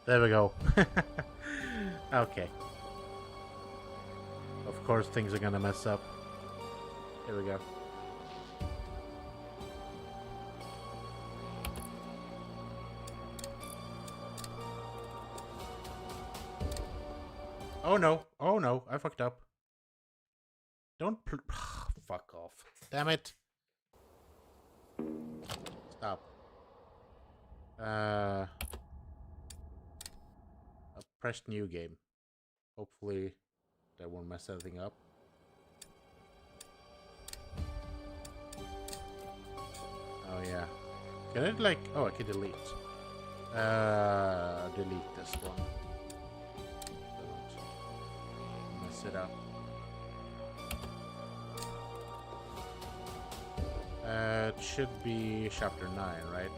There we go. Okay. Of course things are gonna mess up. Here we go. Oh no. Oh no. I fucked up. Don't fuck off. Damn it. Stop. I pressed new game. Hopefully that won't mess anything up. Oh yeah. Can I like... Oh, I can delete. Delete this one. Don't mess it up. It should be chapter 9, right?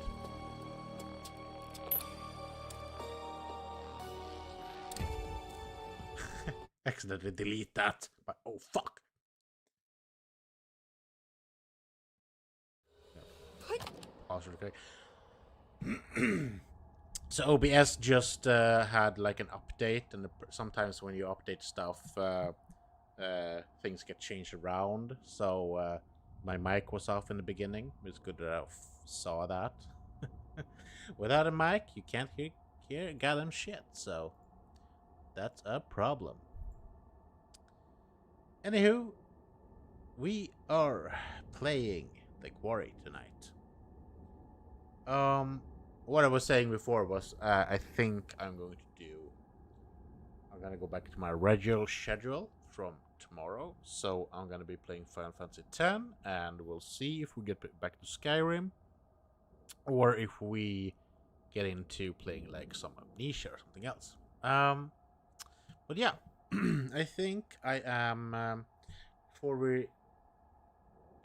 Accidentally delete that. But oh fuck. Pause real quick. So OBS just had like an update, and sometimes when you update stuff, things get changed around. So my mic was off in the beginning. It's good that I saw that. Without a mic, you can't hear goddamn shit. So that's a problem. Anywho, we are playing the Quarry tonight. What I was saying before was, I think I'm going to do... I'm gonna go back to my regular schedule from tomorrow. So I'm gonna be playing Final Fantasy X, and we'll see if we get back to Skyrim, or if we get into playing like some Amnesia or something else. But yeah, I think I am... before we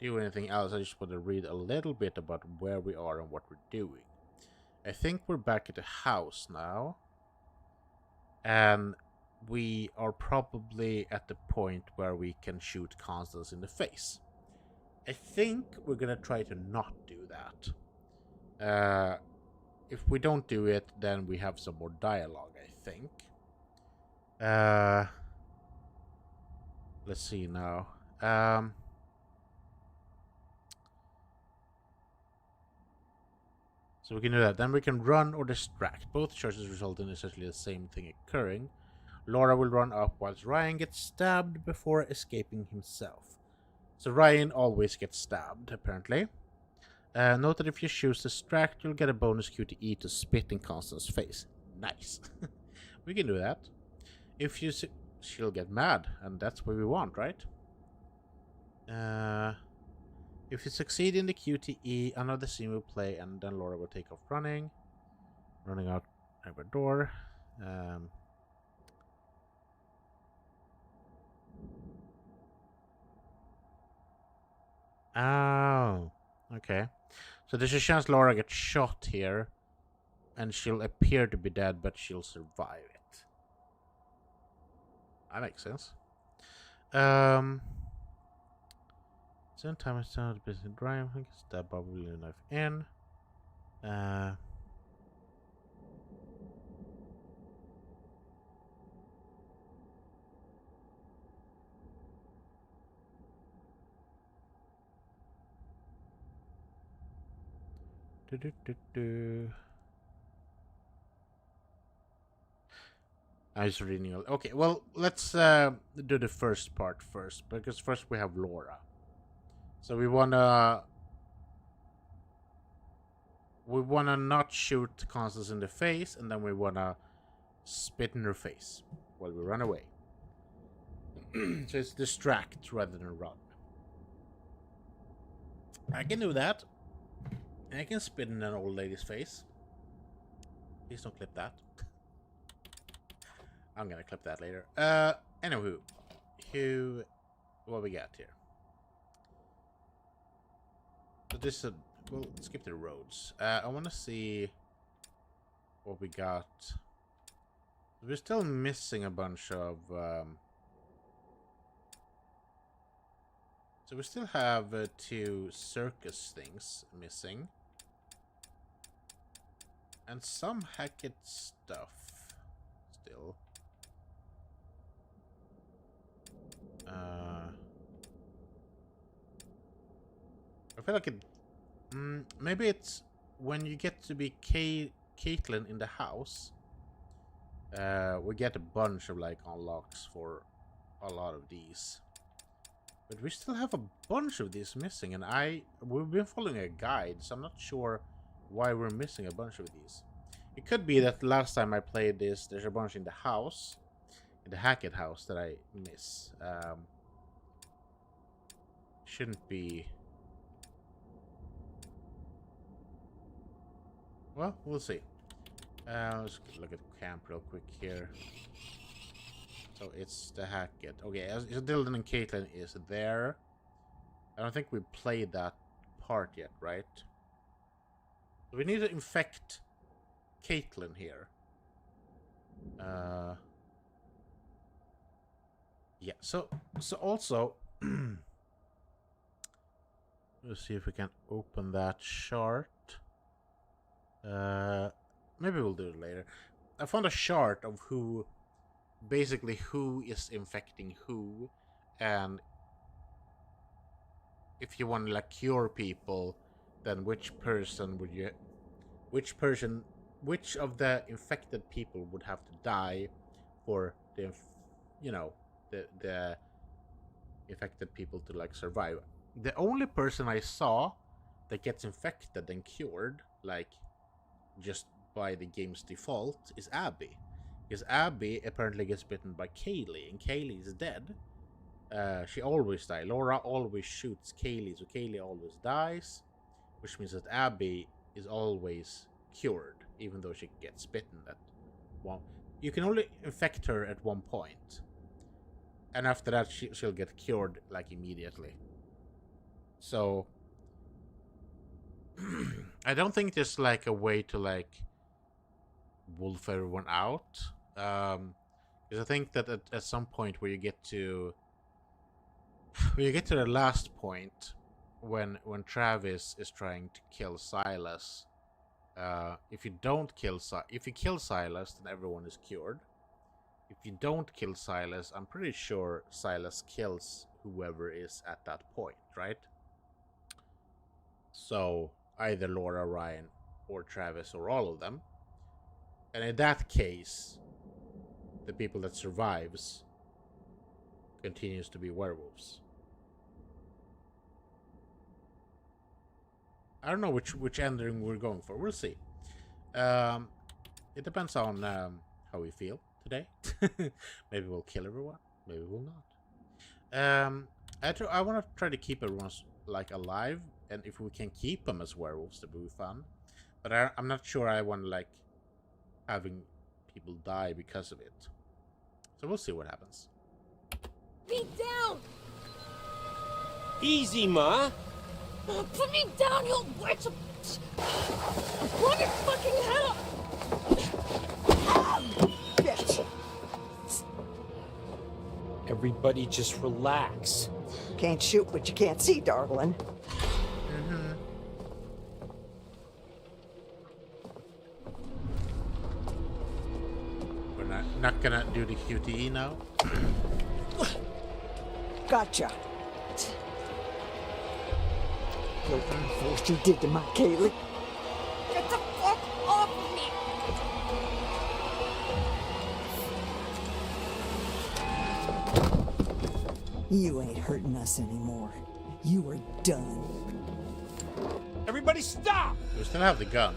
do anything else, I just want to read a little bit about where we are and what we're doing. I think we're back at the house now, and we are probably at the point where we can shoot Constance in the face. I think we're gonna try to not do that. If we don't do it, then we have some more dialogue, I think. Let's see now. So we can do that. Then we can run or distract. Both choices result in essentially the same thing occurring. Laura will run up whilst Ryan gets stabbed before escaping himself. So Ryan always gets stabbed, apparently. Note that if you choose distract, you'll get a bonus QTE to spit in Constance's face. Nice. We can do that. If you... she'll get mad, and that's what we want, right? If you succeed in the QTE, another scene will play, and then Laura will take off running. Running out of her door. Oh, okay. So there's a chance Laura gets shot here, and she'll appear to be dead, but she'll survive it. That makes sense. Same time it's down to business driving. Stab probably a knife in. I was reading. Okay, well, let's do the first part first, because first we have Laura. So we wanna not shoot Constance in the face, and then we wanna spit in her face while we run away. So it's distract rather than run. I can do that. And I can spit in an old lady's face. Please don't clip that. I'm gonna clip that later. Anywho, what we got here? So this is we'll skip the roads. I want to see what we got. We're still missing a bunch of. So we still have 2 circus things missing, and some Hackett stuff. still. I feel like it. Maybe it's when you get to be Caitlin in the house. We get a bunch of like unlocks for a lot of these, but we still have a bunch of these missing, and we've been following a guide, so I'm not sure why we're missing a bunch of these. It could be that last time I played this, there's a bunch in the house, in the Hackett house, that I miss. Shouldn't be. Well, we'll see. Let's look at camp real quick here. So it's the Hackett. Okay, so Dylan and Caitlin is there. I don't think we played that part yet, right? So we need to infect Caitlin here. Yeah, so also let's see if we can open that chart. Maybe we'll do it later. I found a chart of who is infecting who, and if you want to like cure people, then which of the infected people would have to die for the the infected people to like survive. The only person I saw that gets infected and cured, like just by the game's default, is Abby. Because Abby apparently gets bitten by Kaylee, and Kaylee is dead. She always dies. Laura always shoots Kaylee, so Kaylee always dies. Which means that Abby is always cured, even though she gets bitten at one. You can only infect her at one point. And after that, she'll get cured, like, immediately. So I don't think there's, like, a way to, like, wolf everyone out. Because I think that at some point where you get to the last point, when Travis is trying to kill Silas, if you kill Silas, then everyone is cured. If you don't kill Silas, I'm pretty sure Silas kills whoever is at that point, right? So either Laura, Ryan, or Travis, or all of them. And in that case, the people that survives continues to be werewolves. I don't know which ending we're going for. We'll see. It depends on how we feel today. Maybe we'll kill everyone. Maybe we'll not. I want to try to keep everyone like alive, and if we can keep them as werewolves, that would be fun. But I'm not sure I want like having people die because of it. So we'll see what happens. Me down! Easy, Ma. Put me down, you witch! Run your fucking head up! Bitch! Everybody just relax. Can't shoot what you can't see, darling. We're not gonna do the QTE now. Gotcha. Look what you did to my Kaylee. Get the fuck off of me! You ain't hurting us anymore. You are done. Everybody stop! We still have the gun.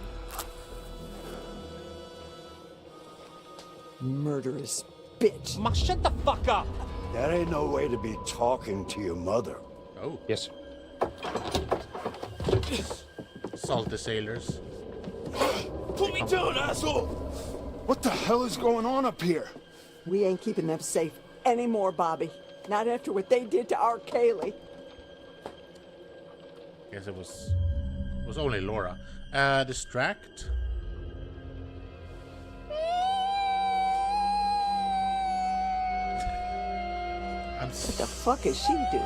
Murderous bitch. Ma, shut the fuck up! That ain't no way to be talking to your mother. Oh. Yes, sir. Salty sailors. Put me down, asshole! What the hell is going on up here? We ain't keeping them safe anymore, Bobby. Not after what they did to our Kaylee. Guess it was only Laura. Distract. What the fuck is she doing?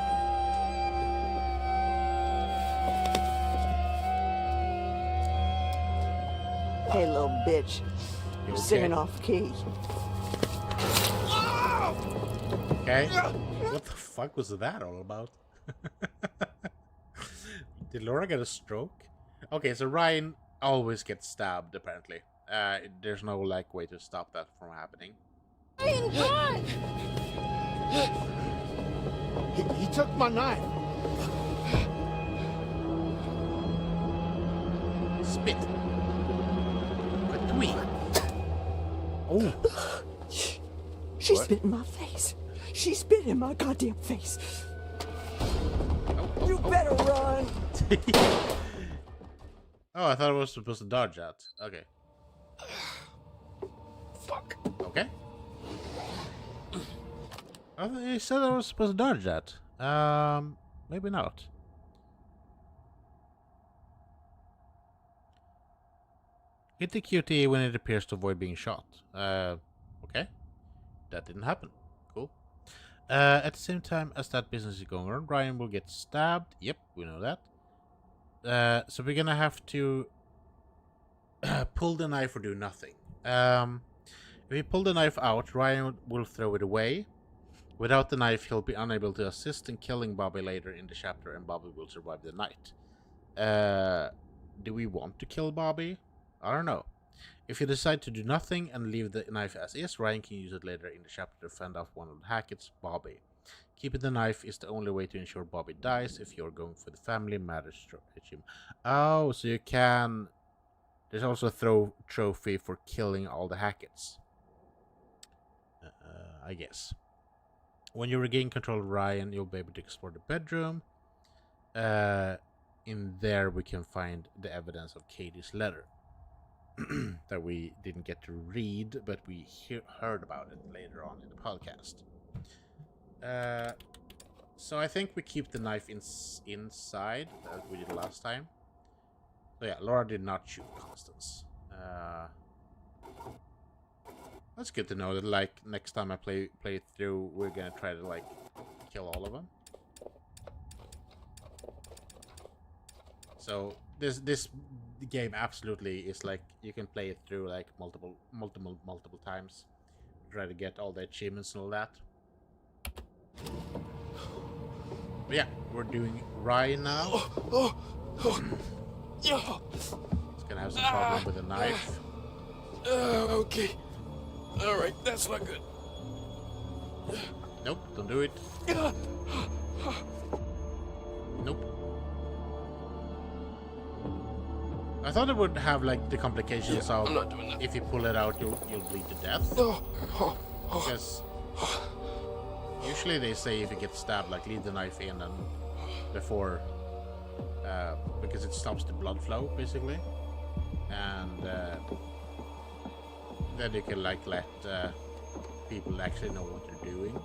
Hey, little bitch. You You're singing okay? off key. Okay. What the fuck was that all about? Did Laura get a stroke? Okay, so Ryan always gets stabbed, apparently. There's no, like, way to stop that from happening. Ryan, run! He took my knife. Spit. Between. Oh. She spit in my face. She spit in my goddamn face. You better run. Oh, I thought I was supposed to dodge that. Okay. Fuck. Okay. I thought you said I was supposed to dodge that. Maybe not. Hit the QTE when it appears to avoid being shot. Okay. That didn't happen. Cool. At the same time as that business is going on, Ryan will get stabbed. Yep, we know that. So we're gonna have to pull the knife or do nothing. If we pull the knife out, Ryan will throw it away. Without the knife, he'll be unable to assist in killing Bobby later in the chapter, and Bobby will survive the night. Do we want to kill Bobby? I don't know. If you decide to do nothing and leave the knife as is, Ryan can use it later in the chapter to fend off one of the Hackett's, Bobby. Keeping the knife is the only way to ensure Bobby dies. If you're going for the Family Matters regime. Oh, so you can... There's also a trophy for killing all the Hackett's. I guess. When you regain control of Ryan, you'll be able to explore the bedroom. In there, we can find the evidence of Katie's letter. That we didn't get to read, but we heard about it later on in the podcast. So I think we keep the knife inside, as we did last time. So yeah, Laura did not shoot Constance. That's good to know that, like, next time I play through, we're gonna try to, like, kill all of them. So this game absolutely is like you can play it through like multiple times, try to get all the achievements and all that. But yeah, we're doing Ryan now. He's gonna have some problem with a knife. Okay. All right, that's not good. Nope, don't do it. Nope. I thought it would have like the complications of I'm not doing that. if you pull it out, you'll bleed to death. Because usually they say if you get stabbed, like leave the knife in and before, because it stops the blood flow basically, and then you can like let people actually know what they're doing,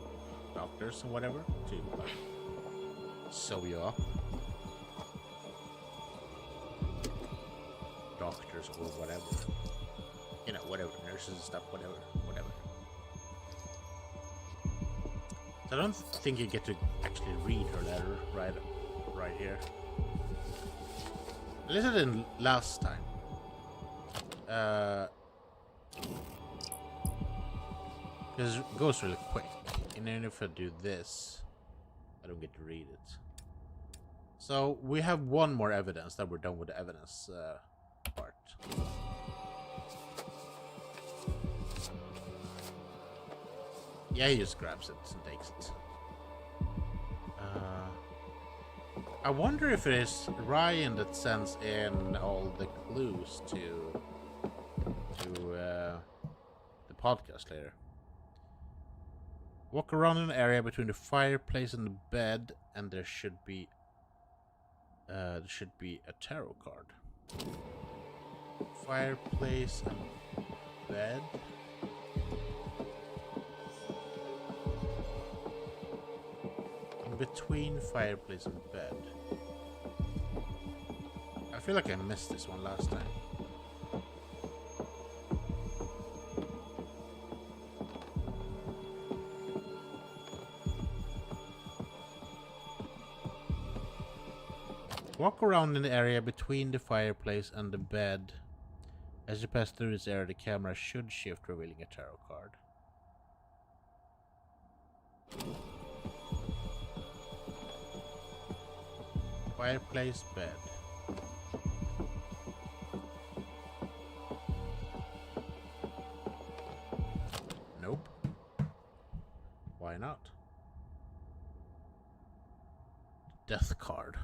doctors and whatever, to like sew you up. Doctors or whatever, you know, whatever, nurses and stuff, whatever. So I don't think you get to actually read her letter right here. At least I didn't last time. Because it goes really quick, and then if I do this, I don't get to read it. So we have one more evidence that we're done with the evidence part. Yeah, he just grabs it and takes it. I wonder if it is Ryan that sends in all the clues to the podcast later. Walk around an area between the fireplace and the bed, and there should be a tarot card. Fireplace and bed. In between fireplace and bed. I feel like I missed this one last time. Walk around in the area between the fireplace and the bed. As you pass through this area, the camera should shift, revealing a tarot card. Fireplace, bed. Nope. Why not? Death card.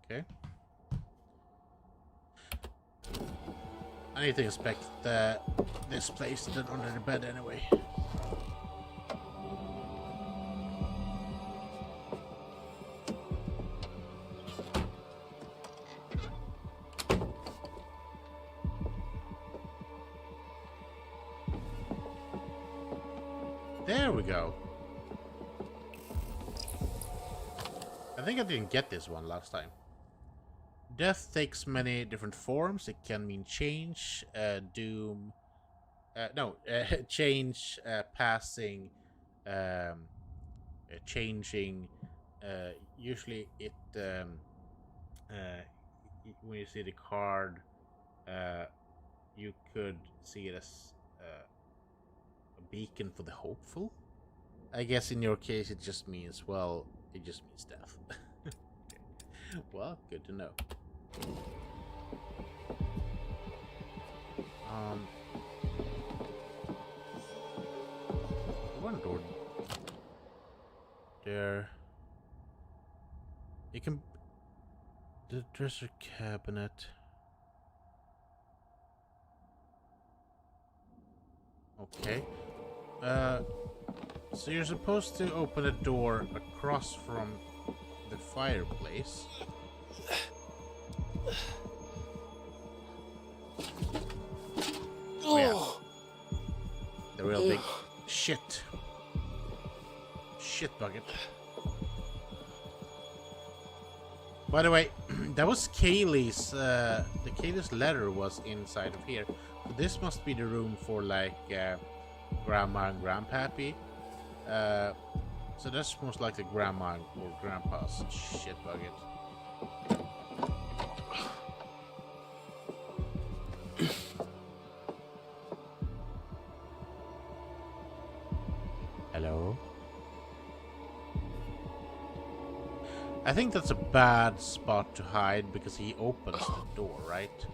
Okay. I need to inspect this place under the bed anyway. There we go. I think I didn't get this one last time. Death takes many different forms. It can mean change, doom, change, passing, changing. Usually it, when you see the card, you could see it as a beacon for the hopeful. I guess in your case it just means, well, it just means death. Okay. Well, good to know. One door there. You can the dresser cabinet. Okay. So you're supposed to open a door across from the fireplace. Oh, yeah. The real big shit bucket. By the way, that was Kaylee's, the Kaylee's letter was inside of here. This must be the room for like Grandma and Grandpappy. So that's most likely Grandma or Grandpa's shit bucket. Hello? I think that's a bad spot to hide because he opens the door, right?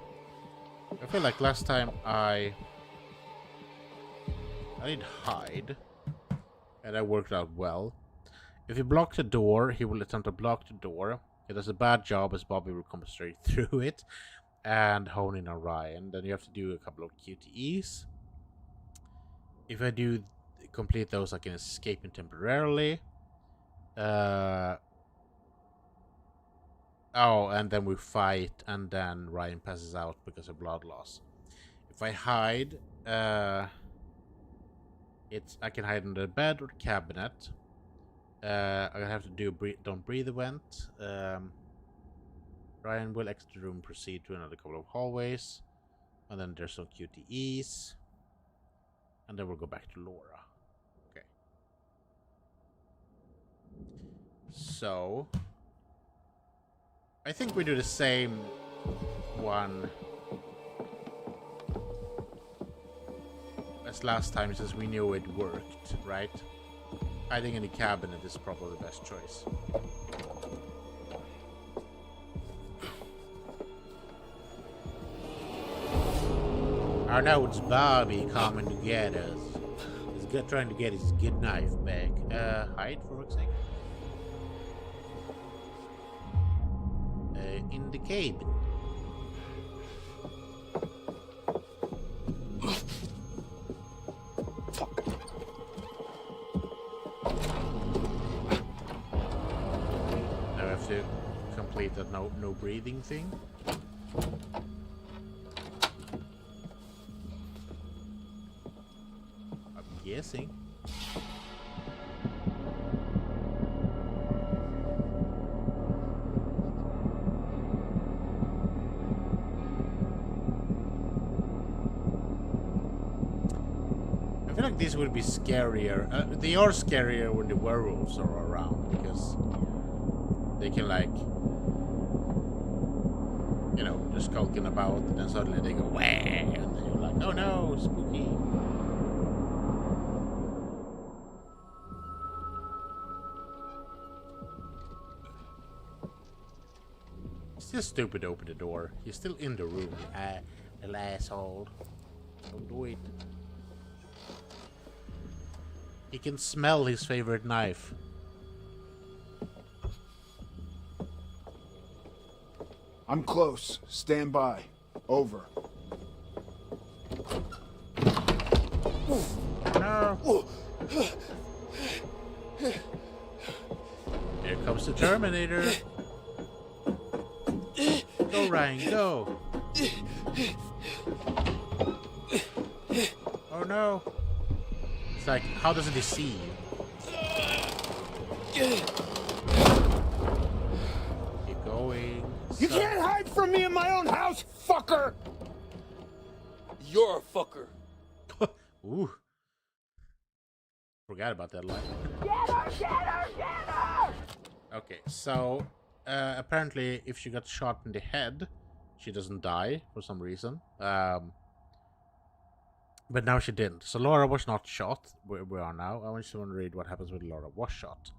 I feel like last time I did hide, and that worked out well. If you block the door, he will attempt to block the door. He does a bad job as Bobby will come straight through it and hone in on Ryan. Then you have to do a couple of QTEs. If I do complete those, I can escape him temporarily. Oh, and then we fight, and then Ryan passes out because of blood loss. If I hide, I can hide under the bed or the cabinet. I'm gonna have to do don't breathe event. Ryan will exit the room, proceed to another couple of hallways, and then there's some QTEs, and then we'll go back to Laura. Okay. So I think we do the same one as last time since we knew it worked, right? Hiding in the cabinet is probably the best choice. I know it's Bobby coming to get us. He's trying to get his good knife back. Hide for fuck's sake. In the cabin. Fuck. Now I have to complete that no breathing thing. I'm guessing. I feel like these would be scarier. They are scarier when the werewolves are around because they can, like, you know, skulking about, and then suddenly they go, wah! And then you're like, oh no, spooky. Still stupid to open the door. He's still in the room, little asshole. Don't do it. He can smell his favorite knife. I'm close. Stand by. Over. No. Here comes the Terminator. Go, Ryan, go. Oh no. It's like, how does it see you? Keep going. You can't hide from me in my own house, fucker! You're a fucker. Ooh. Forgot about that line. Get her! Get her! Get her! Okay, so apparently if she got shot in the head, she doesn't die for some reason. But now she didn't. So Laura was not shot, where we are now. I just want to read what happens when Laura was shot.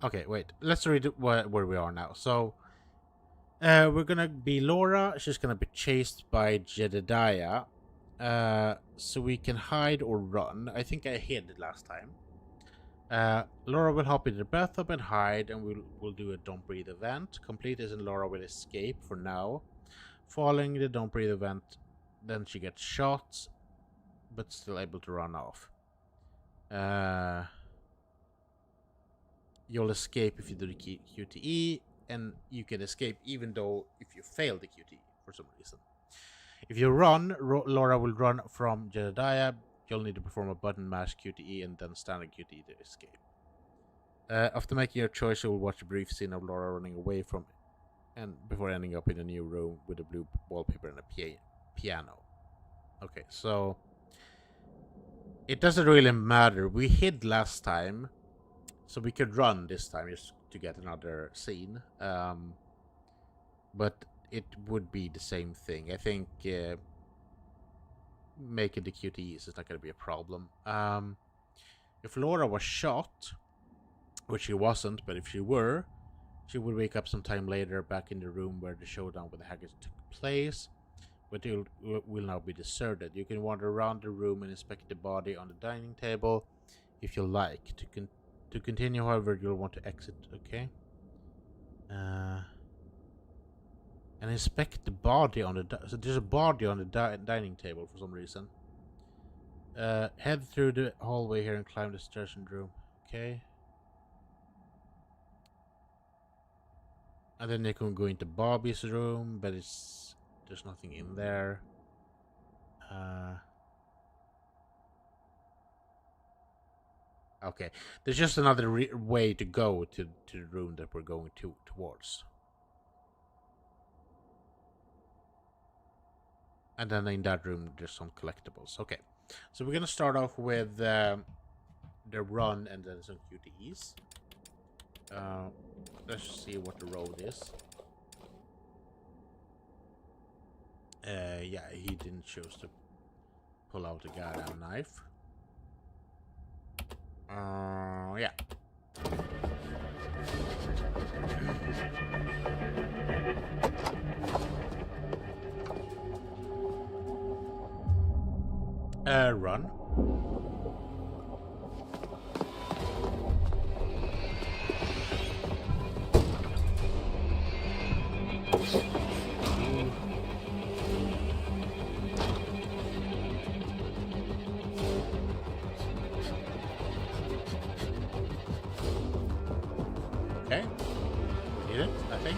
Okay, wait. Let's read where we are now. So we're gonna be Laura. She's gonna be chased by Jedediah. So we can hide or run. I think I hid last time. Laura will hop in the bathtub and hide, and we'll do a don't breathe event. Complete this and Laura will escape for now. Following the don't breathe event, then she gets shot, but still able to run off. You'll escape if you do the QTE, and you can escape even though if you fail the QTE for some reason. If you run, Laura will run from Jedediah. You'll need to perform a button mash QTE and then standard QTE to escape. After making your choice, you will watch a brief scene of Laura running away from, and before ending up in a new room with a blue wallpaper and a piano. Okay, so it doesn't really matter. We hid last time, so we could run this time just to get another scene. But it would be the same thing. I think making the QTEs is not going to be a problem. If Laura was shot, which she wasn't, but if she were, she would wake up some time later back in the room where the showdown with the hackers took place, but it will now be deserted. You can wander around the room and inspect the body on the dining table if you like. To continue, however, you'll want to exit, okay? And inspect the body on the... So there's a body on the dining table for some reason. Head through the hallway here and climb the stairs and room, okay? And then you can go into Bobby's room, but there's nothing in there. Okay, there's just another way to go to the room that we're going towards. And then in that room, there's some collectibles. Okay, so we're gonna start off with the run and then some QTEs. Let's see what the road is. Yeah, he didn't choose to pull out a goddamn knife. Yeah. Run. Okay. Did it, I think.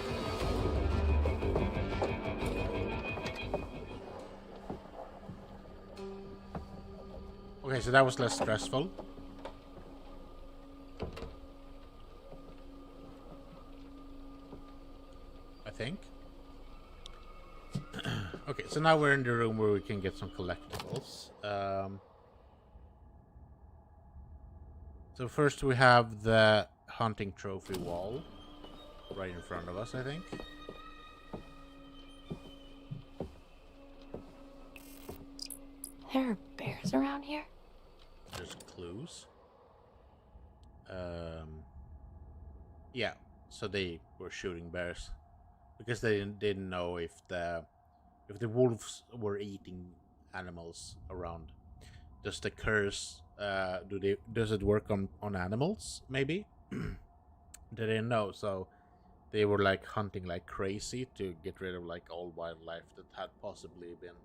Okay, so that was less stressful. I think. Okay, so now we're in the room where we can get some collectibles. So first we have the hunting trophy wall. right in front of us, I think. There are bears around here? There's clues. Yeah, so they were shooting bears because they didn't know if the wolves were eating animals around. Does the curse does it work on animals? Maybe they didn't know, so they were like hunting like crazy to get rid of like all wildlife that had possibly been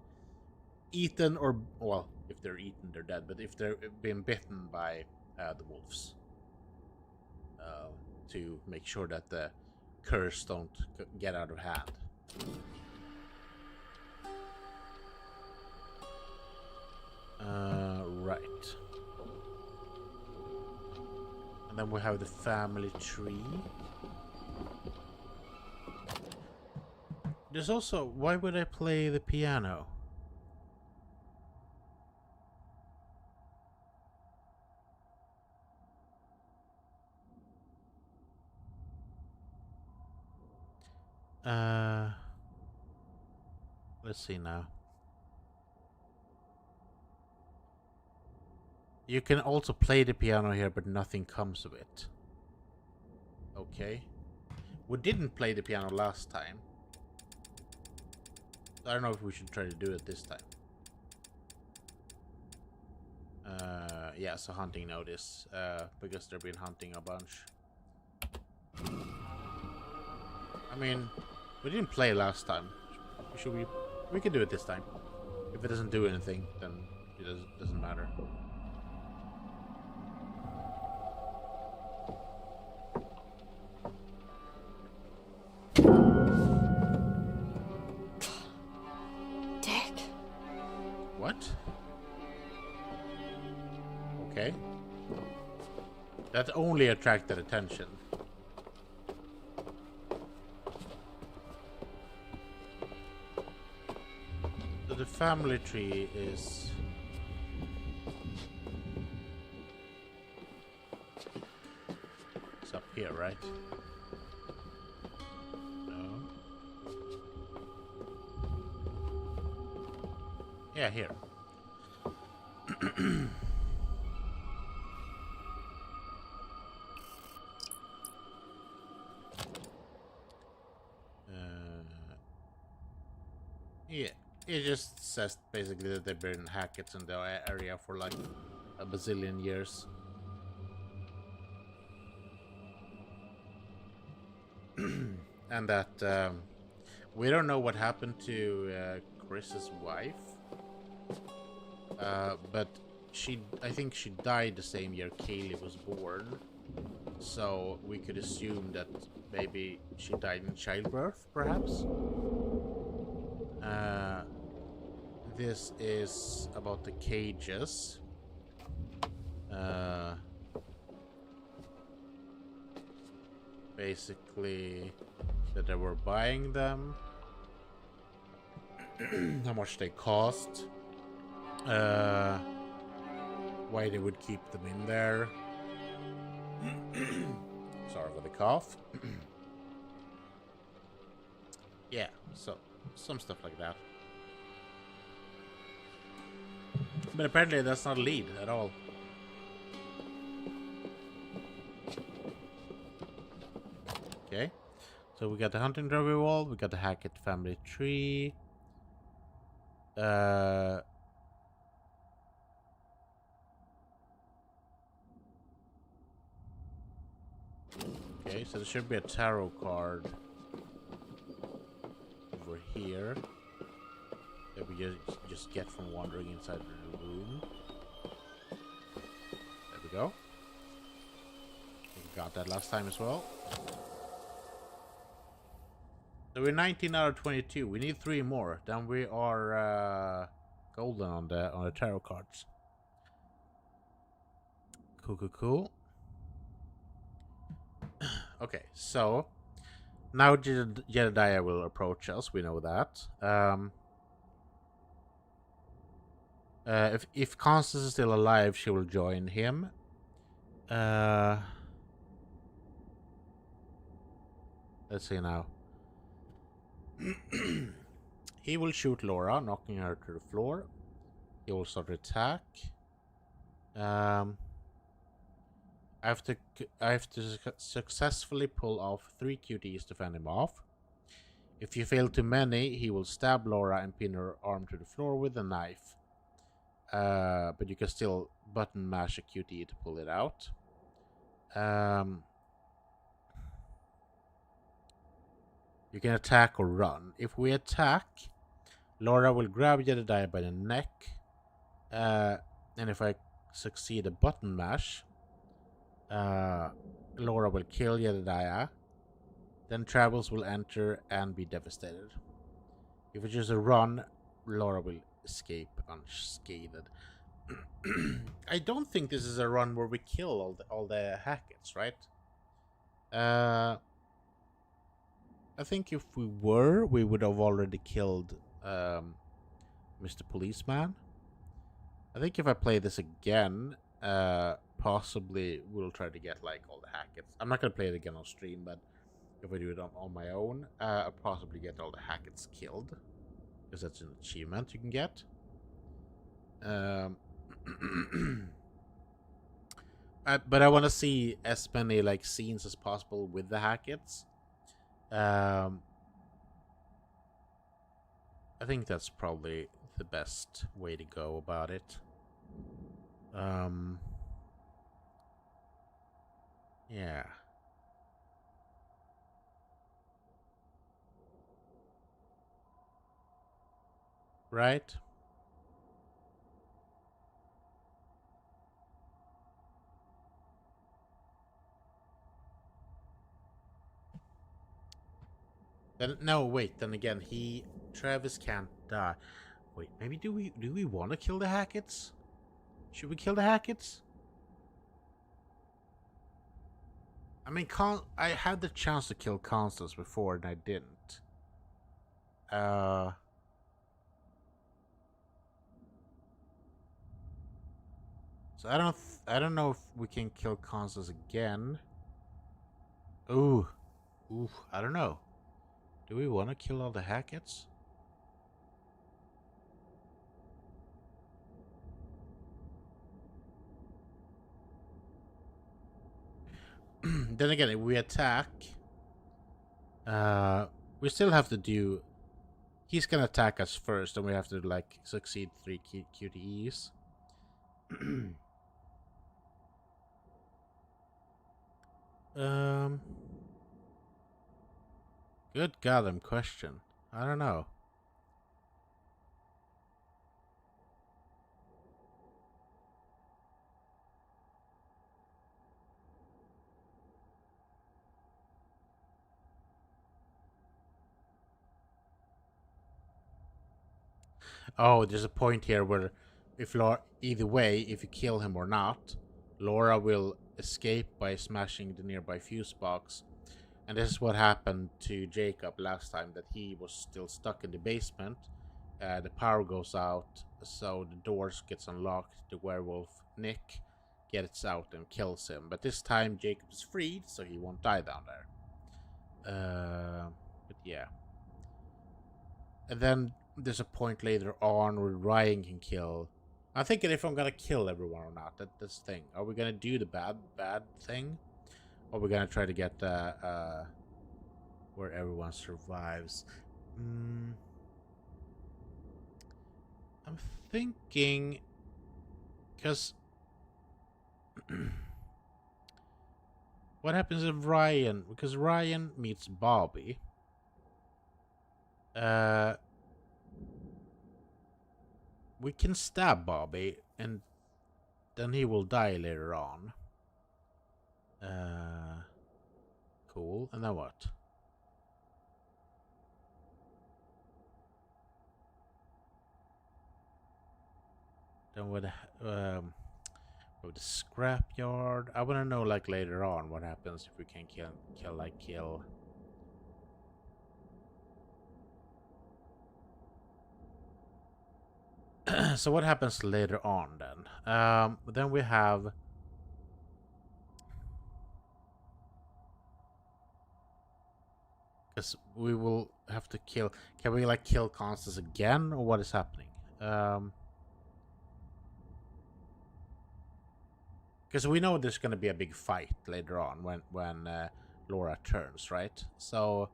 eaten, or well, if they're eaten, they're dead. But if they're been bitten by the wolves, to make sure that the curse don't get out of hand. Right. And then we have the family tree. There's also, why would I play the piano? Let's see now. You can also play the piano here, but nothing comes of it. Okay. We didn't play the piano last time. I don't know if we should try to do it this time. Yeah, so hunting notice, because they've been hunting a bunch. I mean, we didn't play last time. Should we? We can do it this time. If it doesn't do anything, then it doesn't matter. Dick. What? Okay. That only attracted attention. So the family tree is... It's up here, right? No. Yeah, here. Yeah, it just says basically that they've been hackers in the area for like a bazillion years. And that we don't know what happened to Chris's wife, but I think she died the same year Kaylee was born, so we could assume that maybe she died in childbirth, perhaps. This is about the cages. Basically, that they were buying them, how much they cost, why they would keep them in there. Sorry for the cough. Yeah, so some stuff like that. But apparently that's not a lead at all. Okay, so we got the hunting trophy wall, we got the Hackett family tree. Okay, so there should be a tarot card over here that we just get from wandering inside the room. There we go. We got that last time as well. So we're 19 out of 22. We need 3 more. Then we are golden on the tarot cards. Cool. Okay, so now Jedediah will approach us. We know that. If Constance is still alive, she will join him. Let's see now. He will shoot Laura, knocking her to the floor. He will start to attack. I have to successfully pull off 3 QTEs to fend him off. If you fail too many, he will stab Laura and pin her arm to the floor with a knife. But you can still button mash a QTE to pull it out. You can attack or run. If we attack, Laura will grab Jedediah by the neck. And if I succeed a button mash, Laura will kill Jedediah. Then Travels will enter and be devastated. If it's just a run, Laura will escape unscathed. I don't think this is a run where we kill all the Hackets, right? I think if we were, we would have already killed Mr. Policeman. I think if I play this again, possibly we'll try to get like all the Hackets. I'm not gonna play it again on stream, but if I do it on my own, I'll possibly get all the Hackets killed, because that's an achievement you can get. But I want to see as many like scenes as possible with the Hackets. I think that's probably the best way to go about it. Yeah. Right? Then no, wait. Then again, Travis can't die. Wait, maybe do we want to kill the Hackets? Should we kill the Hackets? I mean, I had the chance to kill Constance before and I didn't. So I don't know if we can kill Constance again. Ooh, I don't know. Do we want to kill all the Hackets? Then again, if we attack, we still have to do. He's gonna attack us first, and we have to like succeed 3 QTEs. Good goddamn question. I don't know. Oh, there's a point here where if either way, if you kill him or not, Laura will escape by smashing the nearby fuse box. And this is what happened to Jacob last time, that he was still stuck in the basement. The power goes out, so the doors gets unlocked. The werewolf, Nick, gets out and kills him. But this time Jacob is freed, so he won't die down there. But yeah. And then there's a point later on where Ryan can kill. I'm thinking if I'm gonna kill everyone or not. That's the thing. Are we gonna do the bad thing? Or we're gonna try to get where everyone survives. I'm thinking, because what happens if Ryan? Because Ryan meets Bobby. We can stab Bobby, and then he will die later on. Cool. And then what? Then with the scrapyard, I want to know like later on what happens if we can kill. So what happens later on then? Then we have. Because we will have to kill... Can we, like, kill Constance again? Or what is happening? Because we know there's going to be a big fight later on when Laura turns, right? So...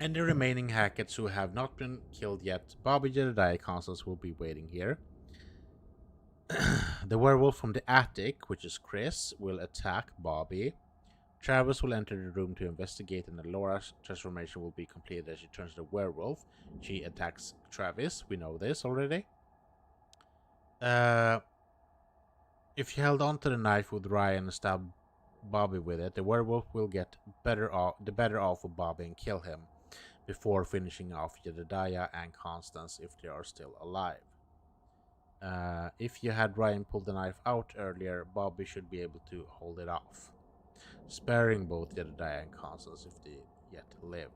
and the remaining Hackets who have not been killed yet, Bobby, Jedediah, Constance will be waiting here. The werewolf from the attic, which is Chris, will attack Bobby. Travis will enter the room to investigate, and Laura's transformation will be completed as she turns to werewolf. She attacks Travis. We know this already. If you held onto the knife with Ryan and stabbed Bobby with it, the werewolf will get the better off of Bobby and kill him before finishing off Jedediah and Constance if they are still alive. If you had Ryan pull the knife out earlier, Bobby should be able to hold it off, sparing both Jedediah and Constance if they yet live.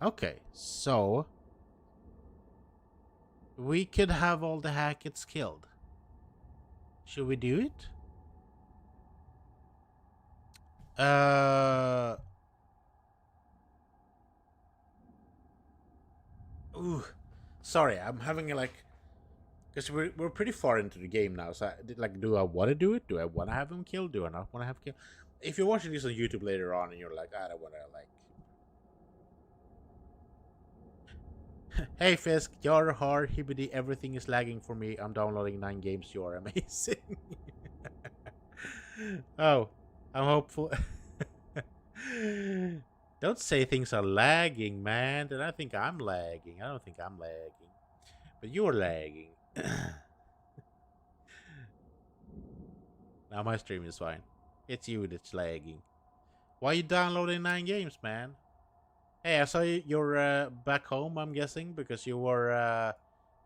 Okay, so we could have all the Hackets killed. Should we do it? Ooh, sorry, I'm having a, like, because we're pretty far into the game now. So, do I want to do it? Do I want to have him killed? Do I not want to have killed? If you're watching this on YouTube later on and you're like, I don't want to, like, hey Fisk, you're hard, hibbity, everything is lagging for me. I'm downloading 9 games. You're amazing. Oh, I'm hopeful. Don't say things are lagging, man. Then I think I'm lagging. I don't think I'm lagging. But you're lagging. Now my stream is fine. It's you that's lagging. Why are you downloading 9 games, man? Hey, I saw you're back home, I'm guessing, because you were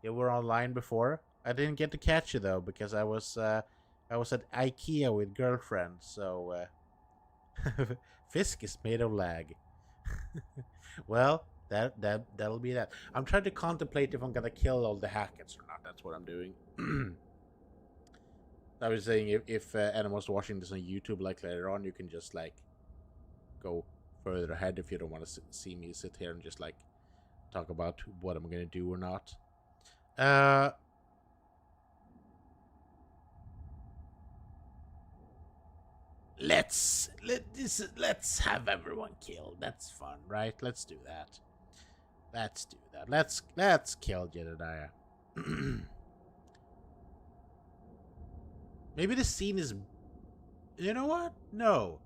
online before. I didn't get to catch you though, because I was at IKEA with girlfriend. So Fisk is made of lag. Well, that'll be that. I'm trying to contemplate if I'm gonna kill all the Hackets or not. That's what I'm doing. I was saying if anyone's watching this on YouTube, like later on, you can just like go further ahead if you don't want to see me sit here and just like talk about what I'm gonna do or not. Let's have everyone killed. That's fun, right? Let's do that. Let's kill Jedediah. Maybe the scene is... You know what? No.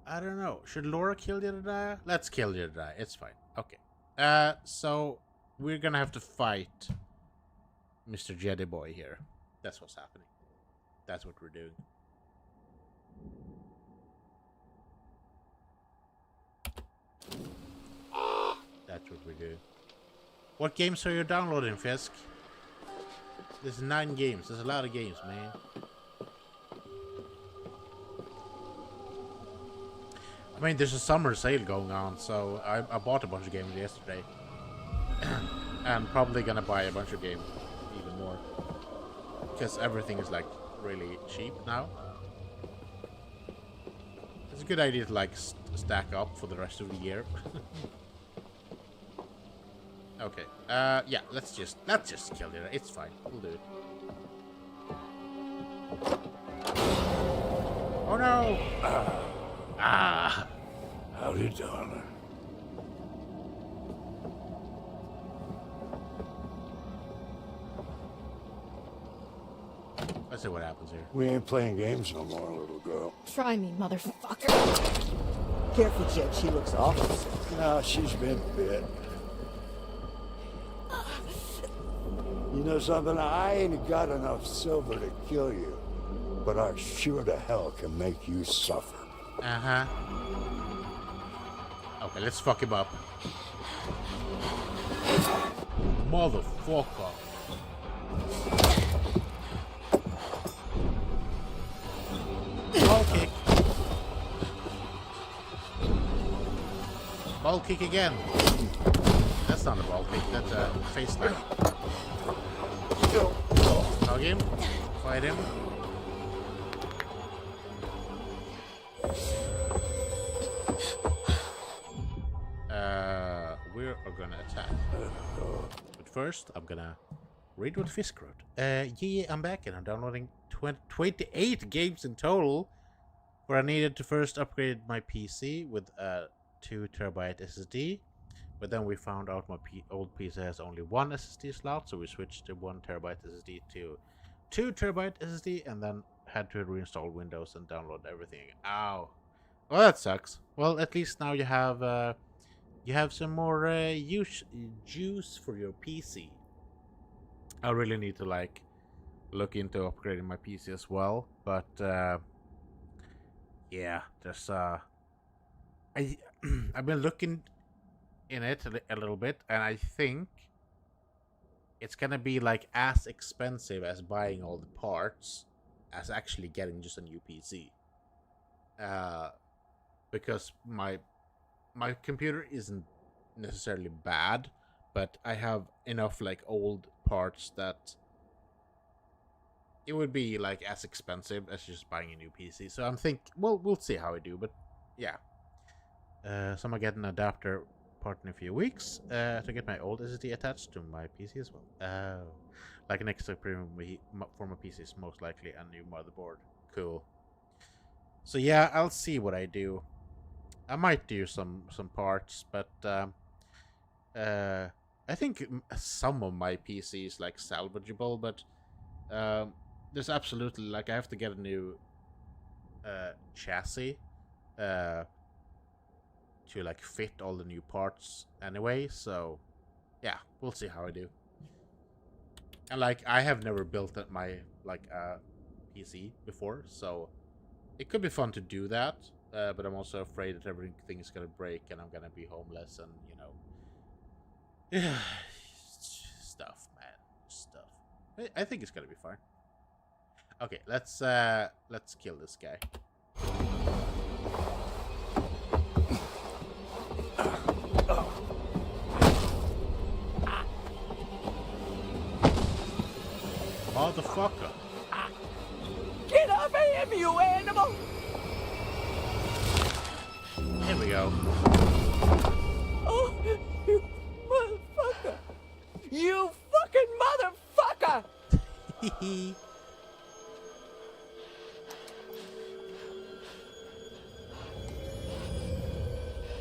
I don't know. Should Laura kill Jedediah? Let's kill Jedediah. It's fine. Okay. So we're gonna have to fight Mr. Jedi Boy here. That's what's happening. That's what we're doing. That's what we're doing. What games are you downloading, Fisk? There's 9 games. There's a lot of games, man. I mean, there's a summer sale going on, so I bought a bunch of games yesterday. And probably gonna buy a bunch of games, even more. Because everything is like really cheap now. It's a good idea to like stack up for the rest of the year. Okay. Yeah. Let's just kill it. It's fine. We'll do it. Oh no! Howdy, darling. Let's see what happens here. We ain't playing games no more, little girl. Try me, motherfucker. Careful, Jed. She looks awful sick. No, she's been bit. You know something? I ain't got enough silver to kill you, but I sure to hell can make you suffer. Uh-huh. Okay, let's fuck him up. Motherfucker. Ball kick. Ball kick again. That's not a ball kick, that's a face slam. him. Fight him. We are gonna attack. But first, I'm gonna read what Fisk wrote. Yeah, I'm back and I'm downloading 28 games in total. Where I needed to first upgrade my PC with a 2 terabyte SSD. But then we found out my old PC has only one SSD slot, so we switched to 1 terabyte SSD to 2 terabyte SSD, and then had to reinstall Windows and download everything. Ow! Well, that sucks. Well, at least now you have some more juice for your PC. I really need to like look into upgrading my PC as well, but yeah, there's I've been looking in it a little bit, and I think it's gonna be like as expensive as buying all the parts as actually getting just a new PC. Because my computer isn't necessarily bad, but I have enough like old parts that it would be like as expensive as just buying a new PC. So I'm well, we'll see how I do, but yeah. So I'm gonna get an adapter part in a few weeks to get my old SSD attached to my PC as well. Like an extra premium for my PC is most likely a new motherboard. Cool. So yeah, I'll see what I do. I might do some parts, but I think some of my PC is like salvageable, but there's absolutely like I have to get a new chassis to like fit all the new parts anyway. So yeah, we'll see how I do. And like I have never built my like PC before, so it could be fun to do that. But I'm also afraid that everything is gonna break and I'm gonna be homeless and stuff, man, stuff. I think it's gonna be fine. Okay, let's kill this guy. Motherfucker! Get off of him, you animal! Here we go. Oh, you motherfucker! You fucking motherfucker!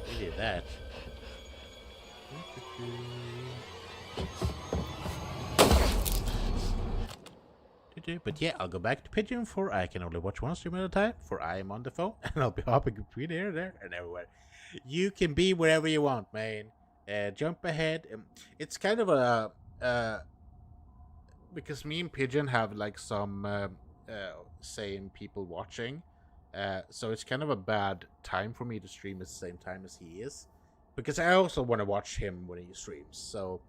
We did that. But yeah, I'll go back to Pigeon, for I can only watch one stream at a time, for I am on the phone, and I'll be hopping between here, there, and everywhere. You can be wherever you want, man. Jump ahead. It's kind of a... because me and Pigeon have, like, some same people watching, so it's kind of a bad time for me to stream at the same time as he is. Because I also want to watch him when he streams, so...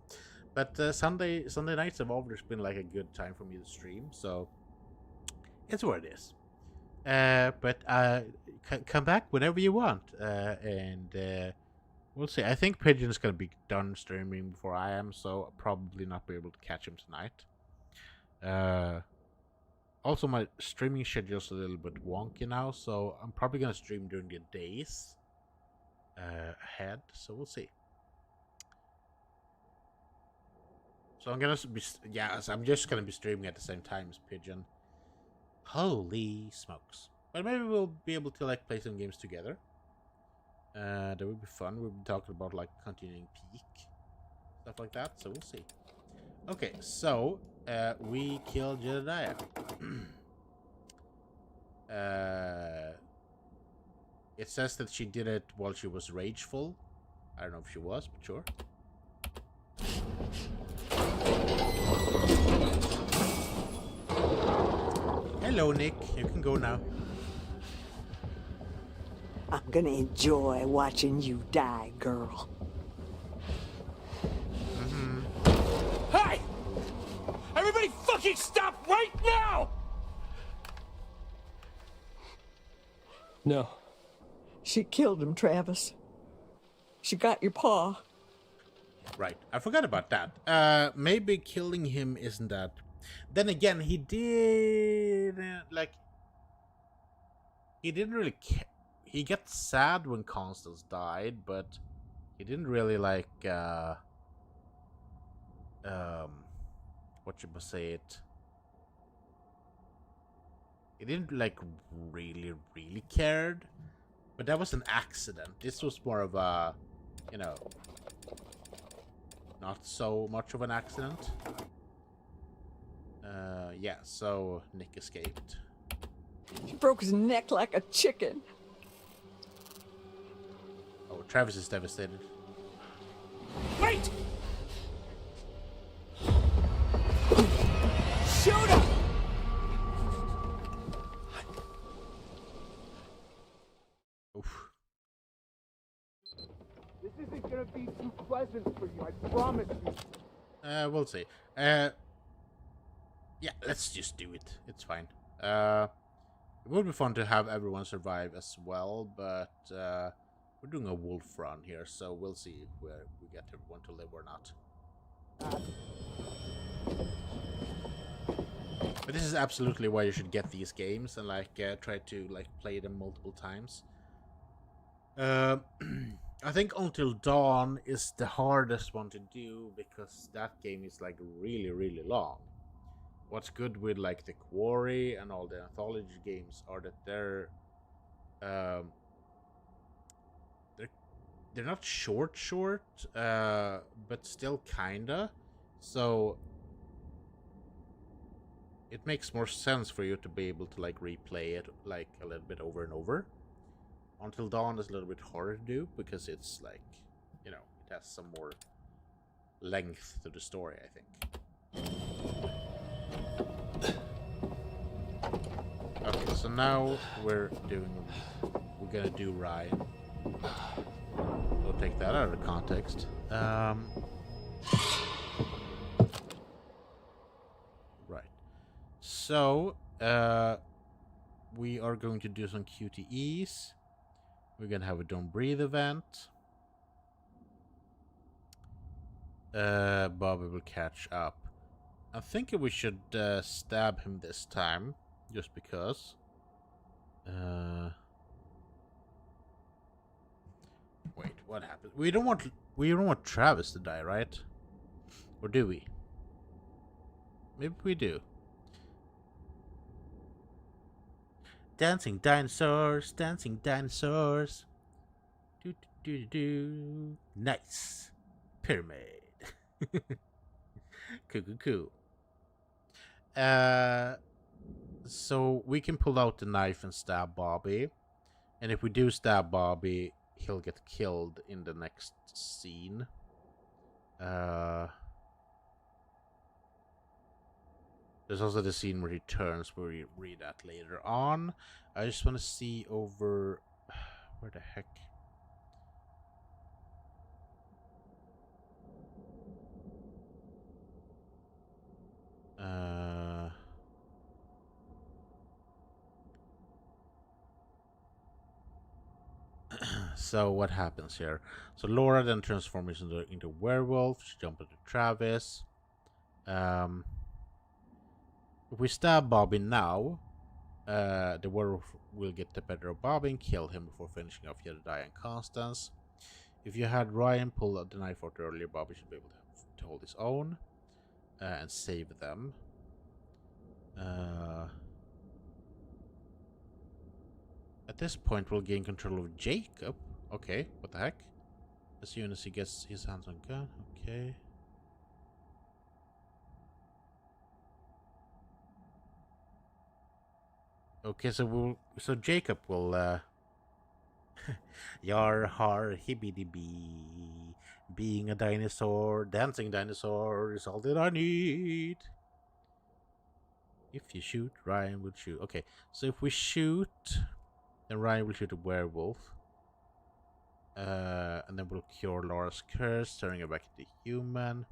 But Sunday nights have always been like a good time for me to stream, so it's what it is. But come back whenever you want, and we'll see. I think Pigeon's gonna be done streaming before I am, so I'll probably not be able to catch him tonight. Also, my streaming schedule's a little bit wonky now, so I'm probably gonna stream during the days ahead. So we'll see. So I'm gonna be, so I'm just gonna be streaming at the same time as Pigeon. Holy smokes! But maybe we'll be able to like play some games together. That would be fun. We'll be talking about like continuing Peak, stuff like that. So we'll see. Okay, so we killed Jedediah. It says that she did it while she was rageful. I don't know if she was, but sure. Hello, Nick. You can go now. I'm gonna enjoy watching you die, girl. Hey! Everybody fucking stop right now! No. She killed him, Travis. She got your paw. Right. I forgot about that. Maybe killing him isn't that Then again, he didn't like. He didn't really. He got sad when Constance died, but he didn't really like. What you must say it. He didn't like really cared, but that was an accident. This was more of a, you know, not so much of an accident. Yeah, so Nick escaped. He broke his neck like a chicken. Oh, Travis is devastated. Wait! Shoot him! Oof. This isn't gonna be too pleasant for you, I promise you. We'll see. Yeah, let's just do it. It's fine. It would be fun to have everyone survive as well, but we're doing a wolf run here, so we'll see where we get everyone to live or not. But this is absolutely why you should get these games and like try to like play them multiple times. I think Until Dawn is the hardest one to do because that game is like really long. What's good with like the Quarry and all the anthology games are that they're not short, but still kinda. So it makes more sense for you to be able to like replay it like a little bit over and over. Until Dawn is a little bit harder to do because it's like, you know, it has some more length to the story, I think. Okay, so now we're gonna do Ryan. We'll take that out of context. Right. So, we are going to do some QTEs. We're gonna have a Don't Breathe event. Bobby will catch up. I'm thinking we should stab him this time, just because. Wait, what happened? We don't want Travis to die, right? Or do we? Maybe we do. Dancing dinosaurs, dancing dinosaurs. Do do do do. Nice. Pyramid. Cool. So we can pull out the knife and stab Bobby. And if we do stab Bobby, he'll get killed in the next scene. There's also the scene where he turns, where we read that later on. I just want to see over... Where the heck? So what happens here? So Laura then transforms into werewolf. She jumps into Travis. If we stab Bobby now, the werewolf will get the better of Bobby and kill him before finishing off Jedediah and Constance. If you had Ryan pull out the knife out earlier, Bobby should be able to hold his own and save them. At this point, we'll gain control of Jacob. Okay, what the heck? As soon as he gets his hands on gun. Okay. Okay, so Jacob will yar har hibbity bee. Being a dinosaur, dancing dinosaur is all that I need. If you shoot, Ryan will shoot. Okay, so if we shoot, then Ryan will shoot a werewolf. And then we'll cure Laura's curse, turning her back into human.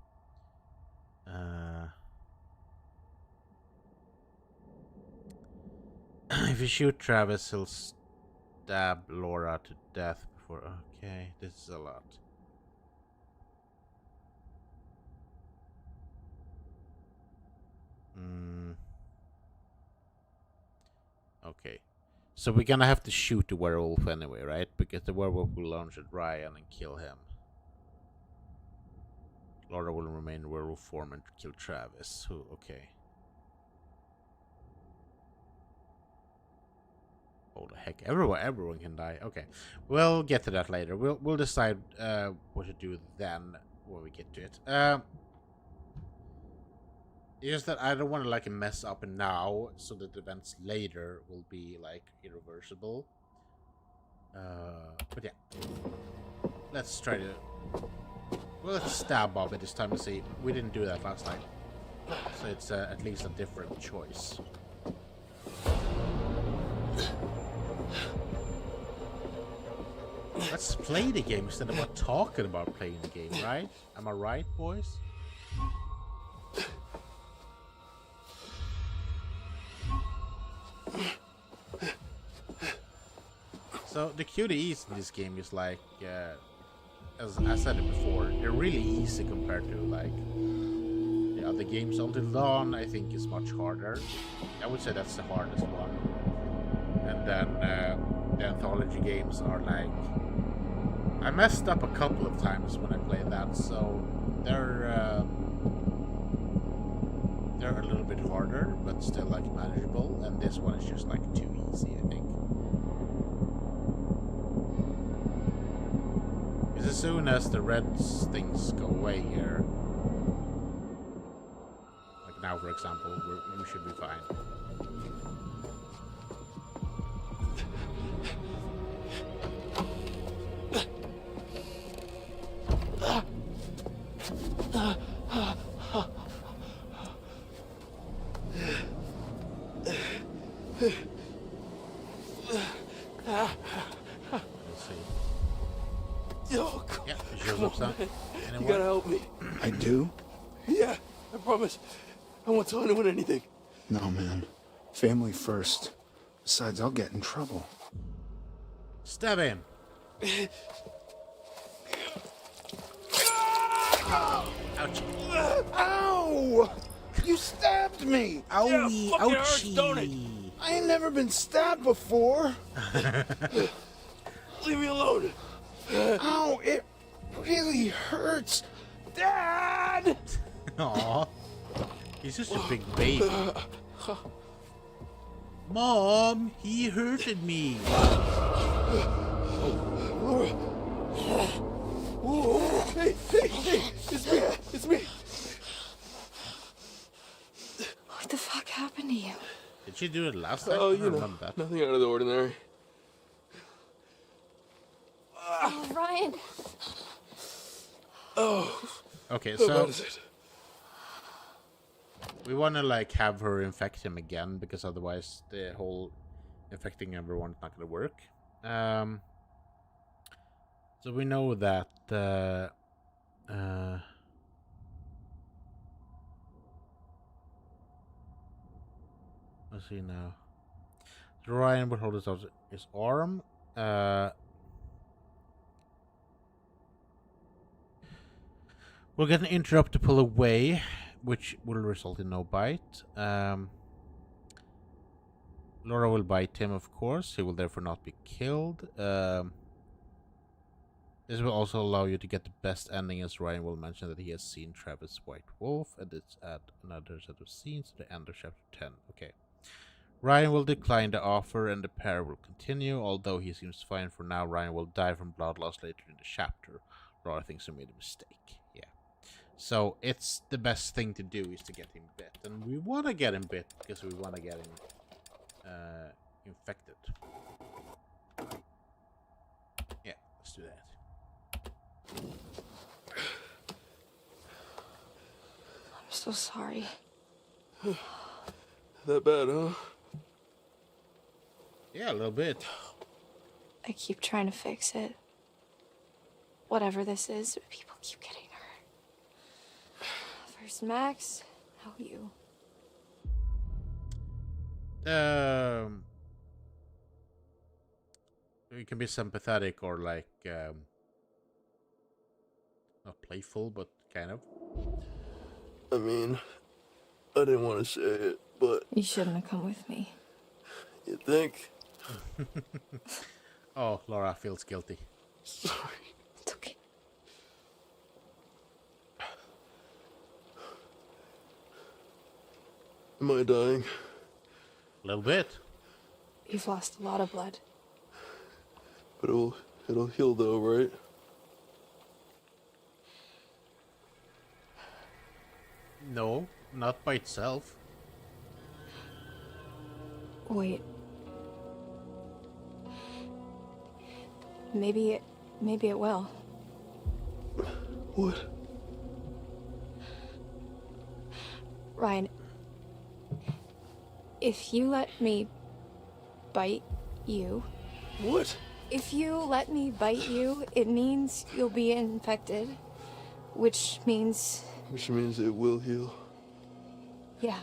If you shoot Travis, he'll stab Laura to death before... Okay, this is a lot. Okay. So we're gonna have to shoot the werewolf anyway, right? Because the werewolf will launch at Ryan and kill him. Laura will remain in werewolf form and kill Travis. Who? Okay. Oh the heck! Everyone can die. Okay, we'll get to that later. We'll decide what to do then when we get to it. It's just that I don't want to like mess up now, so that the events later will be like irreversible. But yeah, let's try to. Well, let's stab Bobby this time and see. We didn't do that last time, so it's at least a different choice. Let's play the game instead of talking about playing the game, right? Am I right, boys? So the QTEs in this game is like, as I said it before, they're really easy compared to like the other games. Until Dawn, I think, is much harder. I would say that's the hardest one. And then the anthology games are like, I messed up a couple of times when I played that, so they're a little bit harder, but still like manageable. And this one is just like too easy, I think. Because as soon as the red things go away here, like now for example, we should be fine. You gotta help me. I do? Yeah, I promise. I won't tell anyone anything. No, man. Family first. Besides, I'll get in trouble. Stab him. Ouch. Ow! You stabbed me! Owie, fucking hurts, ouchie. don't it? I ain't never been stabbed before. Leave me alone. Ow, it really hurts. Dad! Aw. He's just a big baby. Mom, he hurted me. Whoa. Hey, it's me. What the fuck happened to you? Did she do it last time? Oh, I you don't know, remember that. nothing out of the ordinary. Oh, Ryan. Oh, Okay, how so bad is it? we want to like have her infect him again, because otherwise the whole infecting everyone is not going to work. So we know that let's see now. So Ryan would hold his arm. We'll get an interrupt to pull away, which will result in no bite. Laura will bite him, of course. He will therefore not be killed. This will also allow you to get the best ending, as Ryan will mention that he has seen Travis White Wolf, and it's add another set of scenes to the end of chapter 10. Okay. Ryan will decline the offer, and the pair will continue. Although he seems fine for now, Ryan will die from blood loss later in the chapter. Laura thinks he made a mistake. Yeah. So it's the best thing to do is to get him bit, and we want to get him bit because we want to get him infected. Yeah, let's do that. I'm so sorry. That bad, huh? Yeah, a little bit. I keep trying to fix it. Whatever this is, people keep getting hurt. First Max, now you. You can be sympathetic or like not playful, but kind of. I mean, I didn't want to say it, but You shouldn't have come with me. You think? Oh, Laura feels guilty. Sorry. It's okay. Am I dying? A little bit. You've lost a lot of blood. But it'll heal though, right? No, not by itself. Wait. Maybe it will. What? Ryan, if you let me bite you, What? if you let me bite you, it means you'll be infected, which means, Which means it will heal. yeah.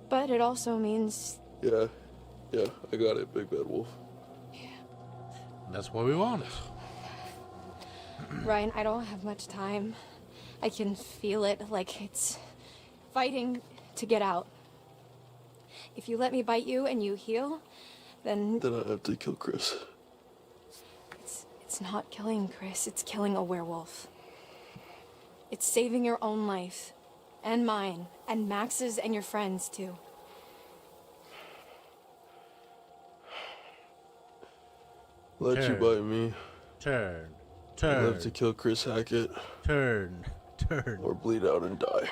But it also means, Yeah, I got it, Big Bad Wolf. That's what we want. Ryan, I don't have much time. I can feel it, like it's fighting to get out. If you let me bite you and you heal, then Then I have to kill Chris. it's not killing Chris, it's killing a werewolf. It's saving your own life, and mine, and Max's, and your friends too. Let you Turn. bite me. Turn. I'll Turn. have to kill Chris Hackett. Turn. Turn. Or bleed out and die.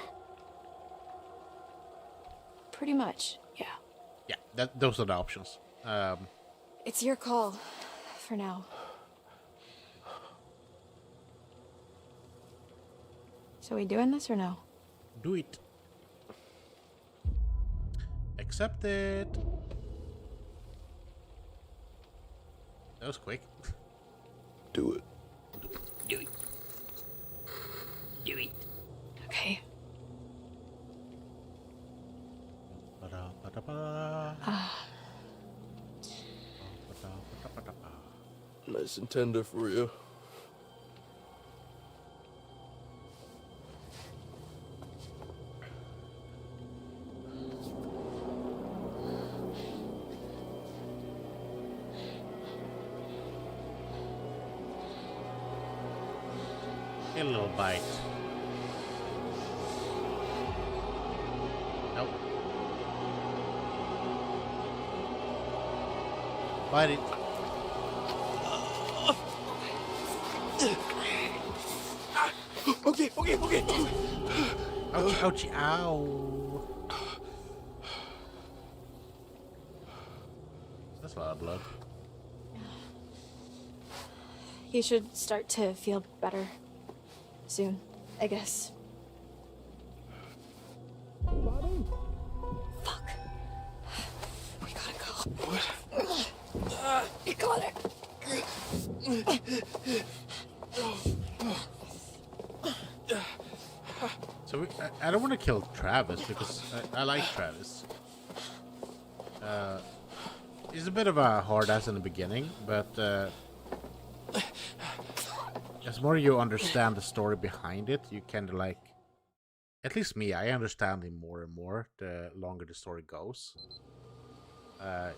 Pretty much, yeah. Yeah, those are the options. It's your call, for now. So we doing this or no? Do it. Accept it. That was quick. Do it. Do it. Do it. Okay. Nice and tender for you. Get a little bite. Nope. Bite it. Okay. Ouch, ouch, ow. That's a lot of blood. You should start to feel better soon, I guess. Bobby? Fuck. We gotta go. What? You got it. So I don't want to kill Travis because I like Travis. He's a bit of a hard ass in the beginning, but as more you understand the story behind it, you kind of like, at least me, I understand him more and more the longer the story goes.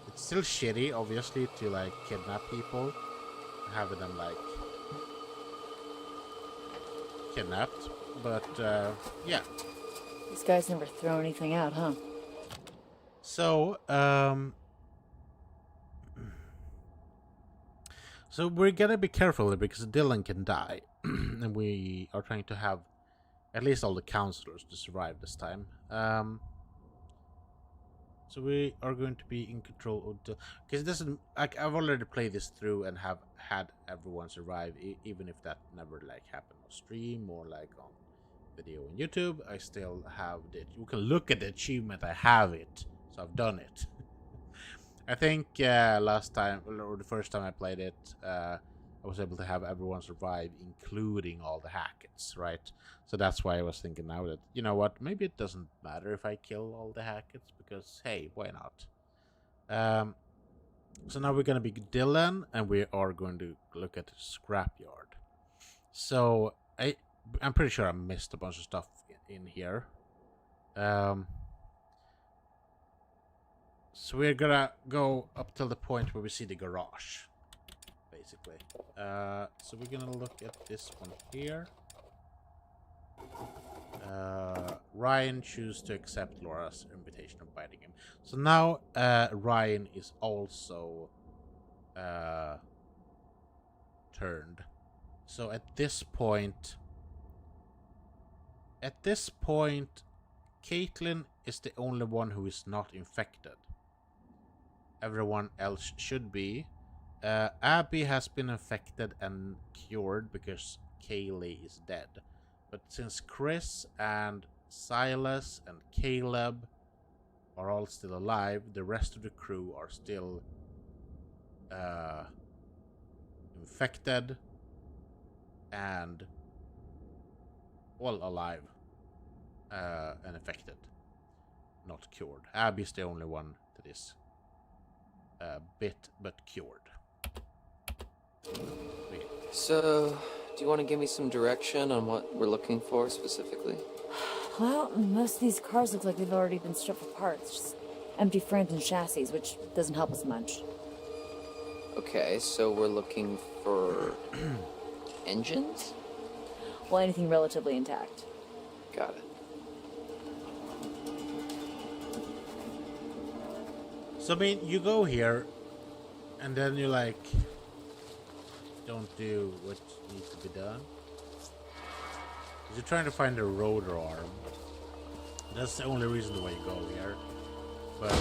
It's still shitty, obviously, to like kidnap people, having them like kidnapped, but yeah. These guys never throw anything out, huh? So, so we're gonna be careful because Dylan can die, and we are trying to have at least all the counselors to survive this time. So we are going to be in control of the, because it doesn't, like, I've already played this through and have had everyone survive, even if that never like happened on stream or like on video on YouTube. I still have it. You can look at the achievement. I have it, so I've done it. I think last time, or the first time I played it, I was able to have everyone survive, including all the Hackets, right? So that's why I was thinking now that, you know what, maybe it doesn't matter if I kill all the Hackets, because, hey, why not? So now we're going to be Dylan, and we are going to look at the scrapyard. So I'm pretty sure I missed a bunch of stuff in here. So we're gonna go up till the point where we see the garage, basically. So we're gonna look at this one here. Ryan chooses to accept Laura's invitation of biting him. So now Ryan is also turned. So at this point, Caitlin is the only one who is not infected. Everyone else should be. Abby has been infected and cured because Kaylee is dead. But since Chris and Silas and Caleb are all still alive, the rest of the crew are still infected and alive and infected, not cured. Abby's the only one that is bit but cured. So, do you want to give me some direction on what we're looking for specifically? Well, most of these cars look like they've already been stripped for parts. Just empty frames and chassis, which doesn't help us much. Okay, so we're looking for engines? Well, anything relatively intact. Got it. So I mean, you go here, and then you like don't do what needs to be done. You're trying to find a rotor arm. That's the only reason why you go here. But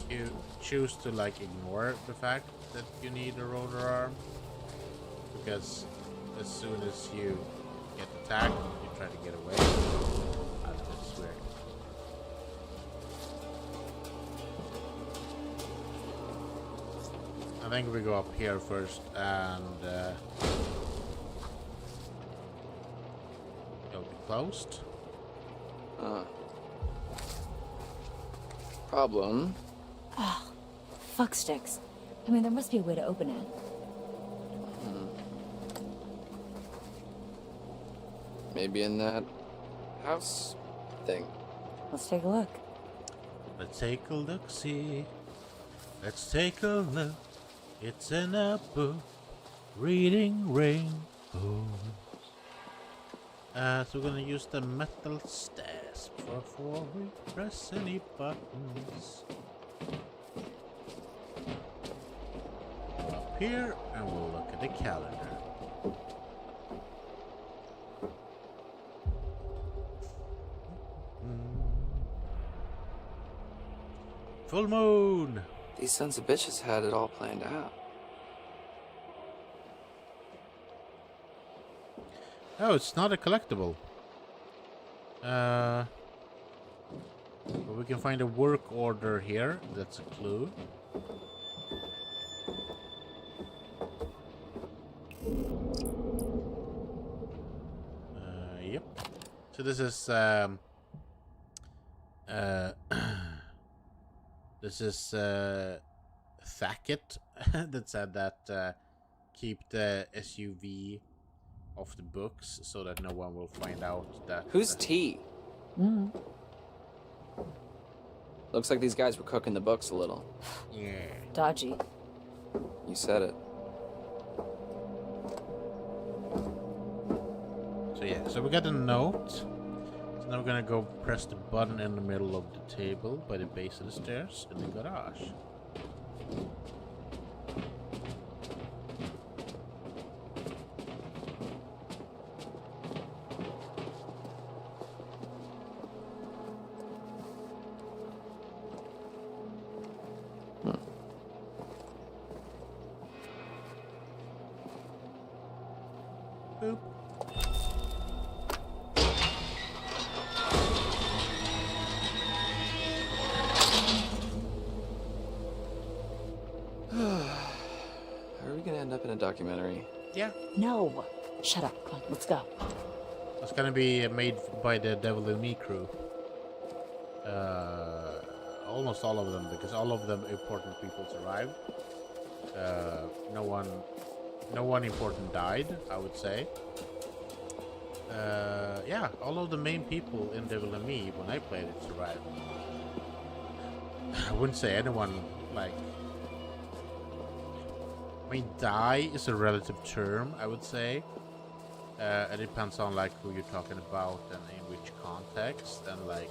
you choose to like ignore the fact that you need a rotor arm, because as soon as you get attacked, you try to get away. That's weird. I think we go up here first and it'll be closed. Problem. Oh, fuck sticks. I mean, there must be a way to open it. Maybe in that house thing. Let's take a look. Let's take a look, see. Let's take a look. It's in a book, reading rainbows. So we're gonna use the metal stairs before we press any buttons. Go up here and we'll look at the calendar. Full moon! These sons of bitches had it all planned out. Oh, it's not a collectible. But we can find a work order here. That's a clue. Yep. So this is this is Thackett that said that keep the SUV off the books so that no one will find out that. Who's T? Looks like these guys were cooking the books a little. Yeah. Dodgy. You said it. So yeah, so we got a note. So now we're gonna go press the button in the middle of the table by the base of the stairs in the garage. Boop. Are we gonna end up in a documentary? Yeah. No. Shut up. Come on, let's go. It's gonna be made by the Devil in Me crew. Almost all of them, because all of them important people survived. No one important died, I would say. Yeah, all of the main people in Devil in Me when I played it survived. I wouldn't say anyone, like... I mean, die is a relative term, I would say. It depends on, like, who you're talking about and in which context, and, like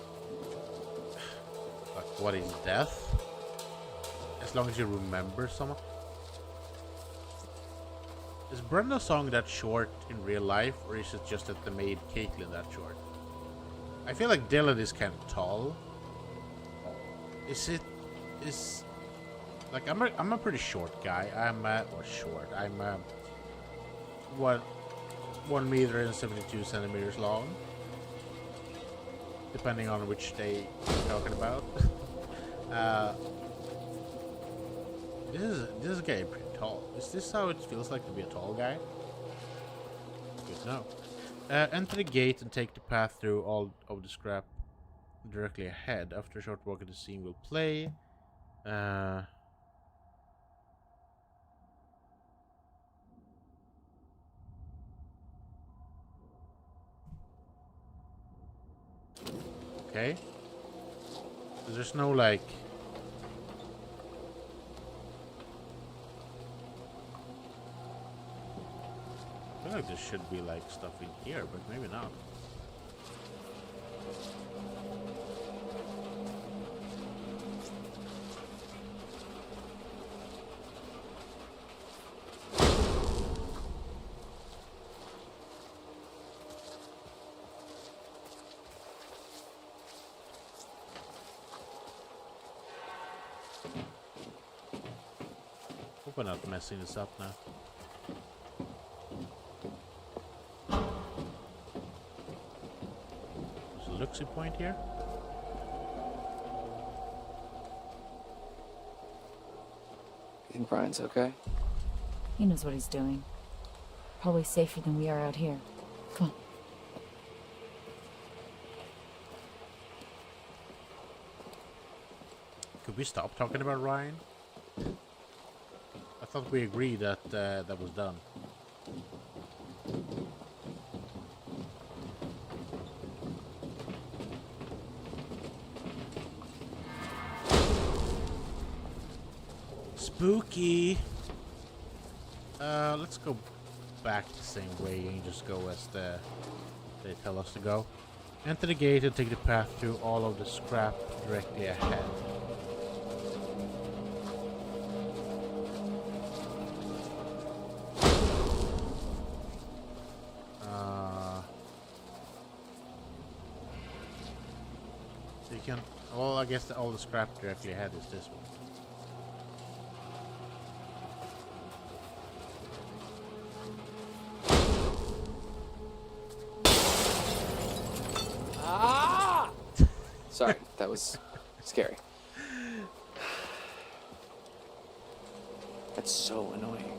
what is death? As long as you remember someone. Is Brenda's song that short in real life, or is it just that they made Caitlyn that short? I feel like Dylan is kind of tall. Is like I'm a pretty short guy. Or short. I'm 1 meter and 72 centimeters long, depending on which day you're talking about. This guy is pretty tall. Is this how it feels like to be a tall guy? Good to know. Enter the gate and take the path through all of the scrap directly ahead. After a short walk, the scene will play. Okay. So there's no, like... I feel like there should be, like, stuff in here, but maybe not. Hope I'm not messing this up now. There's a look-see point here. You think Brian's okay? He knows what he's doing. Probably safer than we are out here. Come on. Could we stop talking about Ryan? I thought we agreed that that was done. Spooky. Let's go back the same way and just go as they tell us to go. Enter the gate and take the path through all of the scrap directly ahead. So you can... Well, I guess all the scrap directly ahead is this one. Sorry, that was scary. That's so annoying.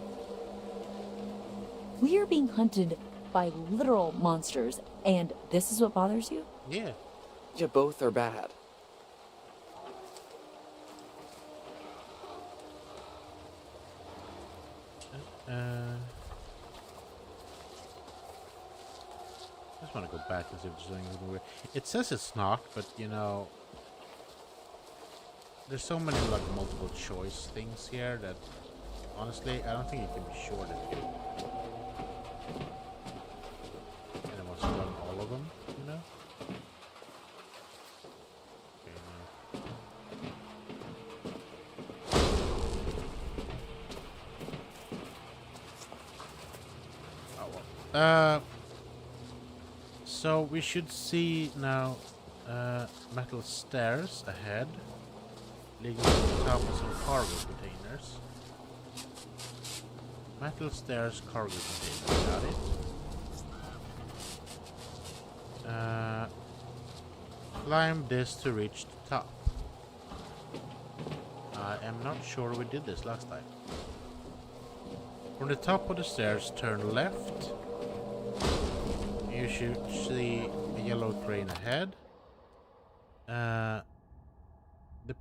We are being hunted by literal monsters, and this is what bothers you? Yeah. Yeah, both are bad. I just want to go back and see if there's anything weird. It says it's not, but you know, there's so many like multiple choice things here that honestly, I don't think you can be sure that anyone's done all of them, you know? Okay, oh well. So we should see now metal stairs ahead, leading to the top of some cargo containers. Metal stairs, cargo containers, got it. Climb this to reach the top. I am not sure we did this last time. From the top of the stairs, turn left. You should see a yellow train ahead. The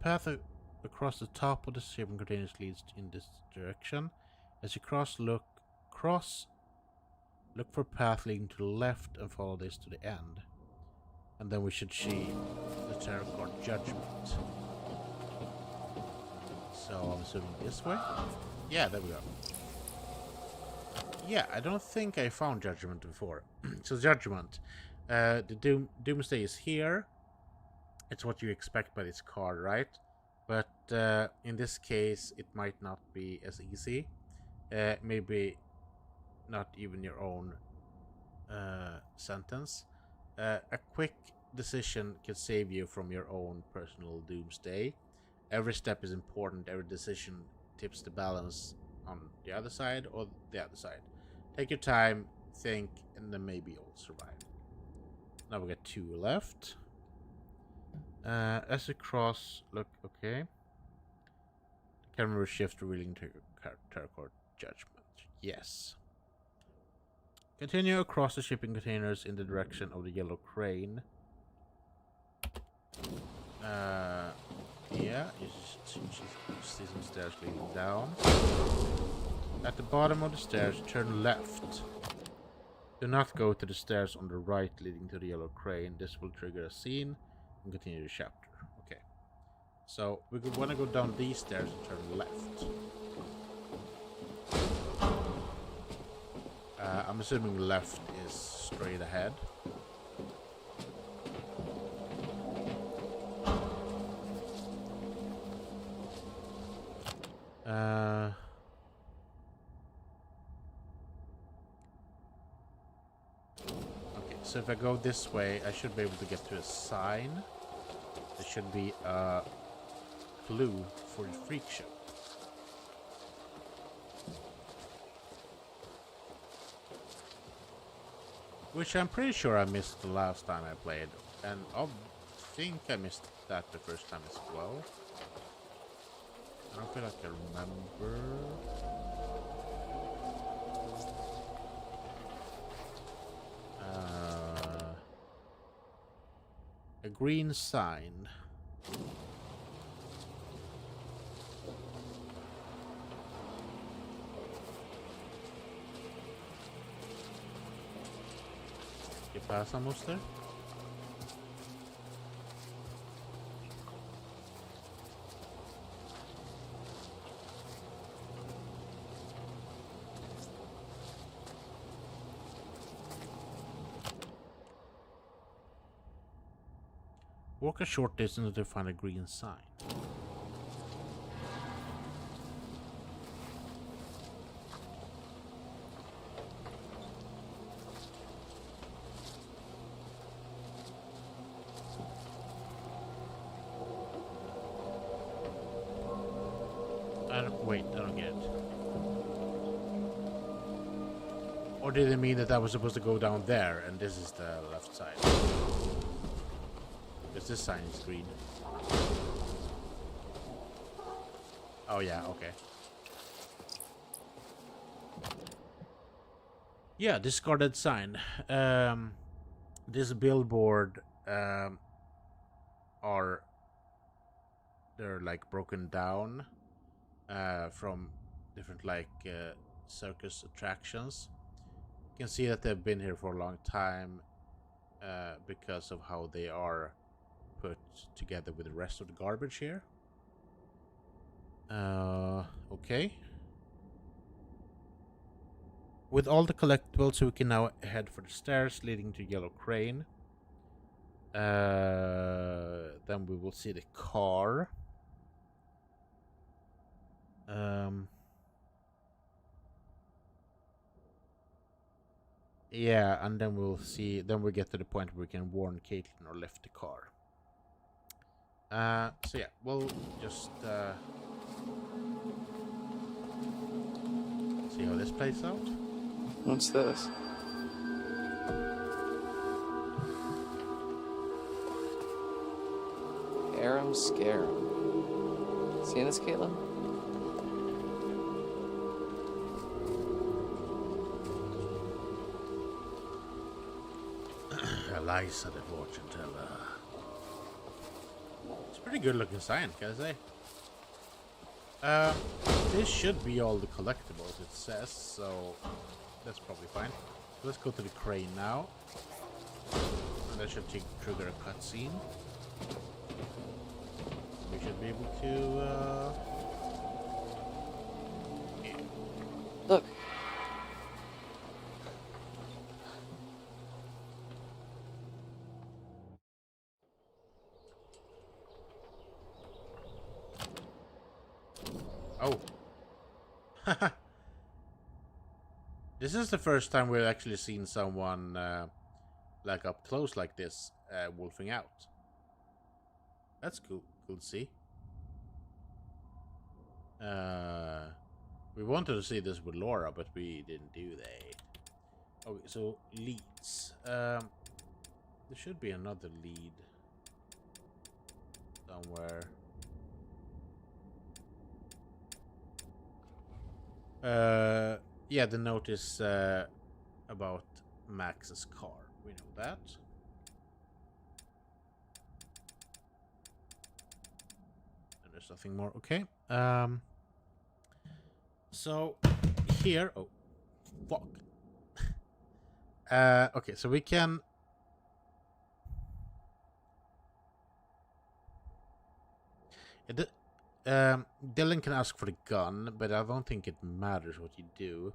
path across the top of the shipping containers leads in this direction. As you look for a path leading to the left and follow this to the end. And then we should see the tarot card Judgment. So I'm assuming this way. Yeah, there we go. Yeah, I don't think I found Judgment before. So Judgment. The Doomsday is here. It's what you expect by this card, right? But in this case, it might not be as easy. Maybe not even your own sentence. A quick decision can save you from your own personal doomsday. Every step is important. Every decision tips the balance on the other side or the other side. Take your time, think, and then maybe you'll survive. Now we got 2 left. As a cross, look, okay. Camera shift revealing tarot card Judgment. Yes. Continue across the shipping containers in the direction of the yellow crane. Yeah, you see some stairs leading down. At the bottom of the stairs, turn left. Do not go to the stairs on the right leading to the yellow crane. This will trigger a scene and continue the chapter. Okay. So we want to go down these stairs and turn left. I'm assuming left is straight ahead. Okay, so if I go this way, I should be able to get to a sign. There should be a clue for the freak show. Which I'm pretty sure I missed the last time I played. And I think I missed that the first time as well. I don't feel like I remember. A green sign. ¿Qué pasa, monster? Walk a short distance to find a green sign. Wait, I don't get it. Or did it mean that I was supposed to go down there and this is the left side? Because this sign is green. Oh yeah, okay. Yeah, discarded sign. This billboard they're like broken down from different like circus attractions. You can see that they've been here for a long time because of how they are put together with the rest of the garbage here. Okay. With all the collectibles, we can now head for the stairs leading to Yellow Crane. Then we will see the car. Yeah, and then we'll see. Then we get to the point where we can warn Caitlin or lift the car. So yeah, we'll just see how this plays out. What's this? Aram Scarum. Seeing this, Caitlin? Eliza, the fortune teller. It's a pretty good looking sign, can I say? This should be all the collectibles, it says, so that's probably fine. So let's go to the crane now. And that should trigger a cutscene. We should be able to Oh. This is the first time we've actually seen someone like up close like this, wolfing out. That's cool. Cool to see. We wanted to see this with Laura, but we didn't do that. Okay, so leads. There should be another lead somewhere. Yeah, the notice about Max's car. We know that. And there's nothing more. Okay. So here. Oh, fuck. Okay, so we can. Dylan can ask for the gun, but I don't think it matters what you do.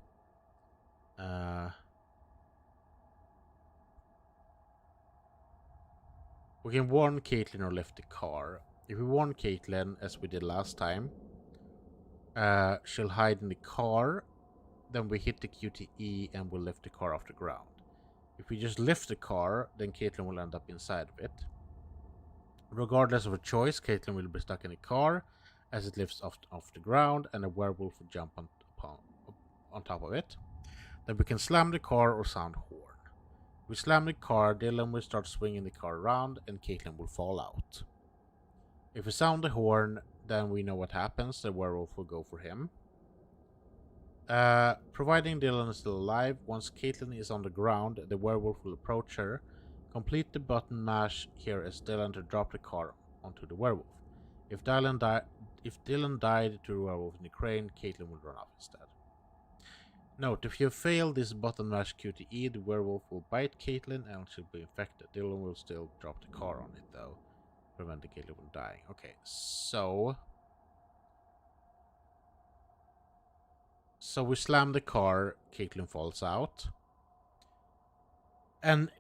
We can warn Caitlin or lift the car. If we warn Caitlin, as we did last time, she'll hide in the car. Then we hit the QTE and we'll lift the car off the ground. If we just lift the car, then Caitlin will end up inside of it. Regardless of a choice, Caitlin will be stuck in the car as it lifts off the ground, and a werewolf will jump on top of it. Then we can slam the car or sound horn. We slam the car, Dylan will start swinging the car around, and Caitlin will fall out. If we sound the horn, then we know what happens. The werewolf will go for him. Providing Dylan is still alive, once Caitlin is on the ground, the werewolf will approach her. Complete the button mash here as Dylan to drop the car onto the werewolf. If Dylan died to the werewolf in the crane, Caitlin will run off instead. Note, if you fail this button mash QTE, the werewolf will bite Caitlin and she'll be infected. Dylan will still drop the car on it though, preventing Caitlin from dying. Okay, so we slam the car, Caitlin falls out. And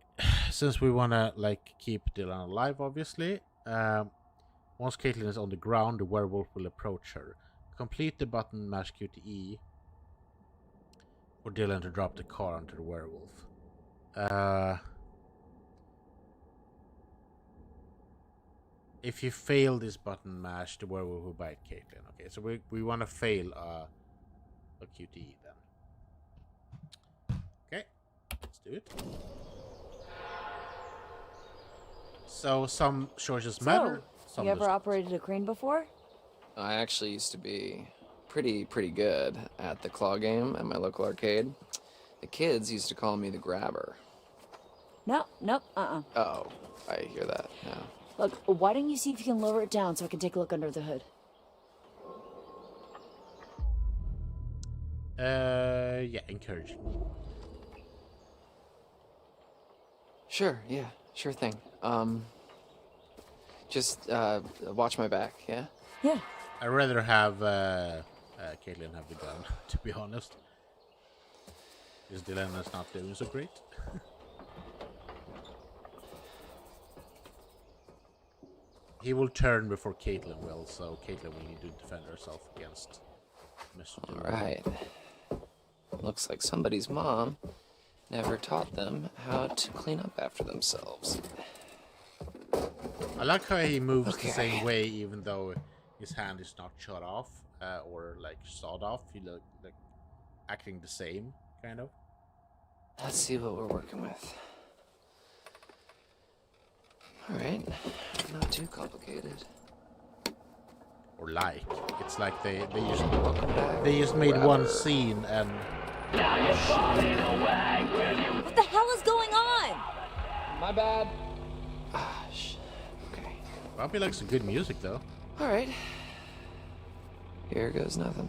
since we wanna like keep Dylan alive, obviously, once Caitlin is on the ground, the werewolf will approach her. Complete the button mash QTE for Dylan to drop the car onto the werewolf. If you fail this button mash, the werewolf will bite Caitlin. Okay, so we want to fail a QTE then. Okay, let's do it. So some choices matter. Some You ever doesn't. operated a crane before? I actually used to be pretty good at the claw game at my local arcade. The kids used to call me the grabber. No, nope, Oh, I hear that now. Look, why don't you see if you can lower it down so I can take a look under the hood? Yeah, encouraging. Sure, yeah, sure thing. Just watch my back, yeah? Yeah. I'd rather have Caitlin have the gun, to be honest. Because Dylan is not doing so great. He will turn before Caitlin will, so Caitlin will need to defend herself against Mr. Dylan. Alright. Looks like somebody's mom never taught them how to clean up after themselves. I like how he moves Okay. the same way, even though his hand is not shot off or like sawed off. He look like acting the same, kind of. Let's see what we're working with. Alright, not too complicated. Or like, it's like they Welcome back, just made grabber. one scene and What the hell is going on? My bad. Ah, okay. Bobby likes some good music though. Alright. Here goes nothing.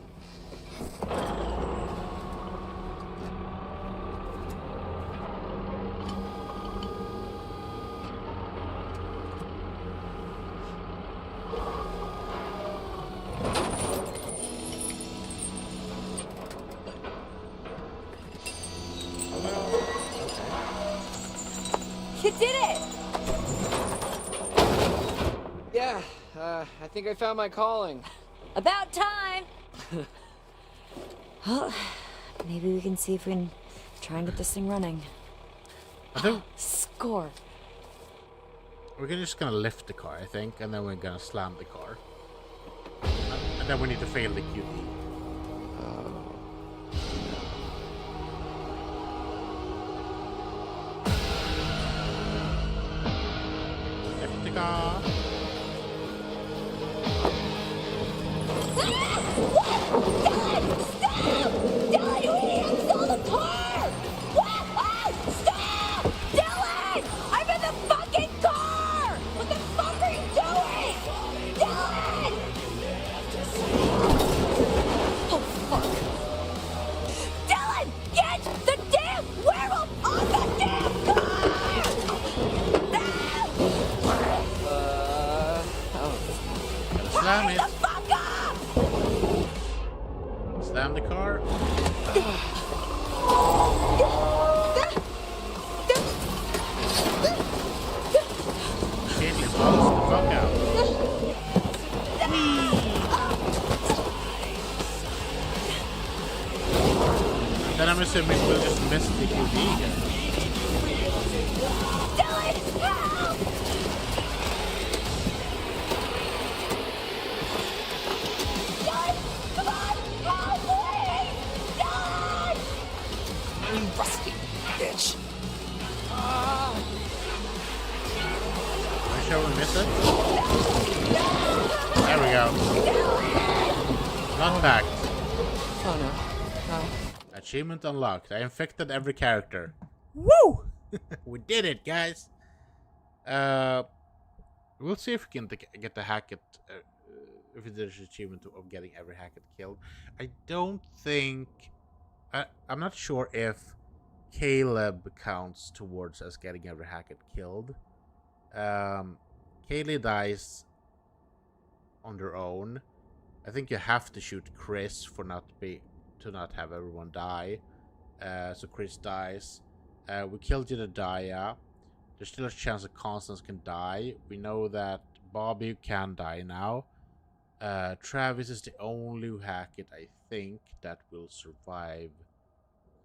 You did it! Yeah, I think I found my calling. About time! Well, maybe we can see if we can try and get this thing running. I think Score. we're just gonna lift the car, I think, and then we're gonna slam the car. And then we need to fail the QD. Lift the car. Dylan, you idiot! Stole the car! Stop! Dylan! I'm in the fucking car! What the fuck are you doing? Dylan! Oh, fuck. Dylan! Get the damn werewolf off the damn car! Slam Hurry it. the fuck up! Slam the car. Caitlin blows the fuck out. And then I'm assuming we'll just miss the QD here. Dylan, help! Dylan, come on! Help, please! Dylan! You rusty bitch. Are you sure we miss it? There we go. Not back. Oh no. No. Achievement unlocked. I infected every character. Woo! We did it, guys. We'll see if we can get the Hackett. If there's an achievement of getting every Hackett killed. I don't think. I'm not sure if Caleb counts towards us getting every Hackett killed. Kaylee dies on their own. I think you have to shoot Chris for not have everyone die. So Chris dies. We killed Jedediah. There's still a chance that Constance can die. We know that Bobby can die now. Travis is the only Hackett, I think, that will survive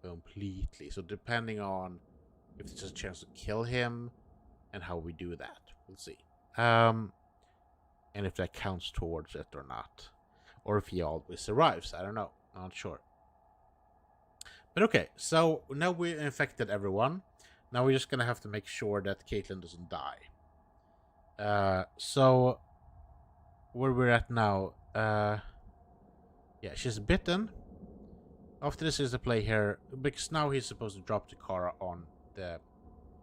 completely. So depending on if there's a chance to kill him and how we do that, we'll see. And if that counts towards it or not. Or if he always survives. I don't know. Not sure. But okay, so now we infected everyone. Now we're just gonna have to make sure that Caitlin doesn't die. So where we're at now, yeah, she's bitten. After this is the play here, because now he's supposed to drop the car on the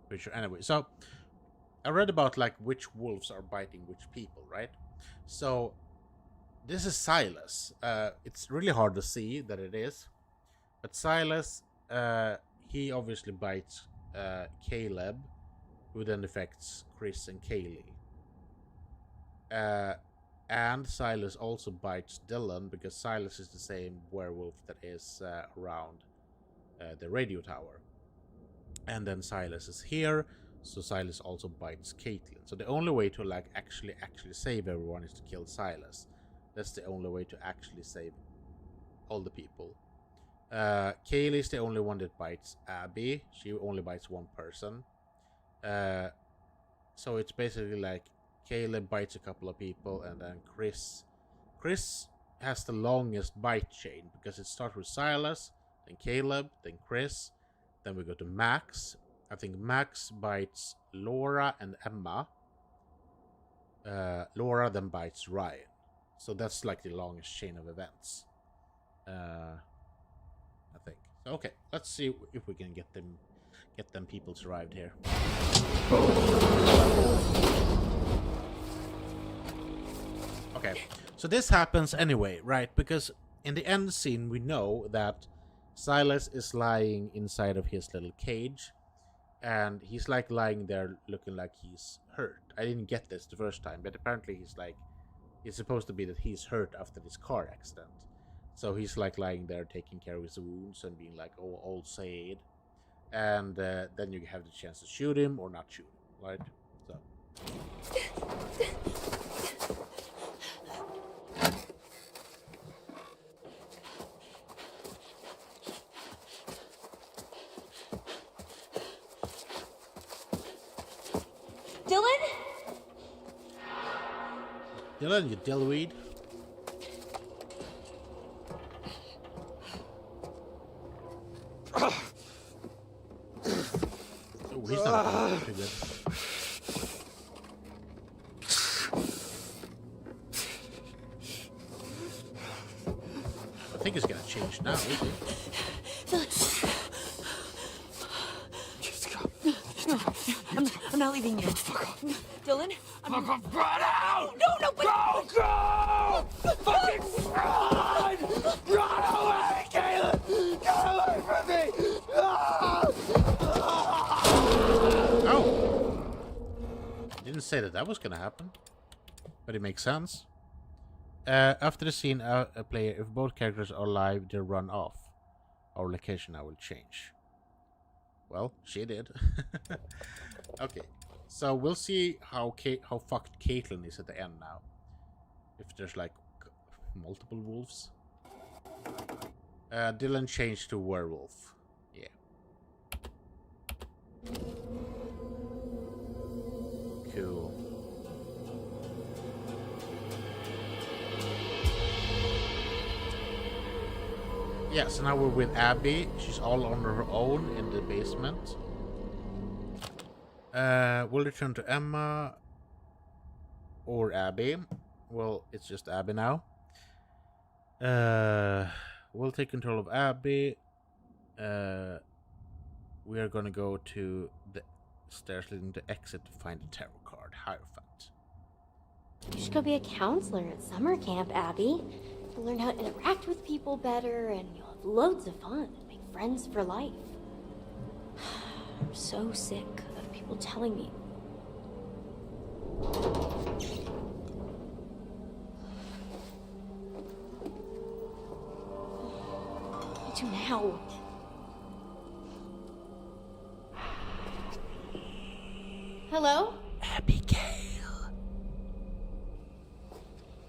creature anyway. So I read about like which wolves are biting which people, right? So this is Silas. It's really hard to see that it is, but Silas, he obviously bites Caleb, who then affects Chris and Kaylee. And Silas also bites Dylan, because Silas is the same werewolf that is around the radio tower. And then Silas is here, so Silas also bites Caitlin. So the only way to like actually save everyone is to kill Silas. That's the only way to actually save all the people. Kaylee is the only one that bites Abby. She only bites one person. So it's basically like Caleb bites a couple of people, and then Chris has the longest bite chain, because it starts with Silas, then Caleb, then Chris, then we go to Max. I think Max bites Laura and Emma. Laura then bites Ryan. So that's like the longest chain of events. I think. So, okay, let's see if we can get them people survived here. Okay, so this happens anyway, right? Because in the end scene, we know that Silas is lying inside of his little cage, and he's like lying there looking like he's hurt. I didn't get this the first time, but apparently it's supposed to be that he's hurt after this car accident. So he's like lying there taking care of his wounds and being like, oh, all sad. And then you have the chance to shoot him or not shoot him, right? So. Dylan, you dillweed. Oh, he's not too good. I think it's gonna change now, is it? I'm not leaving you. Fuck off. Dylan, Fuck off. Run out! No, but... Go! Fucking run! Run away, Caleb! Get away from me! Oh! Didn't say that was gonna happen, but it makes sense. After the scene, a player, if both characters are alive, they run off. Our location now will change. Well, she did. Okay, so we'll see how fucked Caitlin is at the end now. If there's like multiple wolves. Dylan changed to werewolf. Yeah. Cool. Yeah, so now we're with Abby. She's all on her own in the basement. We'll return to Emma or Abby. Well, it's just Abby now. We'll take control of Abby. We are gonna go to the stairs leading to exit to find the tarot card, Hierophant. You should go be a counselor at summer camp, Abby. You'll learn how to interact with people better, and you'll have loads of fun and make friends for life. I'm so sick of people telling me. What do now? Hello? Abigail.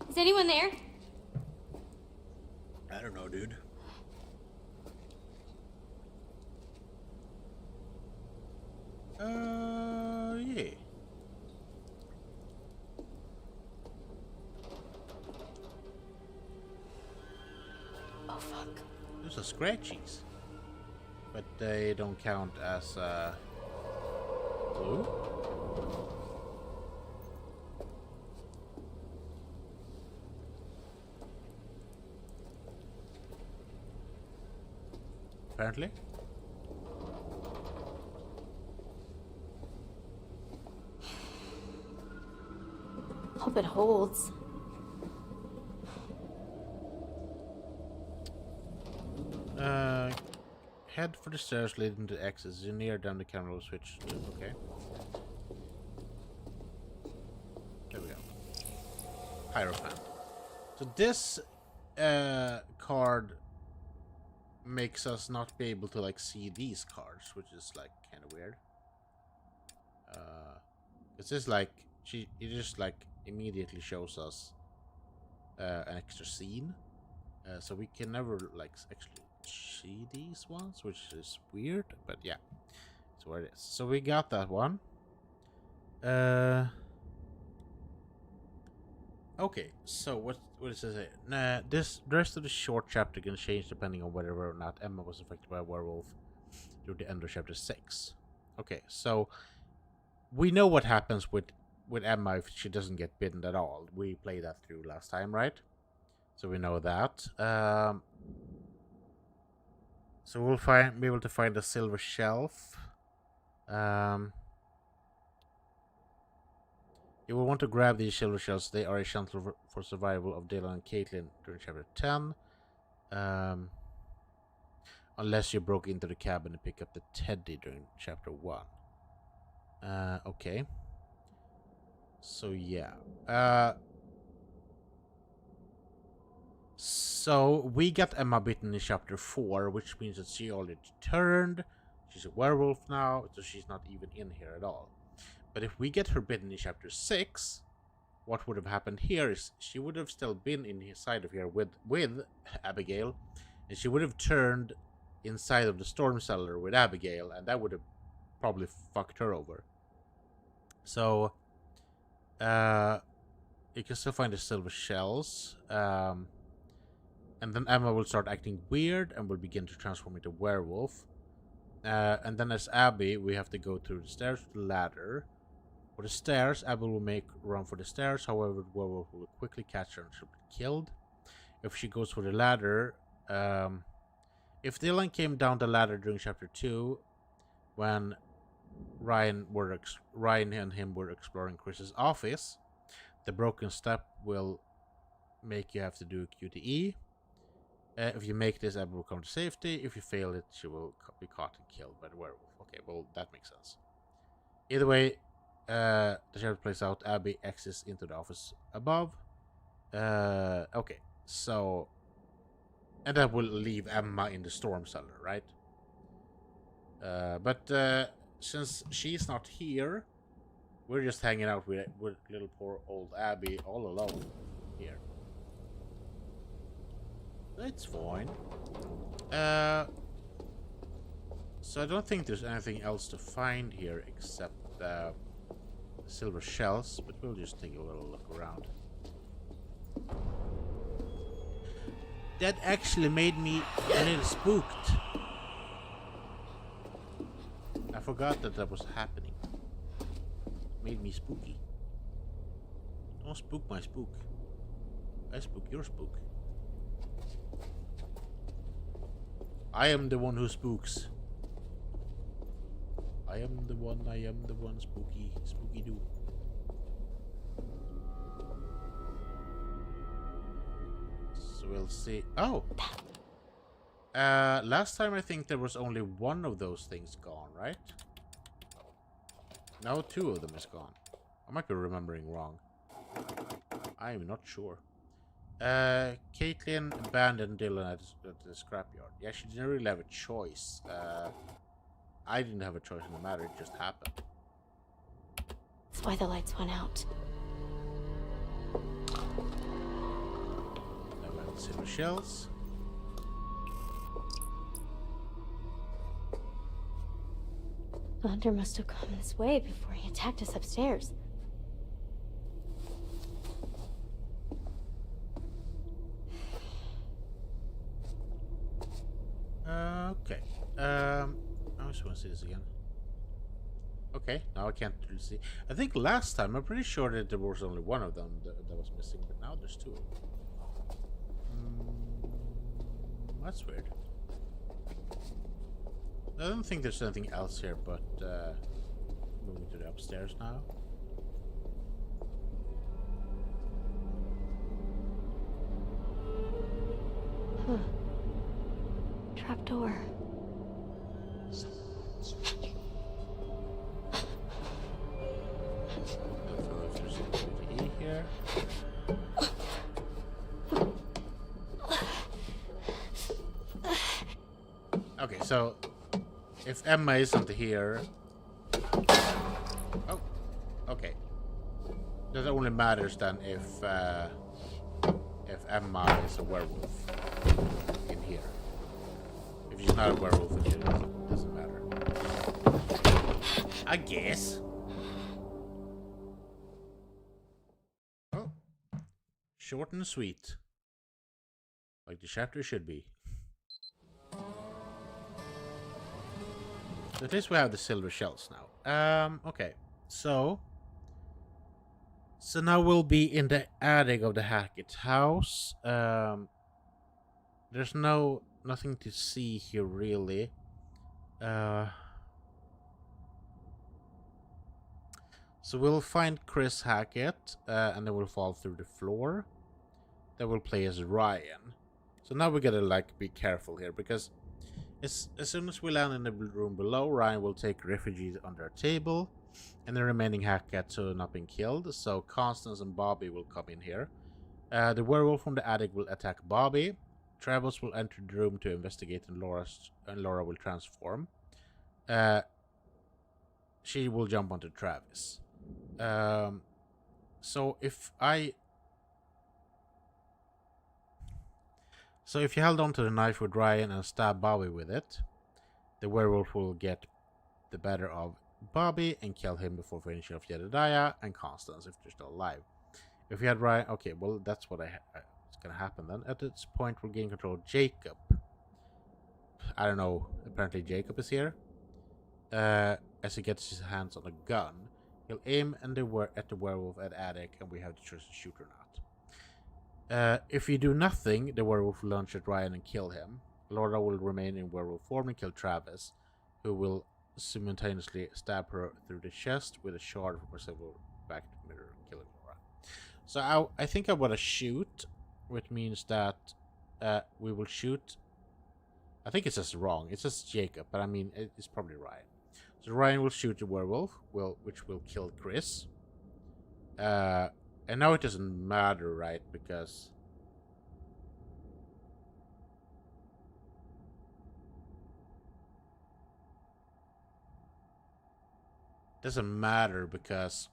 Is anyone there? I don't know, dude. Yeah. Oh, fuck. Those are scratchies. But they don't count as, blue? Apparently. Hope it holds. Head for the stairs leading to exits. You near down the camera will switch to okay. There we go. Hierophant. So this card makes us not be able to like see these cards, which is like kind of weird. It's just like it just like immediately shows us an extra scene, so we can never like actually see these ones, which is weird, but yeah, that's what it is. So we got that one. Okay, so what does it say? The rest of the short chapter can change depending on whether or not Emma was affected by a werewolf through the end of chapter 6. Okay, so we know what happens with Emma if she doesn't get bitten at all. We played that through last time, right? So we know that. So we'll be able to find a silver shelf. You will want to grab these silver shells. They are essential for survival of Dylan and Caitlin during chapter 10. Unless you broke into the cabin and pick up the teddy during chapter 1. Okay. So yeah. So we got Emma bitten in chapter 4, which means that she already turned. She's a werewolf now, so she's not even in here at all. But if we get her bitten in chapter 6, what would have happened here is she would have still been inside of here with Abigail, and she would have turned inside of the storm cellar with Abigail, and that would have probably fucked her over. So you can still find the silver shells. And then Emma will start acting weird and will begin to transform into werewolf. And then as Abby, we have to go through the stairs with the ladder. For the stairs, Abby will make run for the stairs. However, the werewolf will quickly catch her and she'll be killed. If she goes for the ladder, if Dylan came down the ladder during chapter 2, when Ryan and him were exploring Chris's office, the broken step will make you have to do a QTE. If you make this, Abby will come to safety. If you fail it, she will be caught and killed by the werewolf. Okay, well, that makes sense. Either way, the chapter plays out. Abby exits into the office above. Okay, so... And that will leave Emma in the storm cellar, right? But since she's not here, we're just hanging out with little poor old Abby all alone here. That's fine. So I don't think there's anything else to find here except silver shells, but we'll just take a little look around. That actually made me a little spooked. I forgot that was happening. Made me spooky. Don't spook my spook. I spook your spook. I am the one who spooks. I am the one, spooky doo. So we'll see. Oh! Last time I think there was only one of those things gone, right? Now 2 of them is gone. I might be remembering wrong. I am not sure. Caitlin abandoned Dylan at the scrapyard. Yeah, she didn't really have a choice. I didn't have a choice in the matter, it just happened. That's why the lights went out. Now we have the silver shells. The hunter must have come this way before he attacked us upstairs. Okay. I just want to see this again. Okay, now I can't really see. I think last time, I'm pretty sure that there was only one of them that was missing, but now there's 2 of them. That's weird. I don't think there's anything else here, but moving to the upstairs now. Huh. Trapdoor. If there's a QTE here. Okay, so if Emma isn't here... Oh, okay. That only matters then if Emma is a werewolf in here. If she's not a werewolf in here, it doesn't matter. I guess. Oh. Short and sweet. Like the chapter should be. So at least we have the silver shells now. Okay. So now we'll be in the attic of the Hackett house. There's nothing to see here really. So we'll find Chris Hackett, and then we'll fall through the floor. Then we'll play as Ryan. So now we gotta like be careful here, because as soon as we land in the room below, Ryan will take refuge under a table, and the remaining Hackett will not been killed. So Constance and Bobby will come in here. The werewolf from the attic will attack Bobby. Travis will enter the room to investigate, and Laura will transform. She will jump onto Travis. So if you held onto the knife with Ryan and stab Bobby with it, the werewolf will get the better of Bobby and kill him before finishing off Jedediah and Constance if they're still alive. If we had Ryan, okay, well that's what it's gonna happen then. At this point, we'll gain control of Jacob. I don't know. Apparently, Jacob is here. As he gets his hands on a gun, he'll aim at the werewolf at attic, and we have the choice to shoot or not. If we do nothing, the werewolf will lunge at Ryan and kill him. Laura will remain in werewolf form and kill Travis, who will simultaneously stab her through the chest with a shard from her silver back mirror, killing Laura. So I think I want to shoot, which means that we will shoot. I think it says wrong. It says Jacob, but I mean it's probably Ryan. So Ryan will shoot the werewolf, which will kill Chris. And now it doesn't matter, right? Because doesn't matter because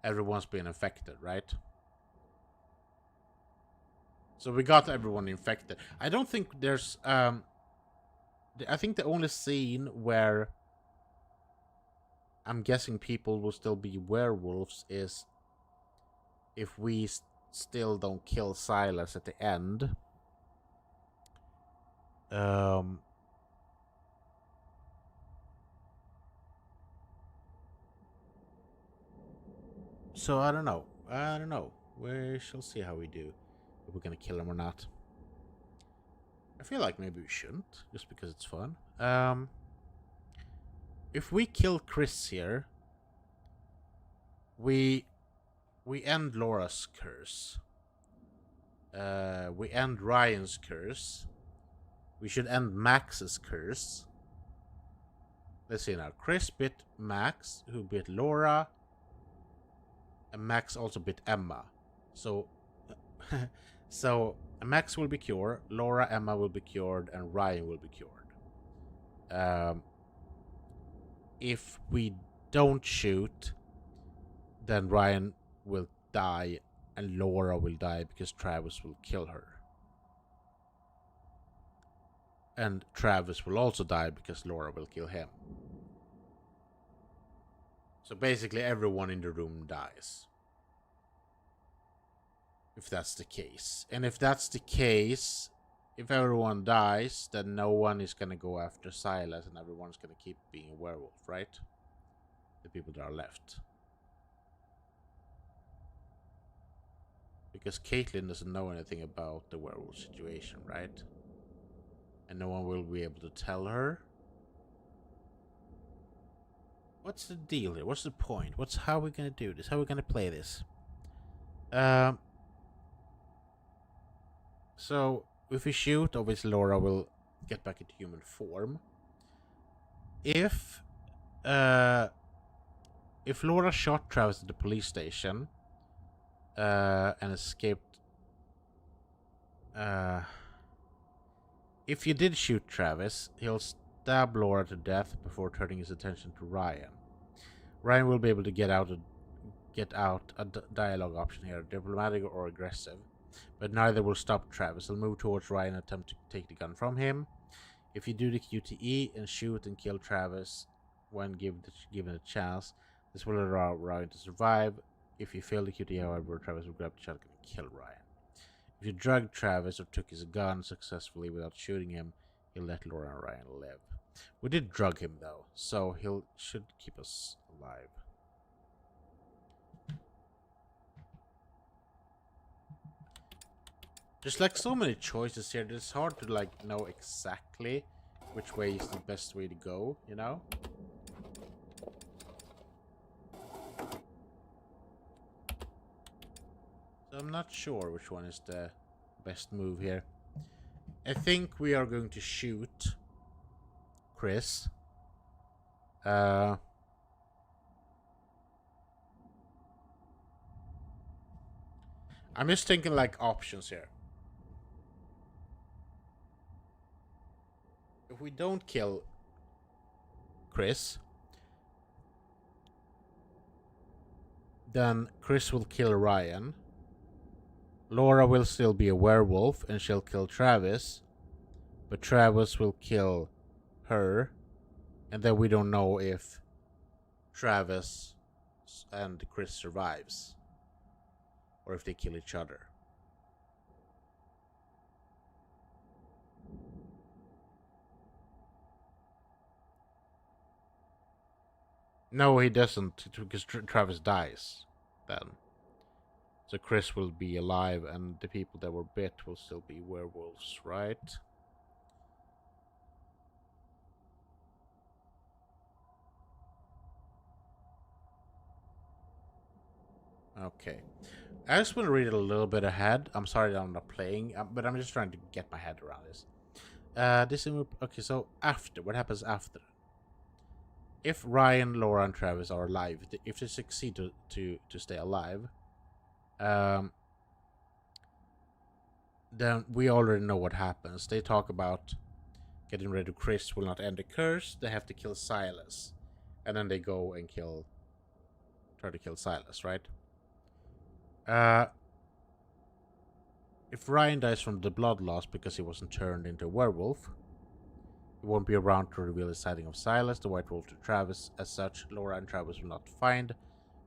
everyone's been infected, right? So we got everyone infected. I don't think there's I think the only scene where I'm guessing people will still be werewolves is if we still don't kill Silas at the end. So I don't know. We shall see how we do. If we're gonna kill him or not. I feel like maybe we shouldn't, just because it's fun. If we kill Chris here, we end Laura's curse. We end Ryan's curse. We should end Max's curse. Let's see now. Chris bit Max, who bit Laura. And Max also bit Emma. So so Max will be cured, Laura, Emma will be cured, and Ryan will be cured. If we don't shoot, then Ryan will die and Laura will die because Travis will kill her. And Travis will also die because Laura will kill him. So basically everyone in the room dies. If that's the case. And if that's the case, if everyone dies, then no one is going to go after Silas and everyone's going to keep being a werewolf, right? The people that are left. Because Caitlin doesn't know anything about the werewolf situation, right? And no one will be able to tell her. What's the deal here? What's the point? How are we going to do this? How are we going to play this? So, if we shoot, obviously Laura will get back into human form. If Laura shot Travis at the police station and escaped... if you did shoot Travis, he'll stab Laura to death before turning his attention to Ryan. Ryan will be able to get out a dialogue option here, diplomatic or aggressive. But neither will stop Travis. He'll move towards Ryan and attempt to take the gun from him. If you do the QTE and shoot and kill Travis when given a chance, this will allow Ryan to survive. If you fail the QTE, however, Travis will grab the shotgun and kill Ryan. If you drugged Travis or took his gun successfully without shooting him, he'll let Laura and Ryan live. We did drug him though, so should keep us alive. There's like so many choices here that it's hard to like know exactly which way is the best way to go, you know? So I'm not sure which one is the best move here. I think we are going to shoot Chris. I'm just thinking like options here. If we don't kill Chris, then Chris will kill Ryan. Laura will still be a werewolf and she'll kill Travis, but Travis will kill her, and then we don't know if Travis and Chris survives. or if they kill each other. No, he doesn't, because Travis dies then. So Chris will be alive, and the people that were bit will still be werewolves, right? Okay. I just want to read it a little bit ahead. I'm sorry that I'm not playing, but I'm just trying to get my head around this. Okay, so after, what happens after? If Ryan, Laura, and Travis are alive, if they succeed to stay alive, then we already know what happens. They talk about getting rid of Chris will not end the curse. They have to kill Silas, and then they go and try to kill Silas, right? If Ryan dies from the blood loss because he wasn't turned into a werewolf, he won't be around to reveal the sighting of Silas, the White Wolf, to Travis. As such, Laura and Travis will not find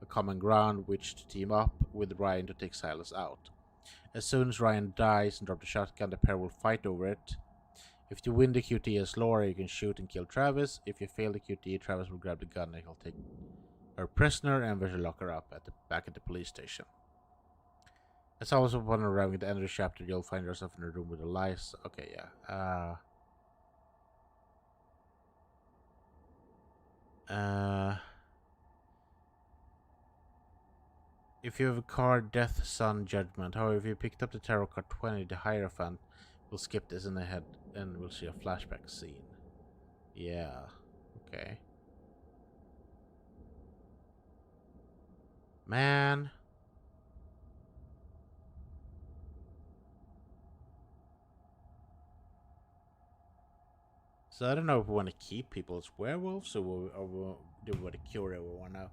a common ground which to team up with Ryan to take Silas out. As soon as Ryan dies and drops the shotgun, the pair will fight over it. If you win the QTE as Laura, you can shoot and kill Travis. If you fail the QTE, Travis will grab the gun and he'll take her prisoner and eventually lock her up back at the police station. As always, upon arriving at the end of the chapter, you'll find yourself in a room with the lies. Okay, yeah. If you have a card, Death, Sun, Judgment. However, if you picked up the tarot card 20, the Hierophant, we'll skip this in the head and we'll see a flashback scene. Yeah. Okay. Man. So I don't know if we want to keep people as werewolves or do we want to cure everyone now.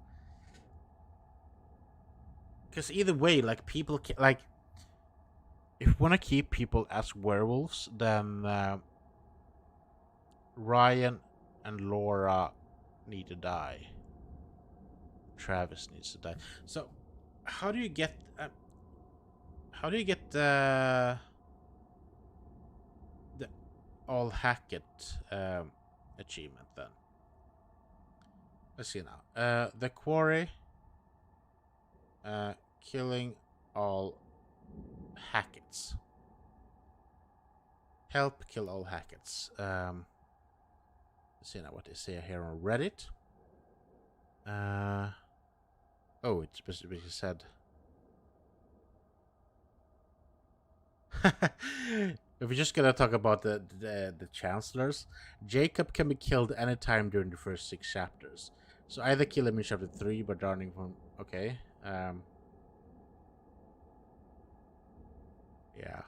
Because either way, like, people like, if we want to keep people as werewolves, then Ryan and Laura need to die. Travis needs to die. So how do you get the all Hackett achievement then? Let's see now. The Quarry, killing all Hacketts. Help kill all Hacketts. Let's see now what they say here on Reddit. Oh, it specifically said. If we're just gonna talk about the chancellors, Jacob can be killed anytime during the first 6 chapters. So either kill him in chapter 3 by darning from. Okay. Yeah.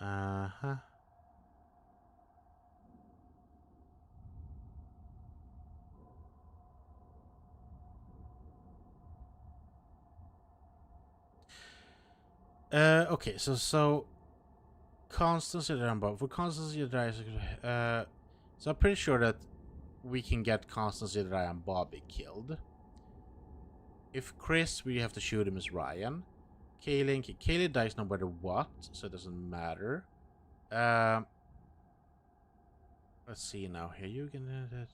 Uh-huh. Okay, so Constance for Constance so I'm pretty sure that we can get Constance and Bobby killed. If Chris, we have to shoot him as Ryan. Kaylee dies no matter what, so it doesn't matter. Let's see now here. You can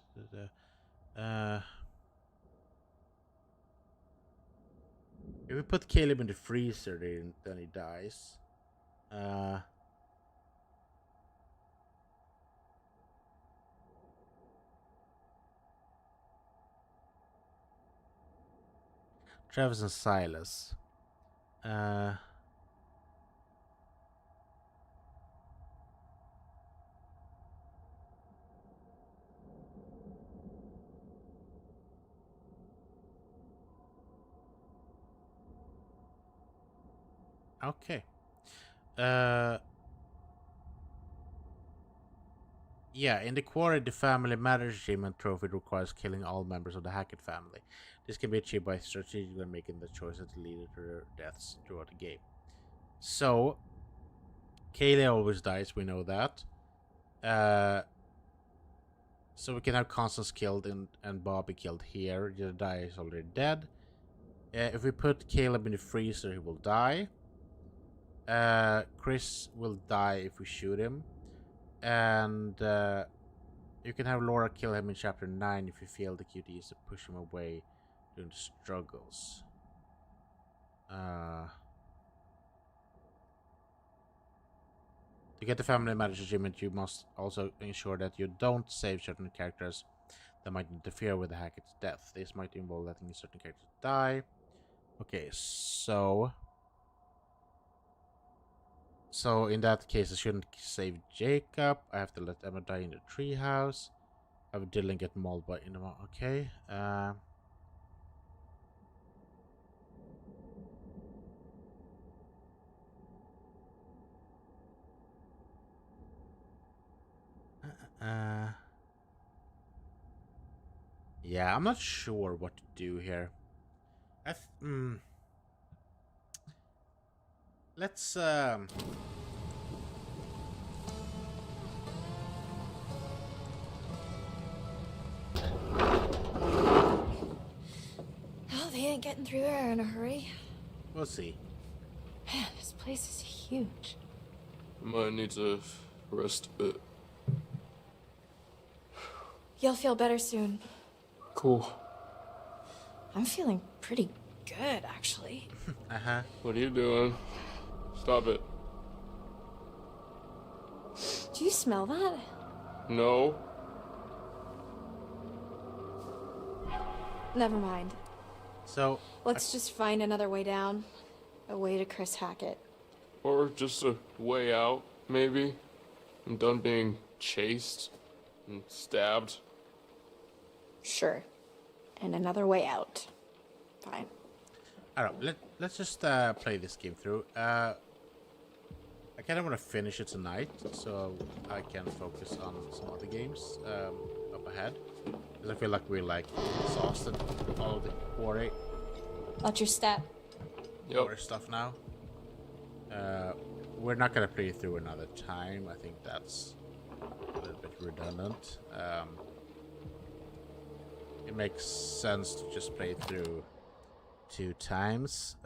if we put Caleb in the freezer, then he dies. Travis and Silas. Okay. Yeah, in the Quarry, the Family Matters achievement trophy requires killing all members of the Hackett family. This can be achieved by strategically making the choices that lead to their deaths throughout the game. So, Kaylee always dies, we know that. So we can have Constance killed and Bobby killed here. Jedediah is already dead. If we put Caleb in the freezer, he will die. Chris will die if we shoot him. And you can have Laura kill him in chapter 9 if you feel the QTs to push him away during the struggles. To get the family manager achievement, you must also ensure that you don't save certain characters that might interfere with the Hackett's death. This might involve letting certain characters die. Okay, so in that case, I shouldn't save Jacob. I have to let Emma die in the treehouse. Have Dylan get mauled by Inema. Okay. Yeah, I'm not sure what to do here. Let's Oh, they ain't getting through there in a hurry. we'll see. Man, this place is huge. Might need to rest a bit. You'll feel better soon. Cool. I'm feeling pretty good, actually. What are you doing? Stop it. Do you smell that? No. Never mind. So Let's just find another way down. A way to Chris Hackett. Or just a way out, maybe. I'm done being chased and stabbed. Sure. And another way out. Fine. alright, let's just play this game through. I kind of want to finish it tonight, so I can focus on some other games up ahead. Because I feel like we're like exhausted all of the Quarry Watch your step. stuff now. We're not gonna play through another time. I think that's a little bit redundant. It makes sense to just play through 2 times.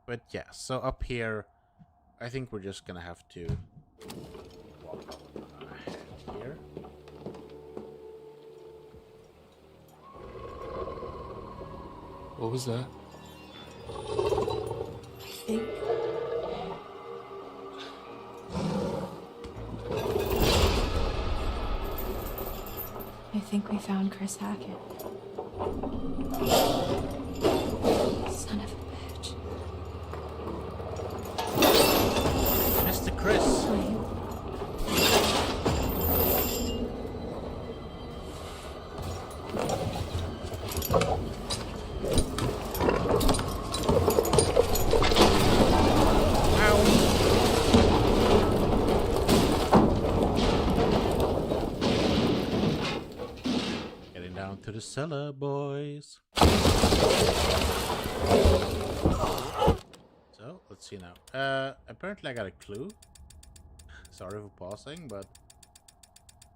But yeah, so up here, I think we're just gonna have to walk up ahead here. What was that? I think we found Chris Hackett. Son of a bitch. Mr. Chris! Getting down to the cellar, boys. So, let's see now. Apparently I got a clue. Sorry for pausing, but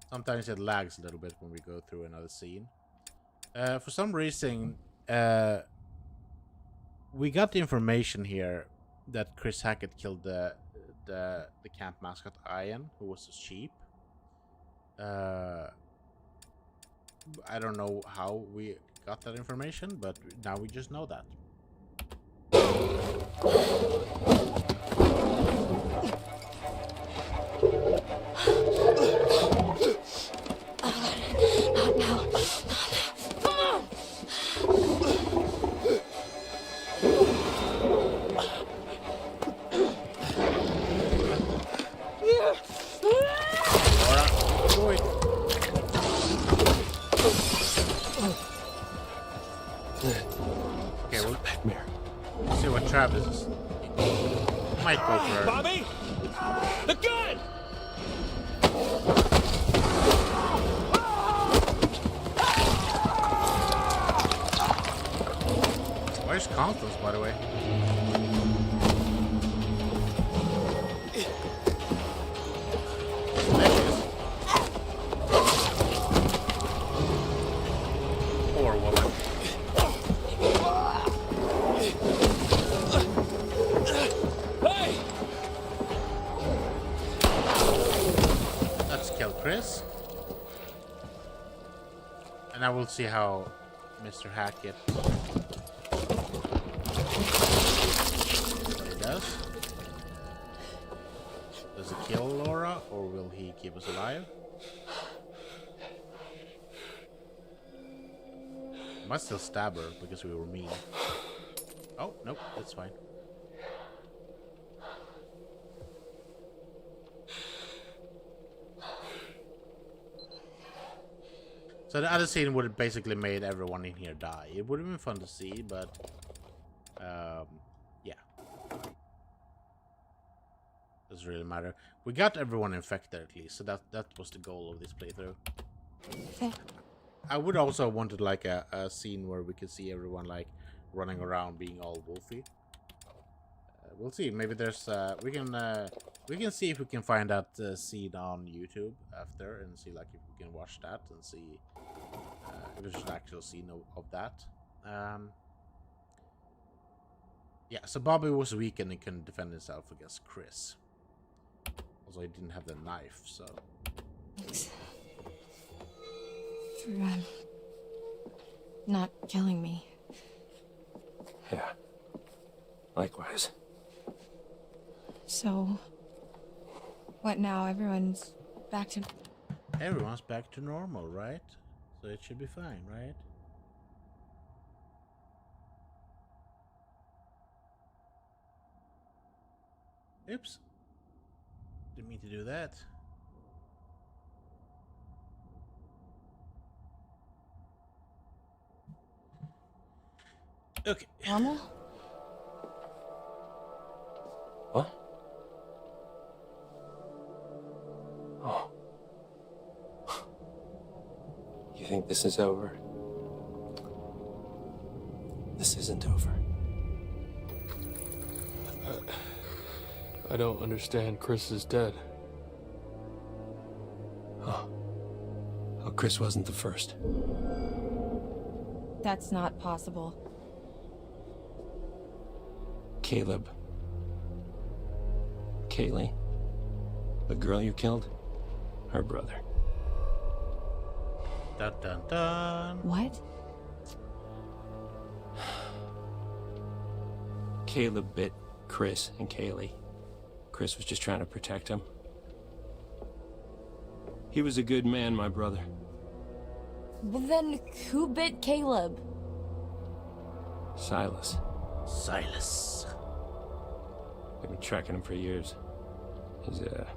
sometimes it lags a little bit when we go through another scene. For some reason, we got the information here that Chris Hackett killed the camp mascot Ian, who was a sheep. I don't know how we got that information, but now we just know that. Not now. Come on! Alright, do it. Okay, we'll see what Travis is. Might go for her. Bobby! The gun! Where's Constance, by the way? Chris. And I will see how Mr. Hackett what he does. Does he kill Laura or will he keep us alive? I might still stab her because we were mean. Oh, nope, that's fine. So the other scene would have basically made everyone in here die. It would have been fun to see, but yeah. Doesn't really matter. We got everyone infected at least, so that was the goal of this playthrough. Okay. I would also have wanted like a scene where we could see everyone like running around being all wolfy. We'll see. Maybe there's we can see if we can find that scene on YouTube after and see like if we can watch that and see if there's an actual scene of that. Yeah. So Bobby was weak and he couldn't defend himself against Chris. Also, he didn't have the knife, so. Thanks. For not killing me. Yeah. Likewise. So, what now? Everyone's back to... Everyone's back to normal, right? So it should be fine, right? Oops. Didn't mean to do that. Okay. Normal? What? Oh. You think this is over? This isn't over. I don't understand. Chris is dead. Oh. Oh, Chris wasn't the first. That's not possible. Caleb. Kaylee. The girl you killed? Her brother. Dun dun dun. What? Caleb bit Chris and Kaylee. Chris was just trying to protect him. He was a good man, my brother. Well then, who bit Caleb? Silas. Silas. I've been tracking him for years. He's a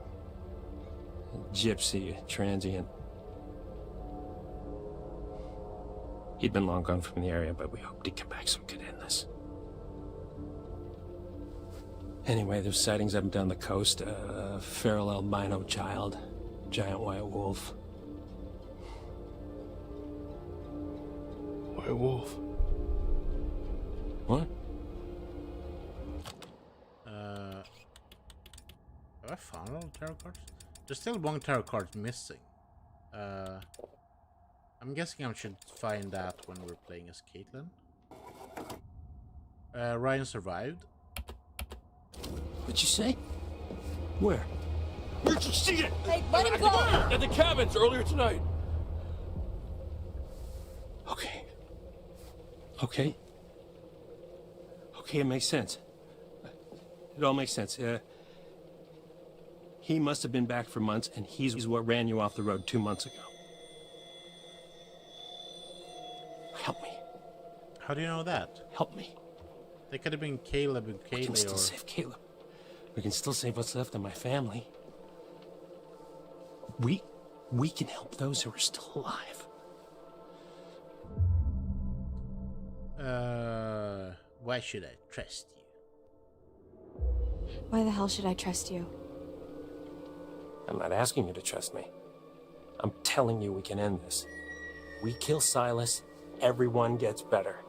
gypsy, a transient. He'd been long gone from the area, but we hoped he'd come back so we could end this. Anyway, there's sightings up and down the coast. A feral albino child, giant white wolf. White wolf. What? Have I found all the tarot cards? There's still one tarot card missing. I'm guessing I should find that when we're playing as Caitlin. Ryan survived. What'd you say? Where? Where'd you see it? Hey, let him go! At the cabins earlier tonight. Okay. Okay. Okay, it makes sense. It all makes sense. He must have been back for months, and he's what ran you off the road 2 months ago. Help me. How do you know that? Help me. They could have been Caleb and We can Kaylee still or... save Caleb. We can still save what's left of my family. We can help those who are still alive. Why should I trust you? Why the hell should I trust you? I'm not asking you to trust me. I'm telling you we can end this. We kill Silas, everyone gets better.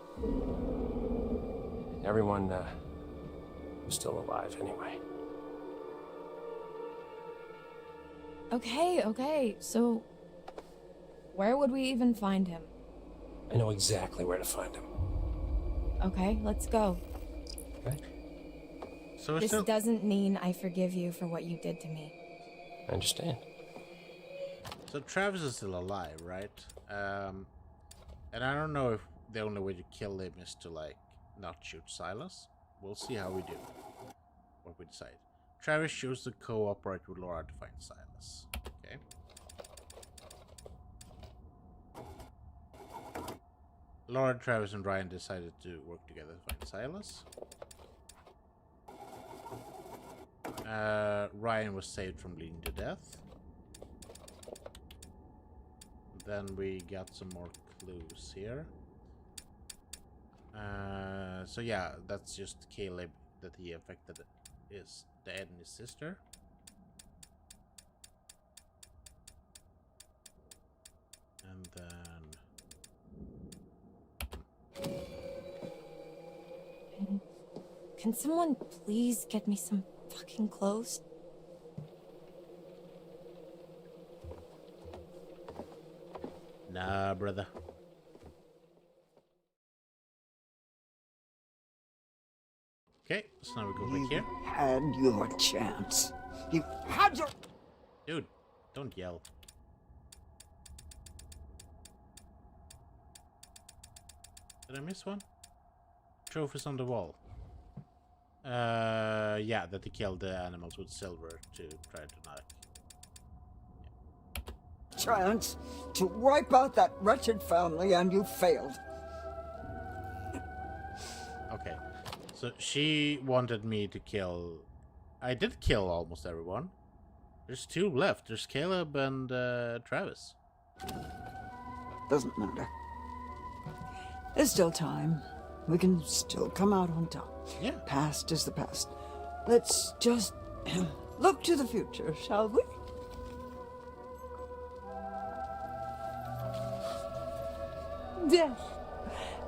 Everyone, who's still alive anyway. Okay, so... where would we even find him? I know exactly where to find him. Okay, let's go. Okay? So it's This still... doesn't mean I forgive you for what you did to me. I understand. So Travis is still alive, right? And I don't know if the only way to kill him is to, like, not shoot Silas. We'll see how we do. What we decide. Travis chose to cooperate with Laura to find Silas. Okay. Laura, Travis, and Ryan decided to work together to find Silas. Ryan was saved from bleeding to death. Then we got some more clues here. So yeah, that's just Caleb that he affected is Dad and his sister. And then... Can someone please get me some fucking clothes? Nah, brother. Okay, so now we go back here. You had your chance. You had your... Dude, don't yell. Did I miss one? Trophies on the wall. Yeah, that he killed the animals with silver to try to knock. chance to wipe out that wretched family, and you failed. Okay, so she wanted me to kill... I did kill almost everyone. There's two left. There's Caleb and Travis. Doesn't matter. There's still time. We can still come out on top. Yeah. Past is the past. Let's just look to the future, shall we? Death.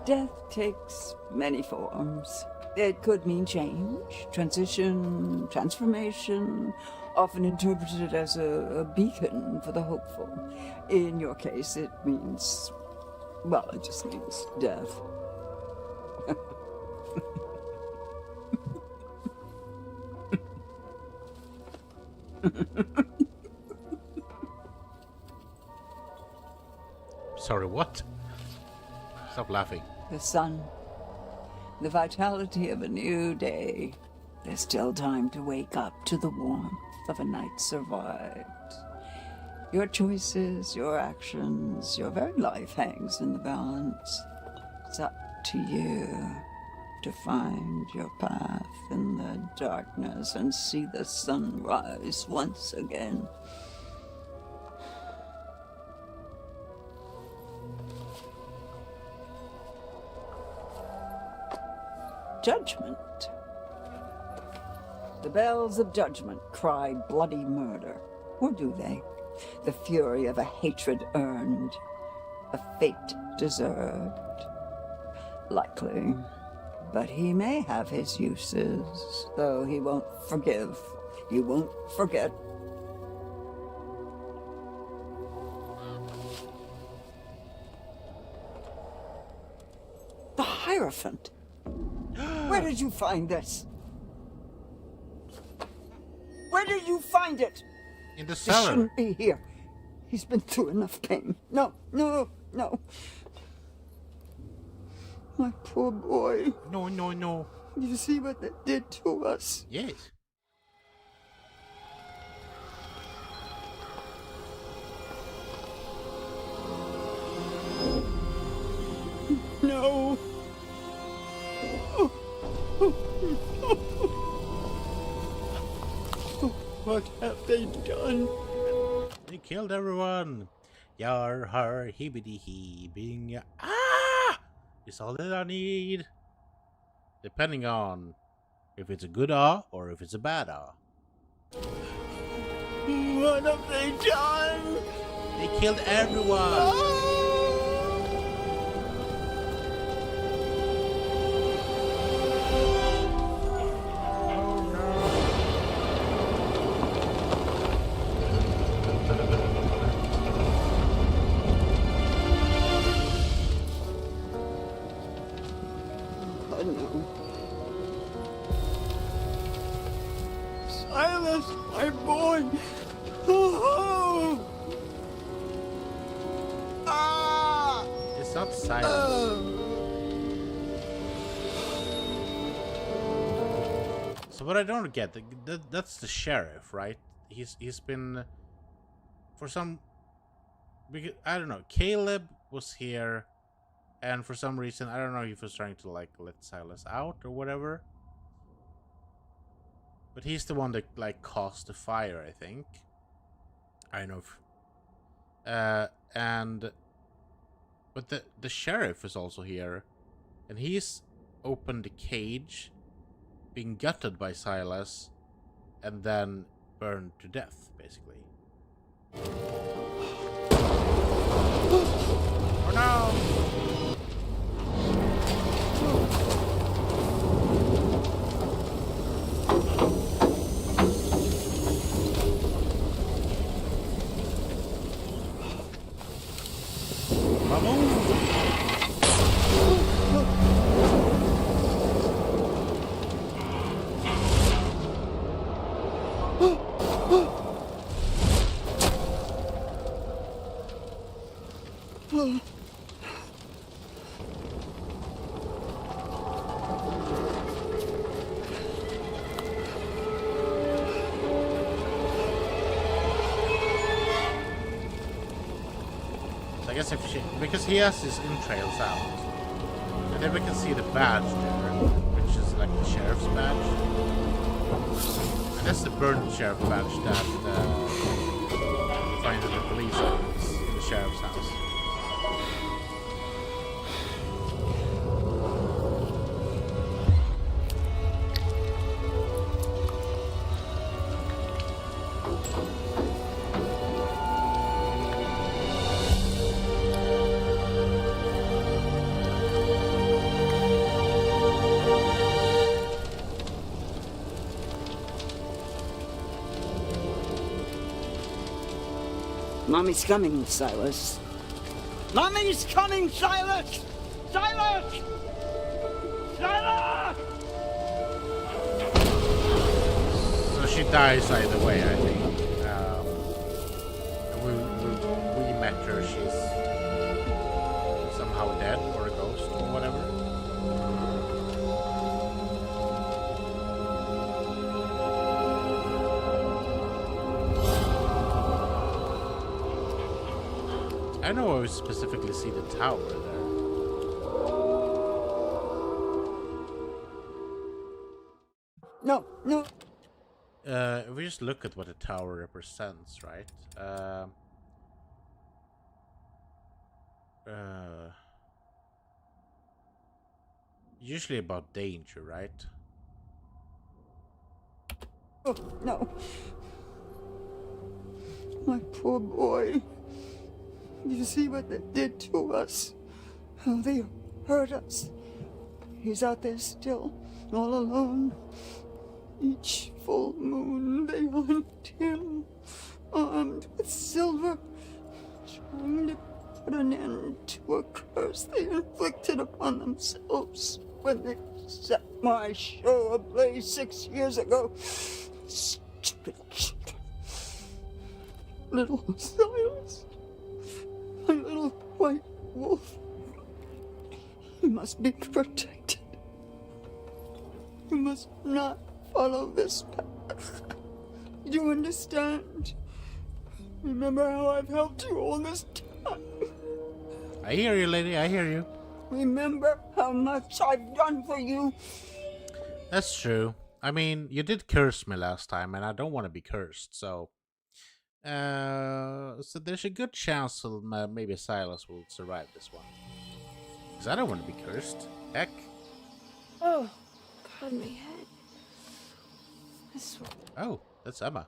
Death takes many forms. It could mean change, transition, transformation, often interpreted as a beacon for the hopeful. In your case, it means, well, it just means death. Sorry, what? Stop laughing. The sun, the vitality of a new day. There's still time to wake up to the warmth of a night survived. Your choices, your actions, your very life hangs in the balance. It's up to you to find your path in the darkness and see the sun rise once again. Judgment. The bells of judgment cry bloody murder. Or do they? The fury of a hatred earned, a fate deserved. Likely. But he may have his uses, though he won't forgive. He won't forget. The Hierophant. Where did you find this? Where did you find it? In the He cellar. shouldn't be here. He's been through enough pain. No, no, no. My poor boy. No, no, no. You see what that did to us? Yes. No. What have they done? They killed everyone. Yar har hibbity heebing. Ah! It's all that I need. Depending on if it's a good ah or if it's a bad ah. What have they done? They killed everyone. Oh no. Silas, my boy. Oh. not Silas. So what I don't get, that's the sheriff, right? He's been for some, because I don't know. Caleb was here, and for some reason I don't know if he was trying to like let Silas out or whatever. But he's the one that like caused the fire, I think. I don't know if, but the sheriff is also here, and he's opened the cage, being gutted by Silas, and then burned to death, basically. Oh no! I guess because he has his entrails out, and then we can see the badge there, which is like the sheriff's badge, and that's the burned sheriff badge that finds in the police office in the sheriff's house. Mommy's coming, Silas. Mommy's coming, Silas! Silas! Silas! So she dies either way, I think. We met her. She's somehow dead or a ghost or whatever. I know I specifically see the tower there. No. If we just look at what the tower represents, right? Usually about danger, right? Oh, no. My poor boy. You see what they did to us? How they hurt us. He's out there still, all alone. Each full moon they hunt him, armed with silver, trying to put an end to a curse they inflicted upon themselves when they set my show ablaze 6 years ago. Stupid children. Little Silas. My little white wolf. He must be protected. You must not follow this path. Do you understand? Remember how I've helped you all this time. I hear you, lady. I hear you. Remember how much I've done for you. That's true. I mean, you did curse me last time, and I don't want to be cursed, so... so there's a good chance maybe Silas will survive this one. Because I don't want to be cursed. Heck. Oh, God, my head. This one. Oh, that's Emma.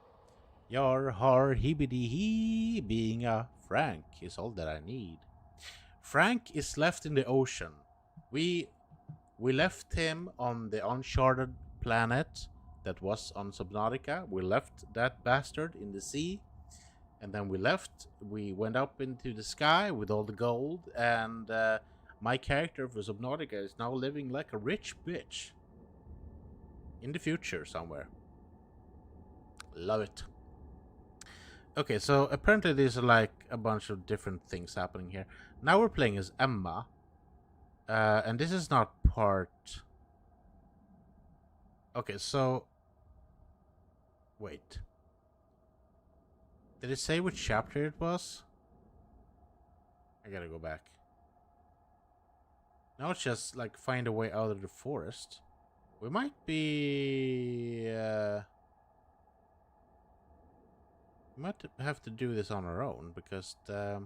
Your har hibbity hee being a Frank is all that I need. Frank is left in the ocean. We left him on the uncharted planet that was on Subnautica. We left that bastard in the sea. And then we went up into the sky with all the gold, and my character for Subnautica is now living like a rich bitch. In the future somewhere. Love it. Okay, so apparently there's like a bunch of different things happening here. Now we're playing as Emma. And this is not part... Okay, so... Wait. Did it say which chapter it was? I gotta go back. Now it's just like find a way out of the forest. We might be... we might have to do this on our own because the...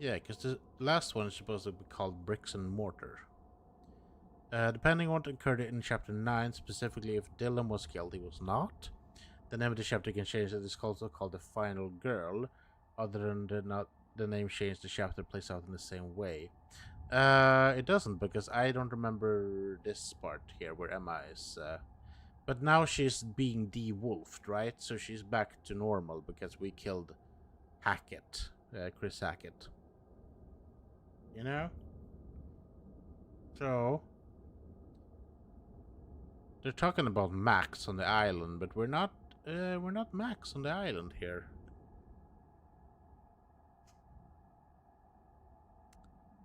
Yeah, because the last one is supposed to be called Bricks and Mortar. Depending on what occurred in Chapter 9, specifically if Dylan was killed, he was not. The name of the chapter can change. It is also called The Final Girl. Other than the name change, the chapter plays out in the same way. It doesn't, because I don't remember this part here where Emma is. But now she's being de-wolfed, right? So she's back to normal because we killed Hackett, Chris Hackett. You know? So they're talking about Max on the island, but we're not Max on the island here.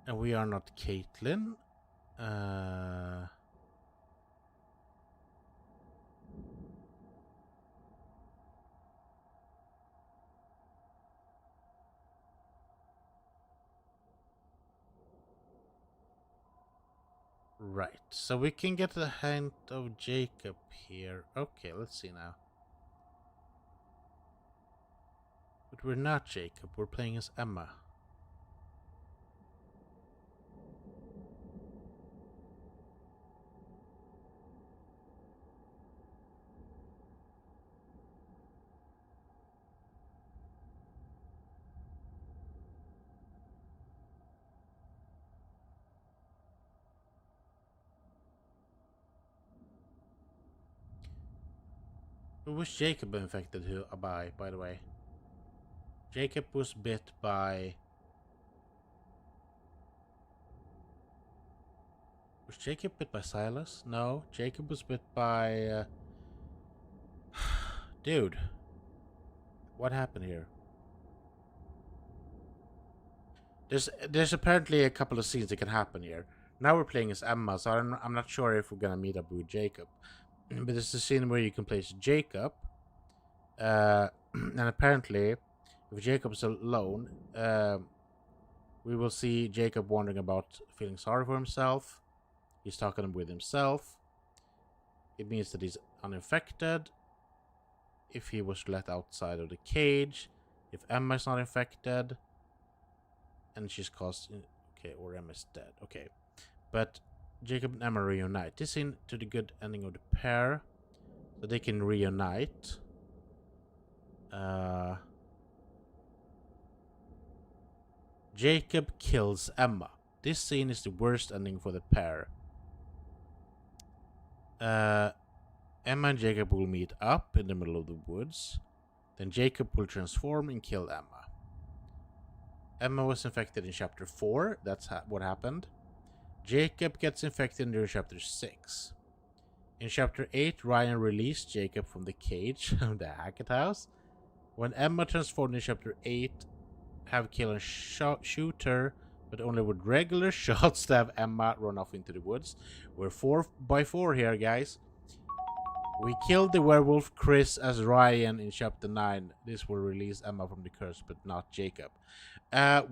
And we are not Caitlin. Right, so we can get the hint of Jacob here. Okay, let's see now. But we're not Jacob, we're playing as Emma. Who was Jacob infected by the way? Jacob was bit by... Was Jacob bit by Silas? No, Jacob was bit by... Dude. What happened here? There's apparently a couple of scenes that can happen here. Now we're playing as Emma, so I'm not sure if we're gonna meet up with Jacob. But there's a scene where you can play as Jacob. And apparently, if Jacob is alone, we will see Jacob wandering about feeling sorry for himself. He's talking with himself. It means that he's uninfected. If he was let outside of the cage. If Emma is not infected. And she's caused... Okay, or Emma's dead. Okay. But Jacob and Emma reunite. This is to the good ending of the pair. So they can reunite. Jacob kills Emma. This scene is the worst ending for the pair. Emma and Jacob will meet up in the middle of the woods. Then Jacob will transform and kill Emma. Emma was infected in chapter 4. That's what happened. Jacob gets infected during chapter 6. In chapter 8, Ryan released Jacob from the cage of the Hackett house. When Emma transformed in chapter 8, have kill and shoot her, but only with regular shots to have Emma run off into the woods. We're 4x4 here, guys. We killed the werewolf Chris as Ryan in chapter 9. This will release Emma from the curse, but not Jacob.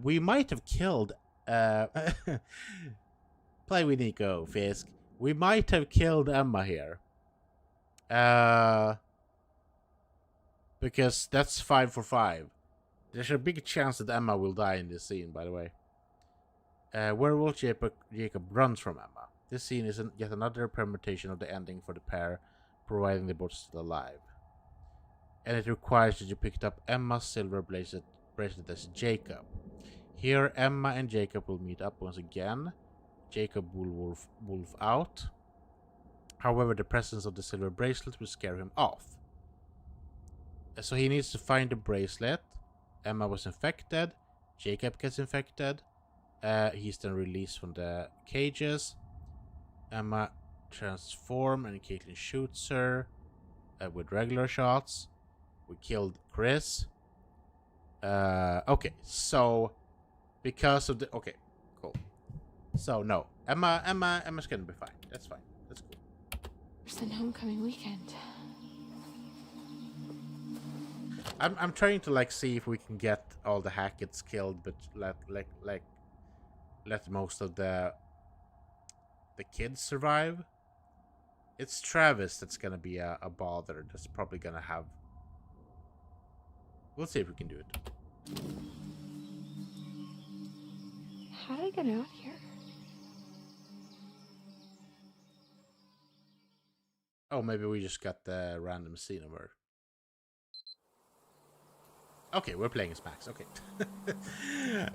We might have killed... Play with Nico, Fisk. We might have killed Emma here. Because that's 5 for 5. There's a big chance that Emma will die in this scene, by the way. Werewolf Jacob runs from Emma. This scene is yet another permutation of the ending for the pair, providing they're both still alive. And it requires that you picked up Emma's silver bracelet as Jacob. Here, Emma and Jacob will meet up once again. Jacob will wolf out. However, the presence of the silver bracelet will scare him off. So he needs to find the bracelet. Emma was infected. Jacob gets infected. He's then released from the cages. Emma transforms and Caitlin shoots her with regular shots. We killed Chris. Okay, so because of the okay, cool. So no, Emma's gonna be fine. That's fine. That's cool. First and homecoming weekend. I'm trying to like see if we can get all the Hackett's killed, but let most of the kids survive. It's Travis that's gonna be a bother. That's probably gonna have. We'll see if we can do it. How did I get out here? Oh, maybe we just got the random scene of her. Okay, we're playing as Max. Okay,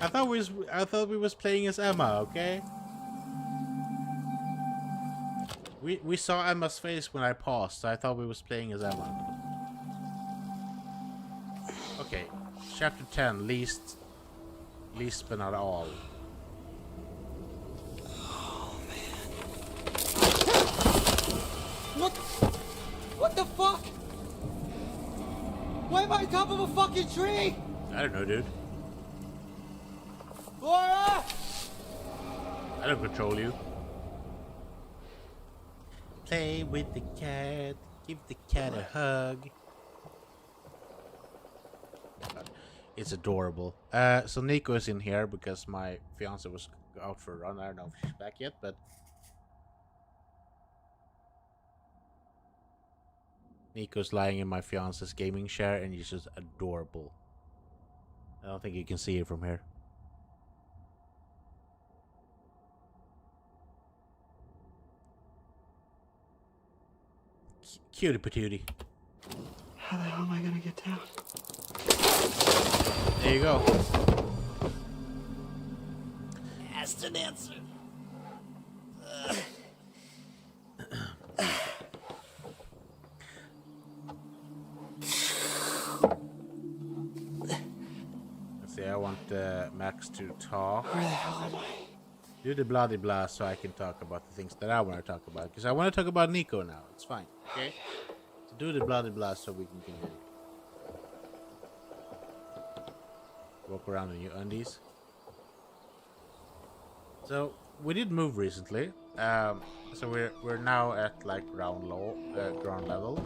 I thought we was playing as Emma. Okay, we saw Emma's face when I paused, so I thought we was playing as Emma. Okay, chapter 10, least but not all. Oh man! What the fuck? Why am I on top of a fucking tree? I don't know, dude. Laura! I don't control you. Play with the cat. Give the cat a hug. It's adorable. So Nico is in here because my fiance was out for a run. I don't know if she's back yet, but Nico's lying in my fiance's gaming chair and he's just adorable. I don't think you can see it from here. Cutie patootie. How the hell am I gonna get down? There you go. Asked an answer. Let's see, I want Max to talk. Where the hell am I? Do the bloody blah so I can talk about the things that I want to talk about. Because I want to talk about Nico now. It's fine. Okay? So do the bloody blah so we can continue. Walk around in your undies. So we did move recently. So we're now at like ground level.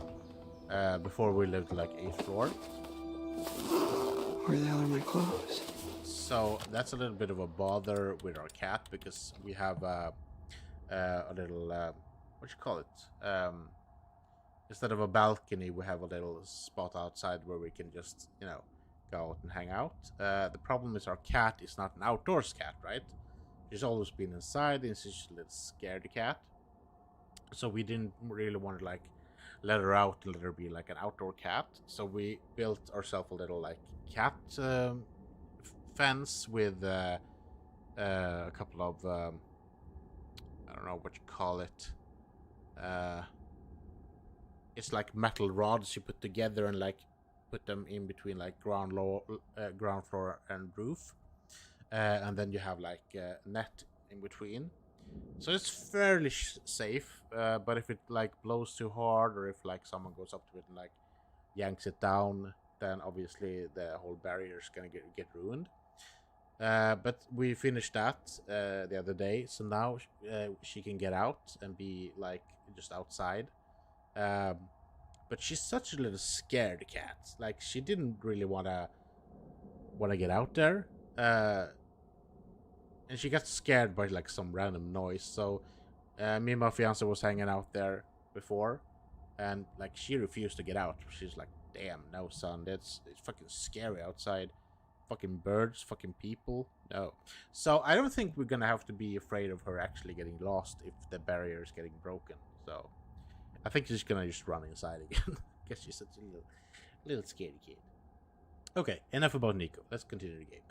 Before we lived like 8th floor. Where the hell are my clothes? So that's a little bit of a bother with our cat because we have a little what you call it? Instead of a balcony, we have a little spot outside where we can just go out and hang out. The problem is our cat is not an outdoors cat, right? She's always been inside and she's a little scaredy cat. So we didn't really want to like let her out and let her be like an outdoor cat. So we built ourselves a little like cat fence with a couple of I don't know what you call it. It's like metal rods you put together and like put them in between like ground floor and roof, and then you have like a net in between, so it's fairly safe. But if it like blows too hard, or if like someone goes up to it and like yanks it down, then obviously the whole barrier is gonna get ruined. But we finished that the other day, so now she can get out and be like just outside. But she's such a little scared cat. Like she didn't really wanna get out there, and she got scared by like some random noise. So me and my fiance was hanging out there before, and like she refused to get out. She's like, "Damn, no, son, it's fucking scary outside. Fucking birds, fucking people, no." So I don't think we're gonna have to be afraid of her actually getting lost if the barrier is getting broken. So I think she's gonna just run inside again. Guess she's such a little scaredy kid. Okay, enough about Nico. Let's continue the game.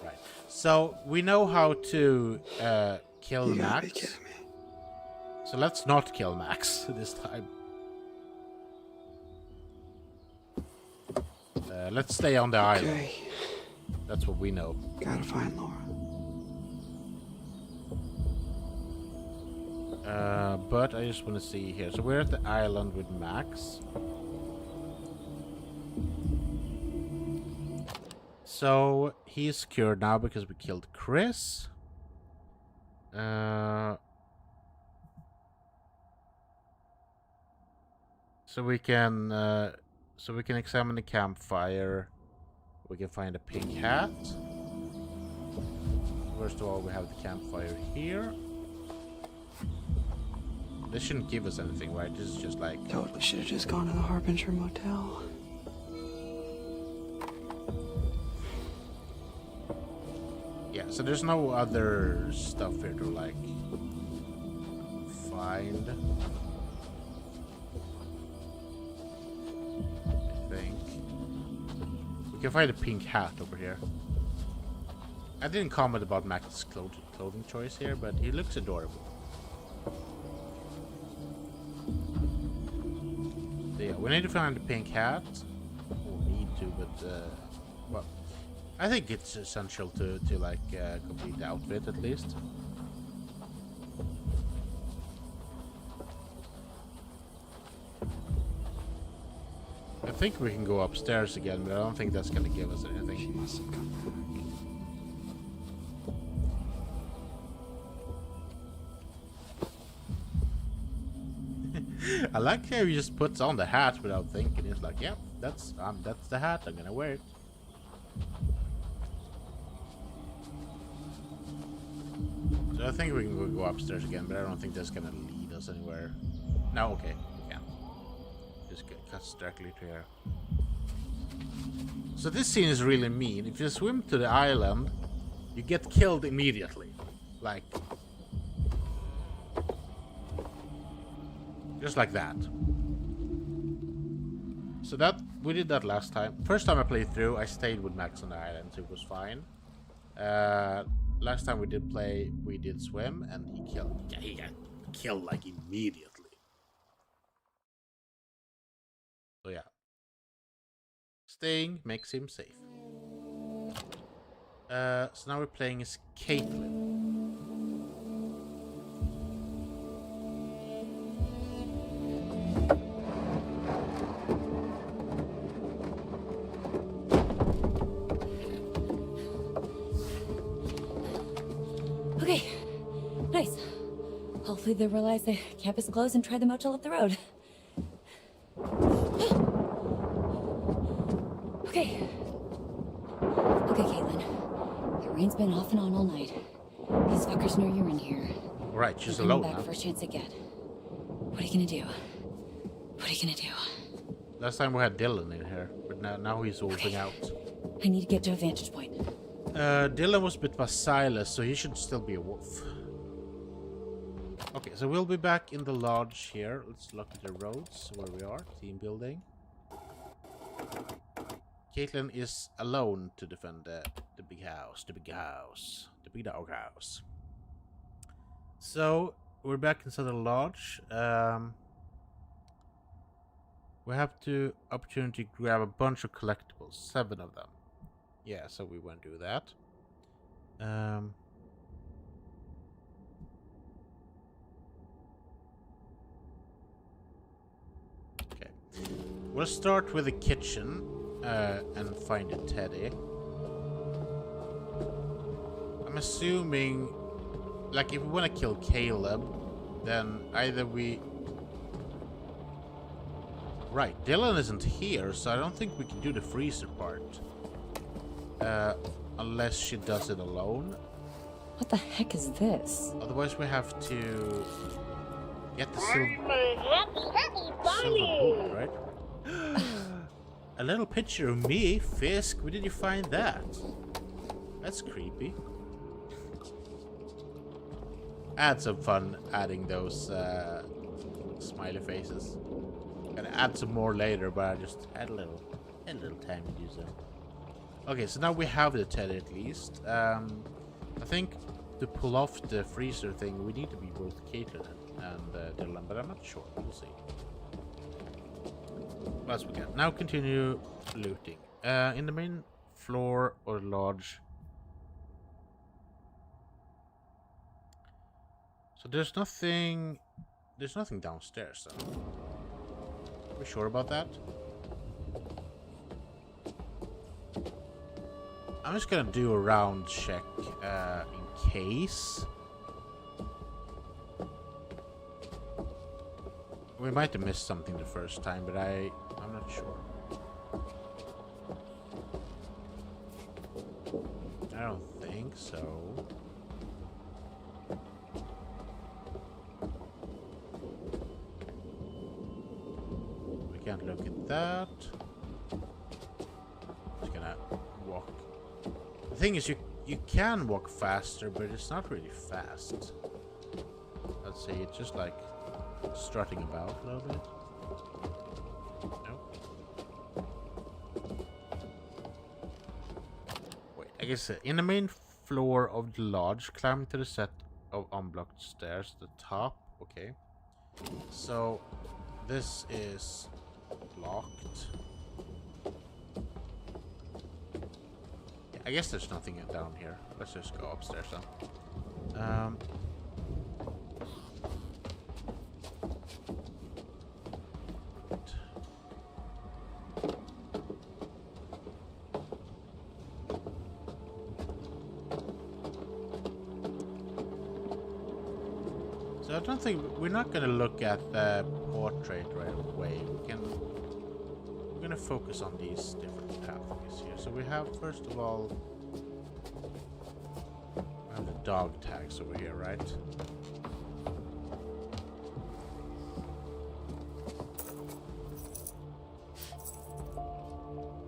Right. So we know how to kill Max. So let's not kill Max this time. Let's stay on the island. Okay. That's what we know. Gotta find Laura. But I just want to see here. So we're at the island with Max. So he's cured now because we killed Chris. So we can examine the campfire. We can find a pink hat. First of all, we have the campfire here. This shouldn't give us anything, right? This is just like... Totally should have just gone to the Harbinger Motel. Yeah, so there's no other stuff here to, like, find. I think. We can find a pink hat over here. I didn't comment about Max's clothing choice here, but he looks adorable. So yeah, we need to find the pink hat. We need to, but well, I think it's essential to like complete the outfit at least. I think we can go upstairs again, but I don't think that's gonna give us anything. She must have come back. I like how he just puts on the hat without thinking. He's like, "Yep, that's the hat. I'm gonna wear it." So I think we can go upstairs again, but I don't think that's gonna lead us anywhere. No, okay, we can. Just get cuts directly to here. So this scene is really mean. If you swim to the island, you get killed immediately, like. Just like that. So that we did that last time. First time I played through, I stayed with Max on the island, so it was fine. Last time we did play, we did swim, and he got killed like immediately. So yeah, staying makes him safe. So now we're playing as Caitlin. Okay, nice. Hopefully they realize the camp is closed and try the motel up the road. Okay. Okay, Caitlin. Your rain's been off and on all night. These fuckers know you're in here. Right, she's They're alone coming back now. first chance they get. What are you gonna do? What are you gonna do? Last time we had Dylan in here, but now he's wolfing out. I need to get to a vantage point. Dylan was bit by Silas, so he should still be a wolf. Okay, so we'll be back in the lodge here. Let's look at the roads where we are. Team building. Caitlin is alone to defend the big house, the big dog house. So we're back inside the lodge. We have the opportunity to grab a bunch of collectibles, 7 of them. Yeah, so we won't do that. Okay. We'll start with the kitchen and find a teddy. I'm assuming, like, if we want to kill Caleb, then either we... Right, Dylan isn't here, so I don't think we can do the freezer part. Unless she does it alone. What the heck is this? Otherwise we have to get the silver book, right? A little picture of me, Fisk. Where did you find that? That's creepy. I had some fun adding those smiley faces. Gonna add some more later, but I just had a little time to do so. Okay, so now we have the teddy at least. I think to pull off the freezer thing, we need to be both Caitlin and Dylan, but I'm not sure. We'll see. What else we got? Now continue looting. In the main floor or lodge. So there's nothing downstairs though. Are we sure about that? I'm just gonna do a round check in case. We might have missed something the first time, but I'm not sure. I don't think so. We can't look at that. Just gonna walk. The thing is, you can walk faster, but it's not really fast. I'd say it's just like strutting about a little bit. Nope. Wait, I guess in the main floor of the lodge, climb to the set of unblocked stairs at the top. Okay. So this is locked. Yeah, I guess there's nothing down here. Let's just go upstairs then. So I don't think we're not gonna look at the portrait right away. We're gonna focus on these different pathways here. So we have first of all we have the dog tags over here, right?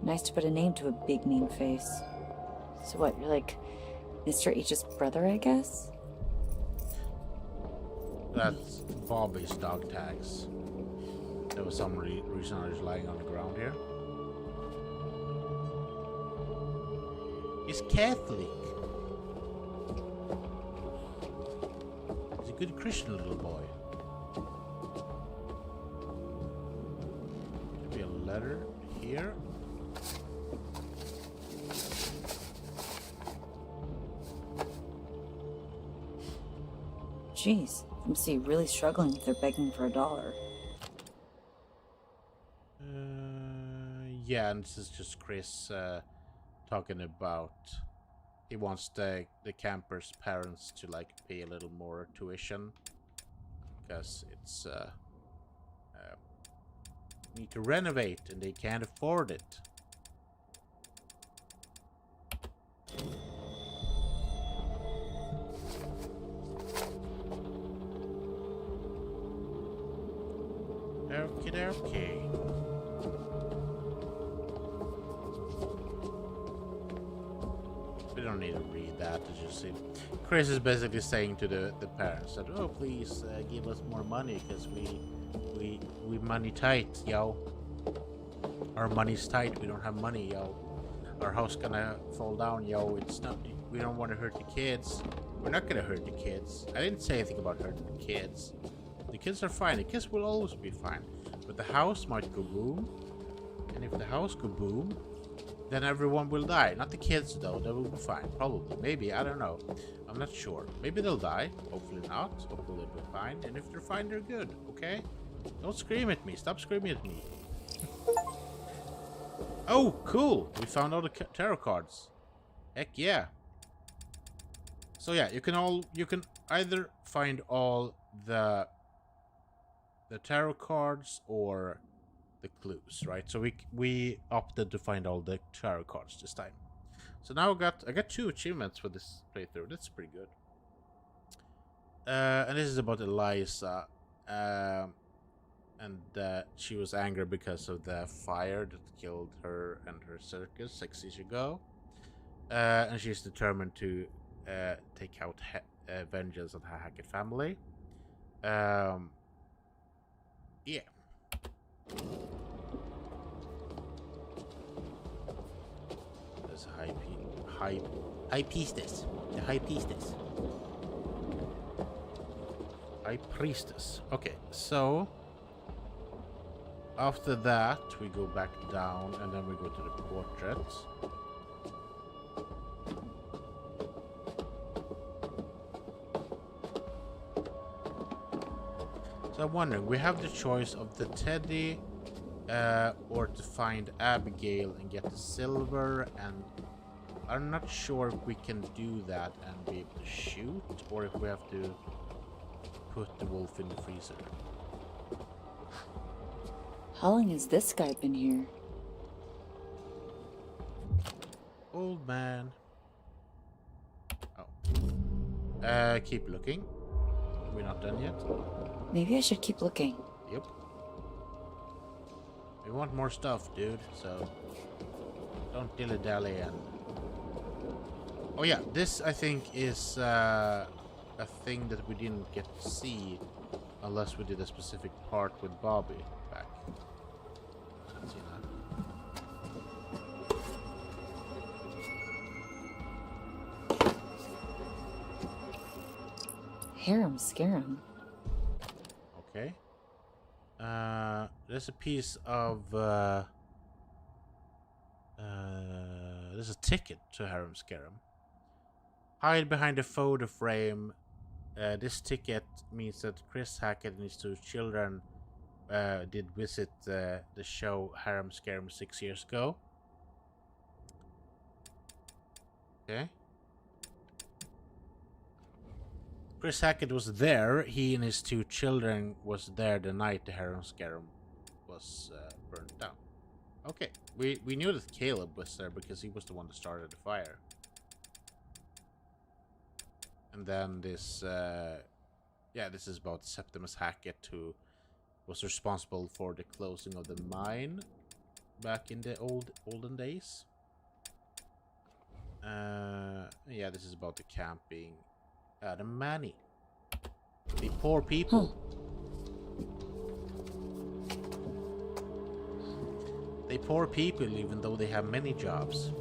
Nice to put a name to a big mean face. So what, you're like Mr. H's brother, I guess? That's Bobby's dog tags. There was some reason I was lying on the ground here. He's Catholic. He's a good Christian little boy. Should be a letter here. Jeez, I must be really struggling if they're begging for $1. Yeah, and this is just Chris talking about he wants the campers' parents to like pay a little more tuition because it's need to renovate and they can't afford it. Okay. We don't need to read that. It's just see. Chris is basically saying to the parents that, oh, please give us more money because we money tight, yo. Our money's tight. We don't have money, yo. Our house gonna fall down, yo. It's not. We don't want to hurt the kids. We're not gonna hurt the kids. I didn't say anything about hurting the kids. The kids are fine. The kids will always be fine. But the house might go boom. And if the house go boom, then everyone will die. Not the kids, though. They will be fine. Probably. Maybe. I don't know. I'm not sure. Maybe they'll die. Hopefully not. Hopefully they'll be fine. And if they're fine, they're good. Okay? Don't scream at me. Stop screaming at me. Oh, cool. We found all the tarot cards. Heck yeah. So yeah, you can either find all the tarot cards or the clues, right? So we opted to find all the tarot cards this time. So now I got 2 achievements for this playthrough. That's pretty good. And this is about Eliza, and she was angry because of the fire that killed her and her circus 6 years ago, and she's determined to take out vengeance on her Hackett family. Yeah. There's a high priestess. The high priestess. High priestess. Okay, so After that, we go back down and then we go to the portraits. So I'm wondering, we have the choice of the teddy or to find Abigail and get the silver, and I'm not sure if we can do that and be able to shoot, or if we have to put the wolf in the freezer. How long has this guy been here? Old man. Oh. Keep looking. We're not done yet. Maybe I should keep looking. Yep. We want more stuff, dude, so don't dilly-dally and... Oh yeah, this I think is a thing that we didn't get to see unless we did a specific part with Bobby back. Let's see now. Harem scarum. Okay. There's a piece of there's a ticket to Harem Scarum. Hide behind a photo frame. This ticket means that Chris Hackett and his two children did visit the show Harem Scarum 6 years ago. Okay. Chris Hackett was there. He and his two children was there the night the Harem Scarum was burnt down. Okay, we knew that Caleb was there because he was the one that started the fire. And then this, yeah, this is about Septimus Hackett, who was responsible for the closing of the mine back in the olden days. Yeah, this is about the camping. The Manny. The poor people. They poor people, even though they have many jobs.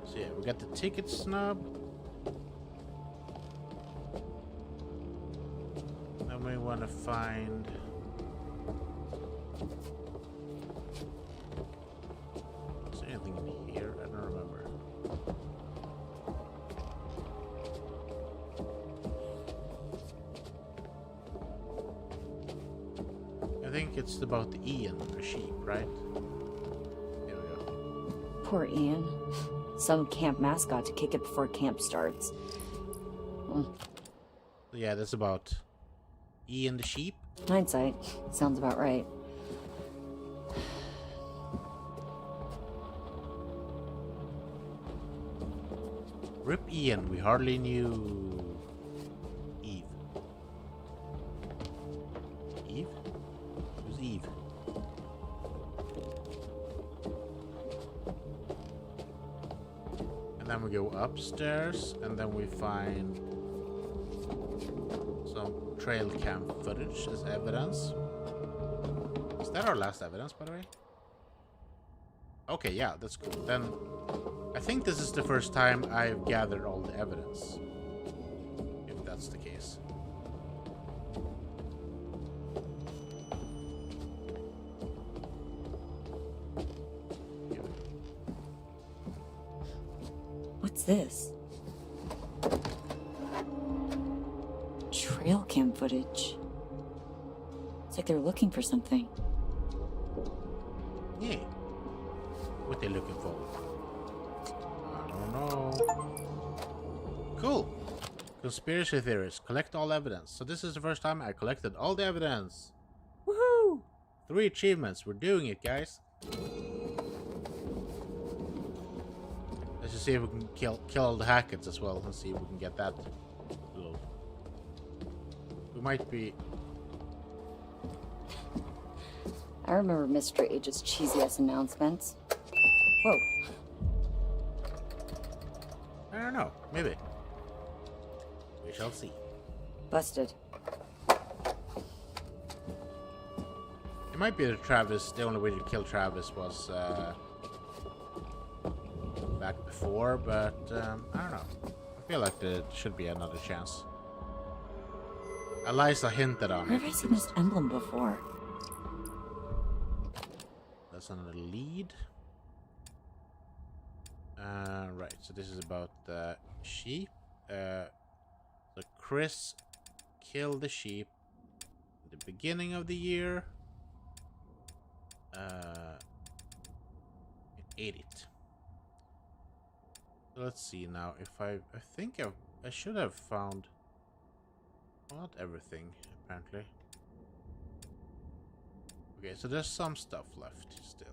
So yeah, we got the ticket snub. And we want to find... Is there anything in here? I don't remember. I think it's about the Ian, the sheep, right? There we go. Poor Ian. Some camp mascot to kick it before camp starts. Yeah, that's about Ian the sheep. Hindsight. Sounds about right. Rip Ian, we hardly knew Eve. Eve? Who's Eve? And then we go upstairs, and then we find some trail cam footage as evidence. Is that our last evidence, by the way? Okay, yeah, that's cool. Then I think this is the first time I've gathered all the evidence, if that's the case. What's this? Trail cam footage. It's like they're looking for something. Yeah. What they looking for? I don't know. Cool. Conspiracy theorists. Collect all evidence. So this is the first time I collected all the evidence. Woohoo! 3 achievements. We're doing it, guys. Let's just see if we can kill all the Hacketts as well and see if we can get that little... We might be... I remember Mr. H's cheesy-ass announcements. Whoa. I don't know. Maybe. We shall see. Busted. It might be that Travis, the only way to kill Travis was back before, but I don't know. I feel like there should be another chance. Eliza hinted on Where it. have I seen this emblem before? That's another lead. Right, so this is about the sheep. So Chris killed the sheep at the beginning of the year. And ate it. So let's see now if I think I should have found, well, not everything apparently. Okay, so there's some stuff left still.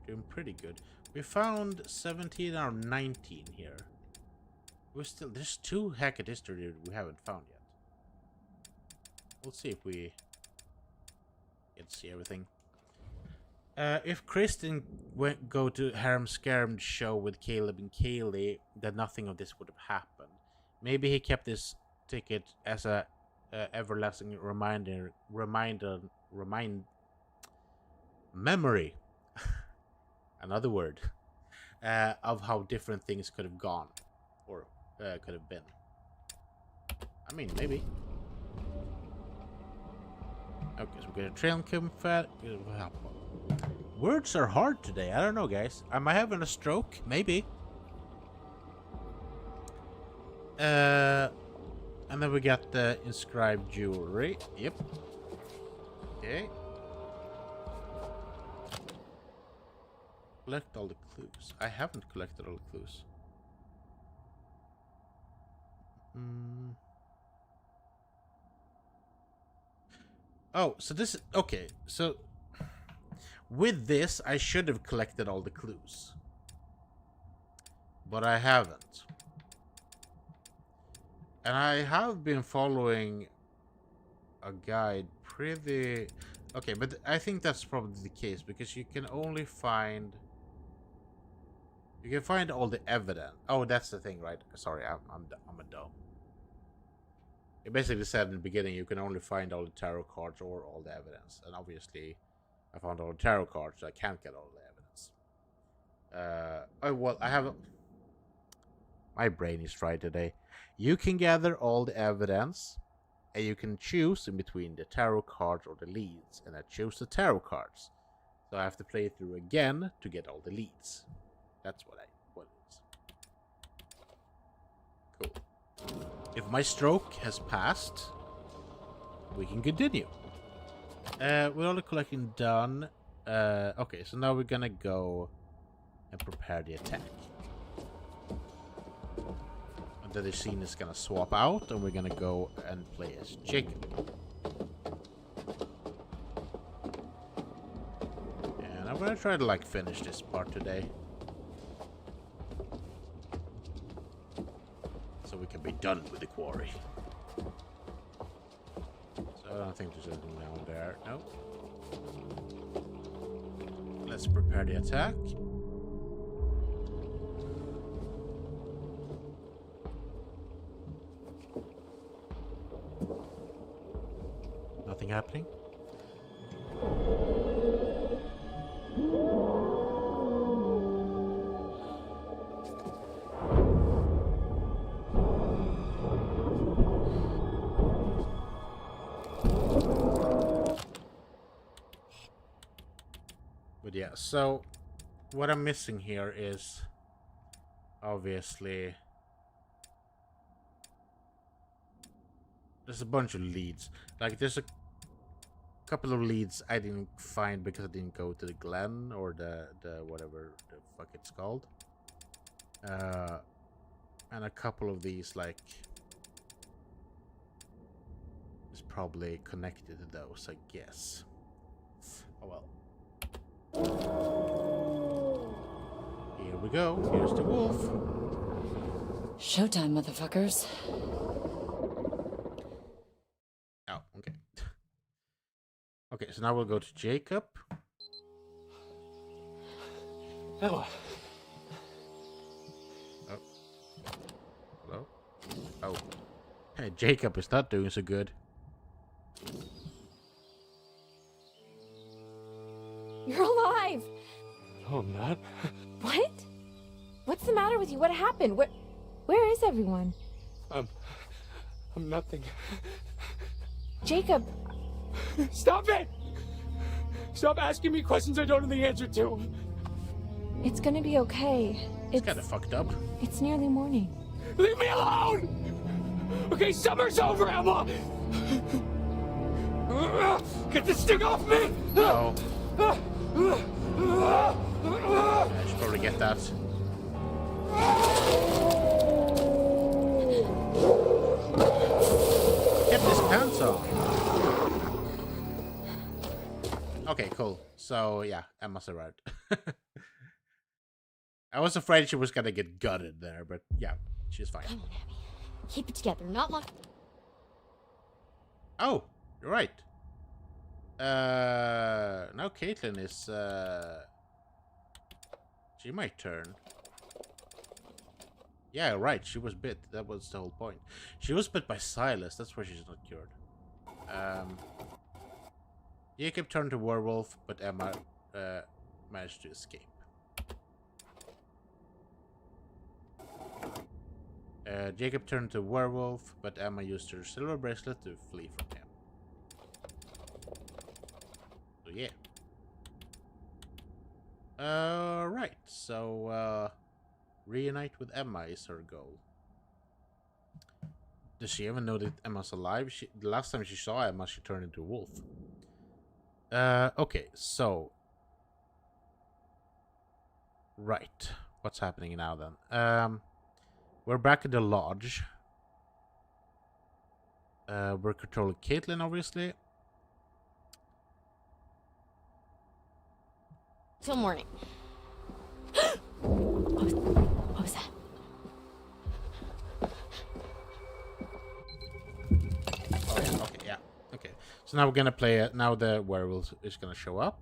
We're doing pretty good. We found 17 out of 19 here. There's 2 Hackett history we haven't found yet. We'll see if we get to see everything. If Chris didn't go to Harem Scarum show with Caleb and Kaylee, then nothing of this would have happened. Maybe he kept this ticket as a everlasting memory. Another word. Of how different things could have gone. Or could have been. I mean, maybe. Okay, so we're gonna trail come fat. Words are hard today. I don't know, guys. Am I having a stroke? Maybe. And then we got the inscribed jewelry. Yep. Okay. Collect all the clues. I haven't collected all the clues. Oh, so this is... Okay, so... With this, I should have collected all the clues. But I haven't. And I have been following a guide pretty... Okay, but I think that's probably the case, because you can only find... You can find all the evidence. Oh, that's the thing, right? Sorry, I'm a dumb. It basically said in the beginning you can only find all the tarot cards or all the evidence. And obviously, I found all the tarot cards, so I can't get all the evidence. Oh, well, I have... My brain is fried today. You can gather all the evidence, and you can choose in between the tarot cards or the leads. And I choose the tarot cards. So I have to play through again to get all the leads. That's what it is. Cool. If my stroke has passed, we can continue. With all the collecting done. Okay, so now we're gonna go and prepare the attack. And then the scene is gonna swap out, and we're gonna go and play as Jacob. And I'm gonna try to like finish this part today, so we can be done with the quarry. So I don't think there's anything down there. Nope. Let's prepare the attack. Nothing happening. But yeah, so what I'm missing here is obviously there's a bunch of leads. Like there's a couple of leads I didn't find because I didn't go to the Glen or the whatever the fuck it's called. And a couple of these like is probably connected to those, I guess. Oh well. Here we go. Here's the wolf. Showtime, motherfuckers. Oh, okay. Okay, so now we'll go to Jacob. Ella. Oh. Hello? Oh. Hey, Jacob is not doing so good. You're alive! No, I'm not. What? What's the matter with you? What happened? Where is everyone? I'm I'm nothing. Jacob! Stop it! Stop asking me questions I don't know the answer to. It's gonna be okay. It's kind of fucked up. It's nearly morning. Leave me alone! Okay, summer's over, Emma! Get this thing off me! No. I should probably get that. Get his pants on. Okay, cool. So, yeah, Emma's arrived. I was afraid she was gonna get gutted there, but yeah, she's fine. Come on, Abby. Keep it together. Not long. Oh, you're right. Now Caitlin is, she might turn. Yeah, right, she was bit. That was the whole point. She was bit by Silas, that's why she's not cured. Jacob turned to werewolf, but Emma managed to escape. Jacob turned to werewolf, but Emma used her silver bracelet to flee from him. So yeah. Right. So reunite with Emma is her goal. Does she even know that Emma's alive? The last time she saw Emma, she turned into a wolf. Okay, so right. What's happening now then? We're back at the lodge. We're controlling Caitlin, obviously. Till morning. What was that? Oh yeah, okay, yeah. Okay. So now we're gonna play it. Now the werewolf is gonna show up.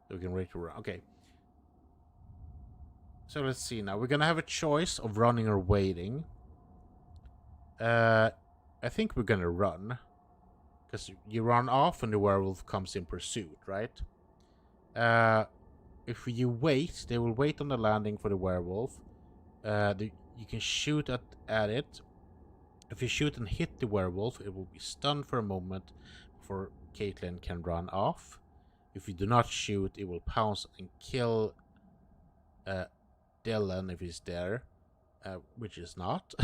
We can wait to run. Okay. So let's see now. We're gonna have a choice of running or waiting. I think we're gonna run. Because you run off when the werewolf comes in pursuit, right? If you wait, they will wait on the landing for the werewolf. You can shoot at it. If you shoot and hit the werewolf, it will be stunned for a moment before Caitlin can run off. If you do not shoot, it will pounce and kill Dylan if he's there, which is not.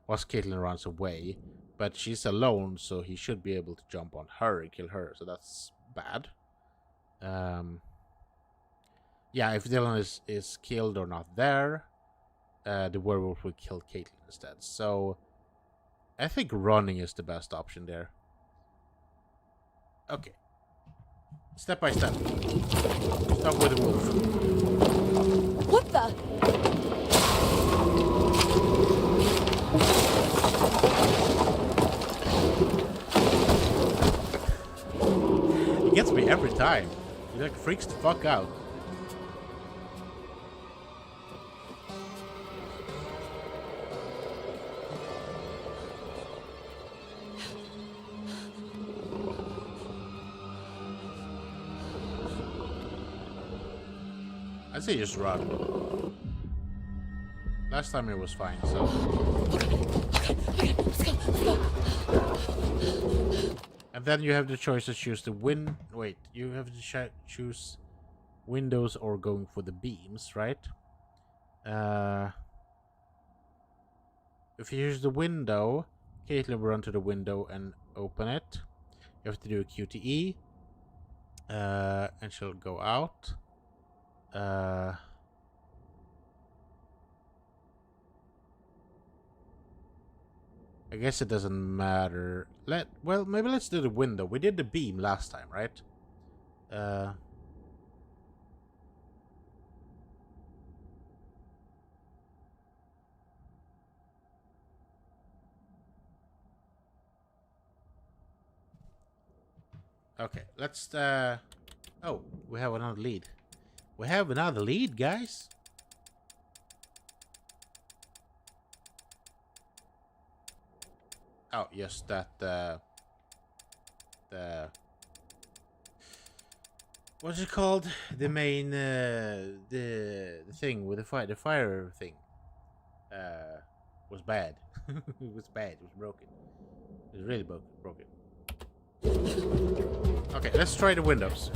Once Caitlin runs away, but she's alone, so he should be able to jump on her and kill her, so that's bad. Yeah, if Dylan is killed or not there, the werewolf will kill Caitlin instead. So I think running is the best option there. Okay. Step by step. Start with the wolf. What the? He gets me every time. He like freaks the fuck out. I say just run. Last time it was fine, so. Okay, let's go. And then you have the choice to choose the Wait, you have to choose windows or going for the beams, right? If you use the window, Caitlin will run to the window and open it. You have to do a QTE, and she'll go out. I guess it doesn't matter. Well, maybe let's do the window. We did the beam last time, right? Okay, let's oh, we have another lead. We have another lead, guys. Oh, yes, that What's it called? The main the thing with the fire thing was bad. It was bad. It was broken. It was really broken. Okay, let's try the windows.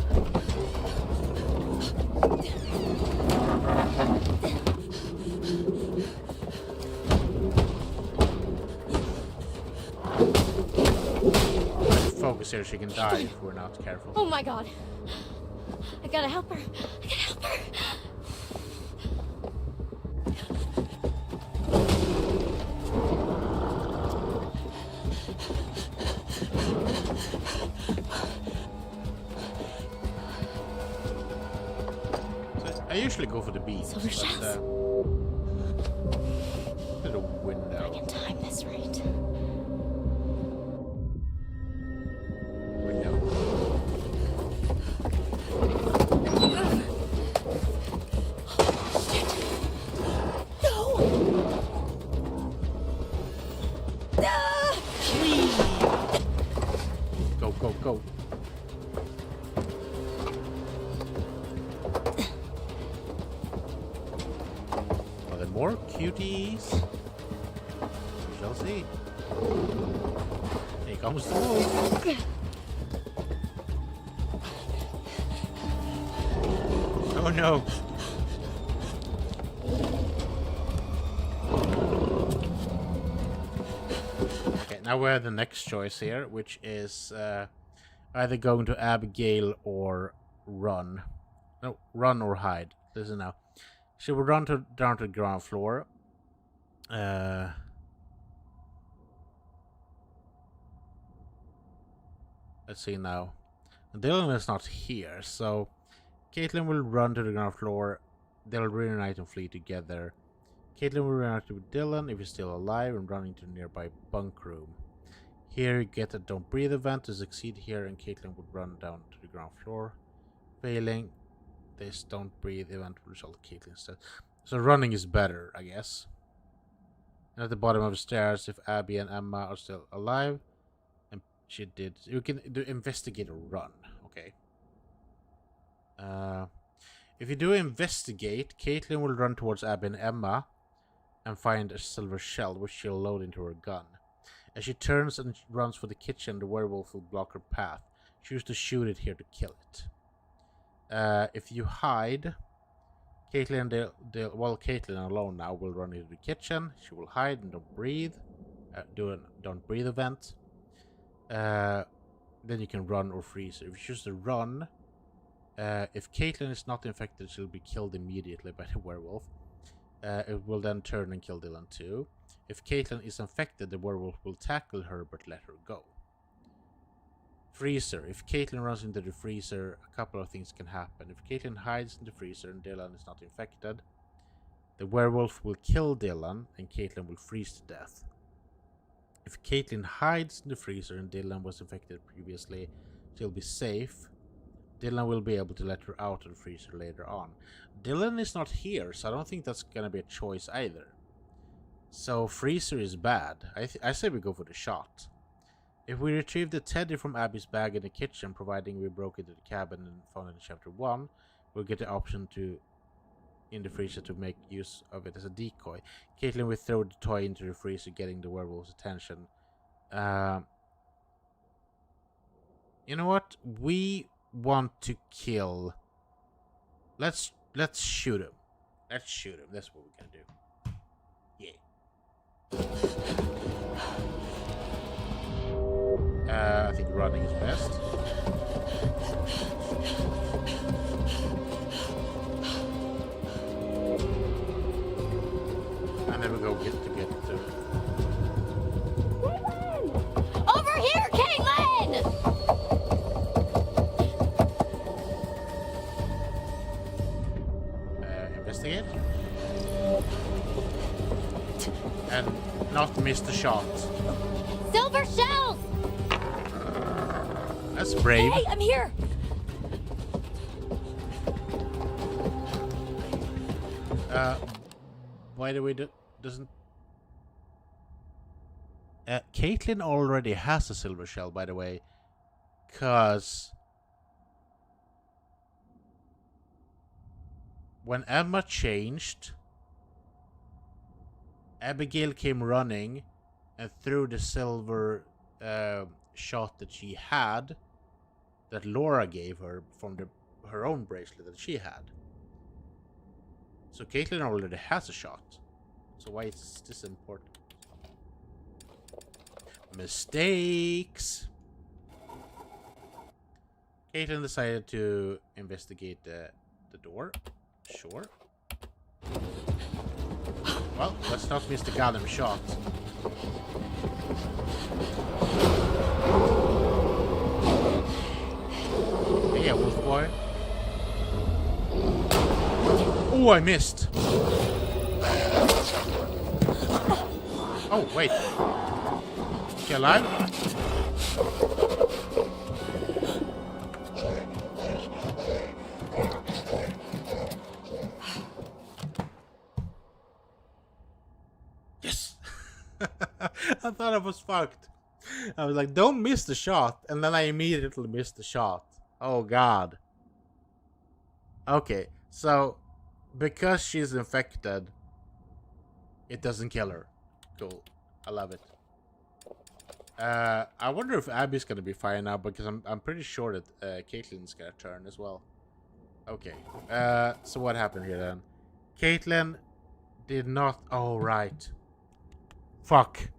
Focus here, she can die if we're not careful. Oh my god. I gotta help her. I gotta help her. So I usually go for the beams. Silver shells. The window. I can time this right. Go. Are there more cuties? We shall see. Here comes the wolf. Oh no. Okay, now we have the next choice here, which is either going to Abigail or run. No, run or hide. Listen now. She will run down to the ground floor. Let's see now. Dylan is not here, so Caitlin will run to the ground floor. They'll reunite and flee together. Caitlin will reunite with Dylan if he's still alive and run into a nearby bunk room. Here you get a don't breathe event to succeed here, and Caitlin would run down to the ground floor. Failing this don't breathe event will result in Caitlin's death. So running is better, I guess. And at the bottom of the stairs, if Abby and Emma are still alive, and she did, you can do investigate or run. Okay. If you do investigate, Caitlin will run towards Abby and Emma and find a silver shell, which she'll load into her gun. As she turns and runs for the kitchen, the werewolf will block her path. Choose to shoot it here to kill it. If you hide, Caitlin, Caitlin alone now will run into the kitchen. She will hide and don't breathe. Do a don't breathe event. Then you can run or freeze her. If you choose to run, if Caitlin is not infected, she'll be killed immediately by the werewolf. It will then turn and kill Dylan too. If Caitlin is infected, the werewolf will tackle her but let her go. Freezer. If Caitlin runs into the freezer, a couple of things can happen. If Caitlin hides in the freezer and Dylan is not infected, the werewolf will kill Dylan and Caitlin will freeze to death. If Caitlin hides in the freezer and Dylan was infected previously, she'll be safe. Dylan will be able to let her out of the freezer later on. Dylan is not here, so I don't think that's gonna be a choice either. So freezer is bad. I say we go for the shot. If we retrieve the teddy from Abby's bag in the kitchen, providing we broke into the cabin and found it in chapter 1, we'll get the option to in the freezer to make use of it as a decoy. Caitlin will throw the toy into the freezer, getting the werewolf's attention. You know what? We want to kill. Let's shoot him. Let's shoot him. That's what we're gonna do. Yeah. I think running is best. And then we go get to Caitlin! Over here, Caitlin! Investigate. And not miss the shot. Silver shells! That's brave. Hey, I'm here! By the way, doesn't... Caitlin already has a silver shell, by the way. Because... when Emma changed, Abigail came running and threw the silver shot that she had, that Laura gave her from her own bracelet that she had. So Caitlin already has a shot. So why is this important? Mistakes. Caitlin decided to investigate the door. Sure. Well, let's not miss the goddamn shot. Yeah, wolf boy. Oh, I missed. Oh, wait. Is she alive? Yes. I thought I was fucked. I was like, don't miss the shot. And then I immediately missed the shot. Oh, God. Okay, so because she's infected, it doesn't kill her. Cool. I love it. I wonder if Abby's gonna be fine now, because I'm pretty sure that Caitlin's gonna turn as well. Okay. So what happened here then? Caitlin did not. Oh right. Fuck.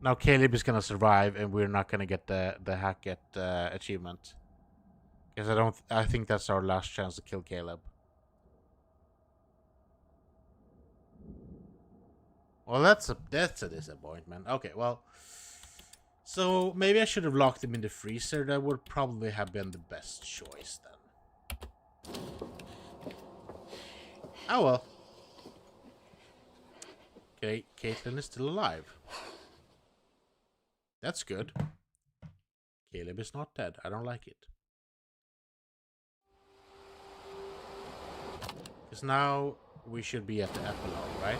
Now Caleb is gonna survive, and we're not gonna get the Hackett achievement. Because I think that's our last chance to kill Caleb. Well, that's a disappointment. Okay, well, so maybe I should have locked him in the freezer. That would probably have been the best choice then. Oh well. Okay, Caitlin is still alive. That's good. Caleb is not dead. I don't like it. Because now we should be at the epilogue, right?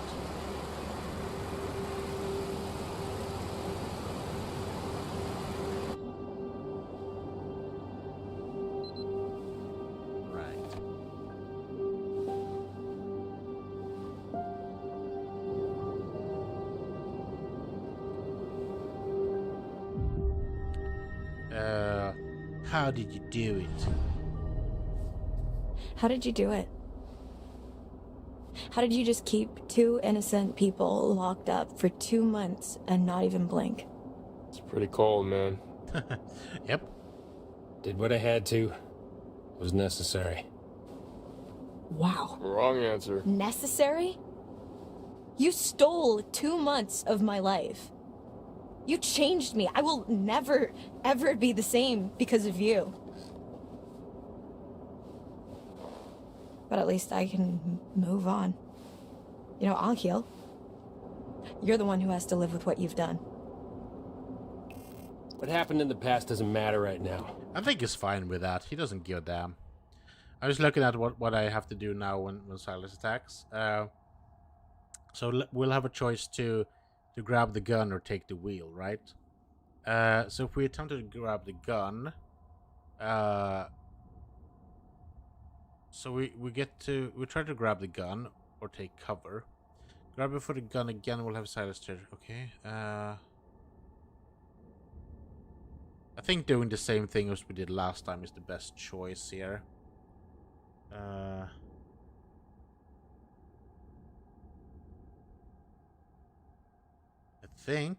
How did you do it? How did you do it? How did you just keep 2 innocent people locked up for 2 months and not even blink? It's pretty cold, man. Yep. Did what I had to. It was necessary. Wow. Wrong answer. Necessary? You stole 2 months of my life. You changed me. I will never, ever be the same because of you. But at least I can move on. You know, I'll heal. You're the one who has to live with what you've done. What happened in the past doesn't matter right now. I think he's fine with that. He doesn't give a damn. I was looking at what I have to do now when Silas attacks. So we'll have a choice to grab the gun or take the wheel, right? So if we attempt to grab the gun, so we try to grab the gun or take cover. Grab it for the gun again. We'll have Silas treasure. Okay. I think doing the same thing as we did last time is the best choice here. I think,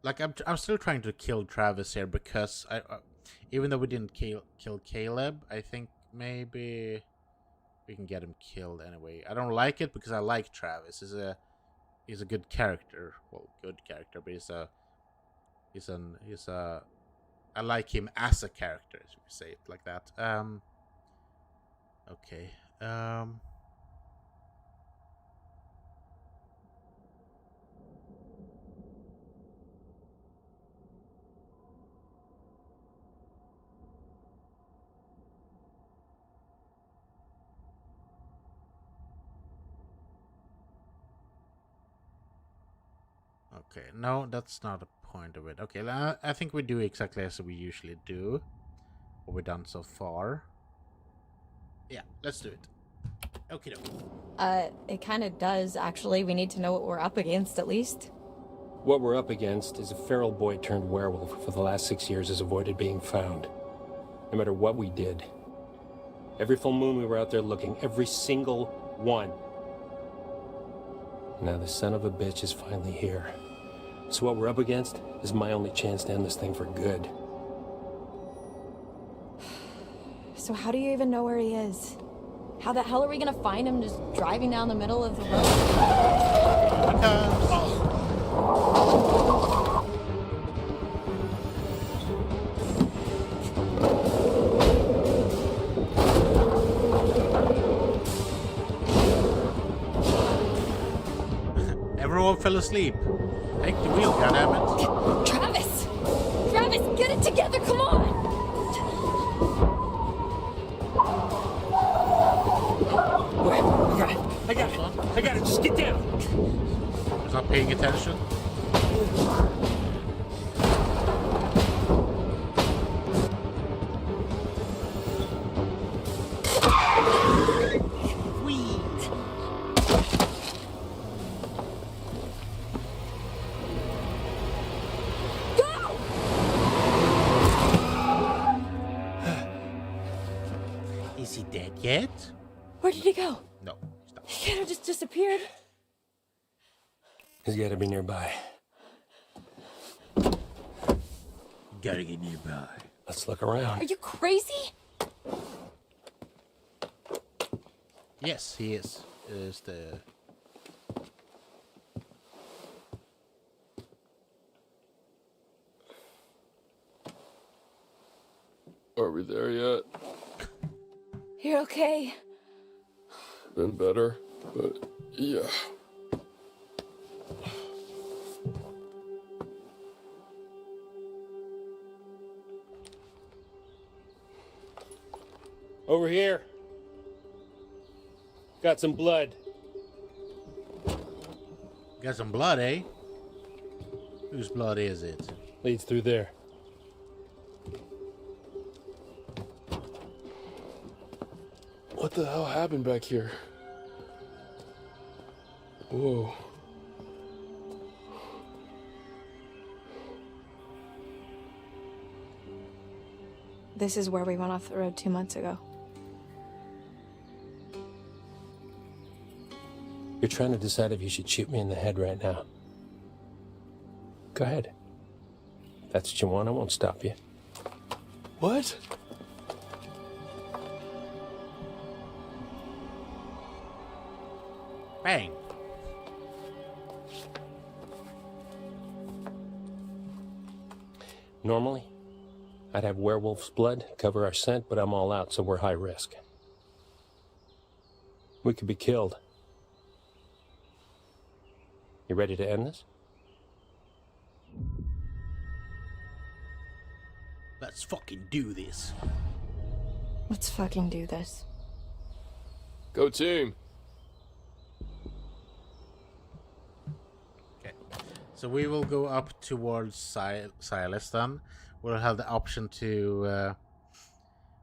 like, I'm still trying to kill Travis here because even though we didn't kill Caleb, I think maybe we can get him killed anyway. I don't like it because I like Travis. He's a good character. Well, good character, but I like him as a character, if you say it like that. Okay. Okay, no, that's not a point of it? Okay, I think we do exactly as we usually do. What we've done so far. Yeah, let's do it. Okay. It kind of does, actually. We need to know what we're up against, at least. What we're up against is a feral boy turned werewolf who for the last 6 years has avoided being found. No matter what we did. Every full moon we were out there looking. Every single one. Now the son of a bitch is finally here. So what we're up against is my only chance to end this thing for good. So how do you even know where he is? How the hell are we gonna find him just driving down the middle of the road? Everyone fell asleep. Take the wheel, goddammit. Travis! Travis, get it together, come on! I got it, just get down! He's not paying attention. Is he dead yet? Where did he go? No, he's not. He kind of just disappeared. He's gotta be nearby. Gotta get nearby. Let's look around. Are you crazy? Yes, he is. Is the... Are we there yet? You're okay. Been better, but yeah. Over here. Got some blood. Got some blood, eh? Whose blood is it? Leads through there. What the hell happened back here? Whoa. This is where we went off the road 2 months ago. You're trying to decide if you should shoot me in the head right now. Go ahead. If that's what you want, I won't stop you. What? Bang. Normally, I'd have werewolf's blood cover our scent, but I'm all out, so we're high risk. We could be killed. You ready to end this? Let's fucking do this. Let's fucking do this. Go team. Okay. So we will go up towards Silas then. We'll have the option to...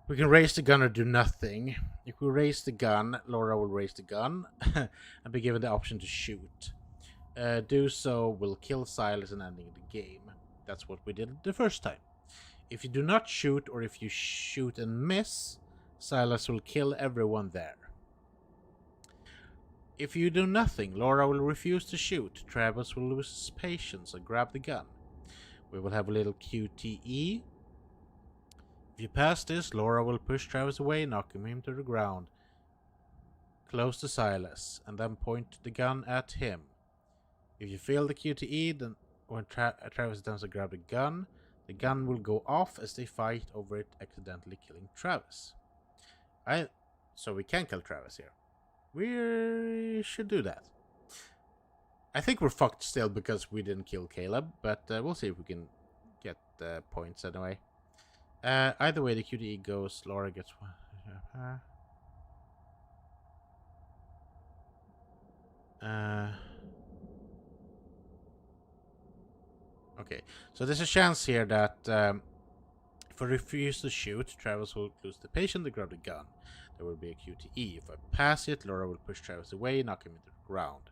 we can raise the gun or do nothing. If we raise the gun, Laura will raise the gun and be given the option to shoot. Do so will kill Silas and ending the game. That's what we did the first time. If you do not shoot, or if you shoot and miss, Silas will kill everyone there. If you do nothing, Laura will refuse to shoot. Travis will lose his patience and grab the gun. We will have a little QTE. If you pass this, Laura will push Travis away, knocking him to the ground. Close to Silas, and then point the gun at him. If you fail the QTE, then when Travis attempts to grab the gun will go off as they fight over it, accidentally killing Travis. So we can kill Travis here. We should do that. I think we're fucked still because we didn't kill Caleb, but we'll see if we can get points anyway. Either way the QTE goes, Laura gets one. Okay, so there's a chance here that if I refuse to shoot, Travis will lose the patient to grab the gun. There will be a QTE. If I pass it, Laura will push Travis away, knock him into the ground.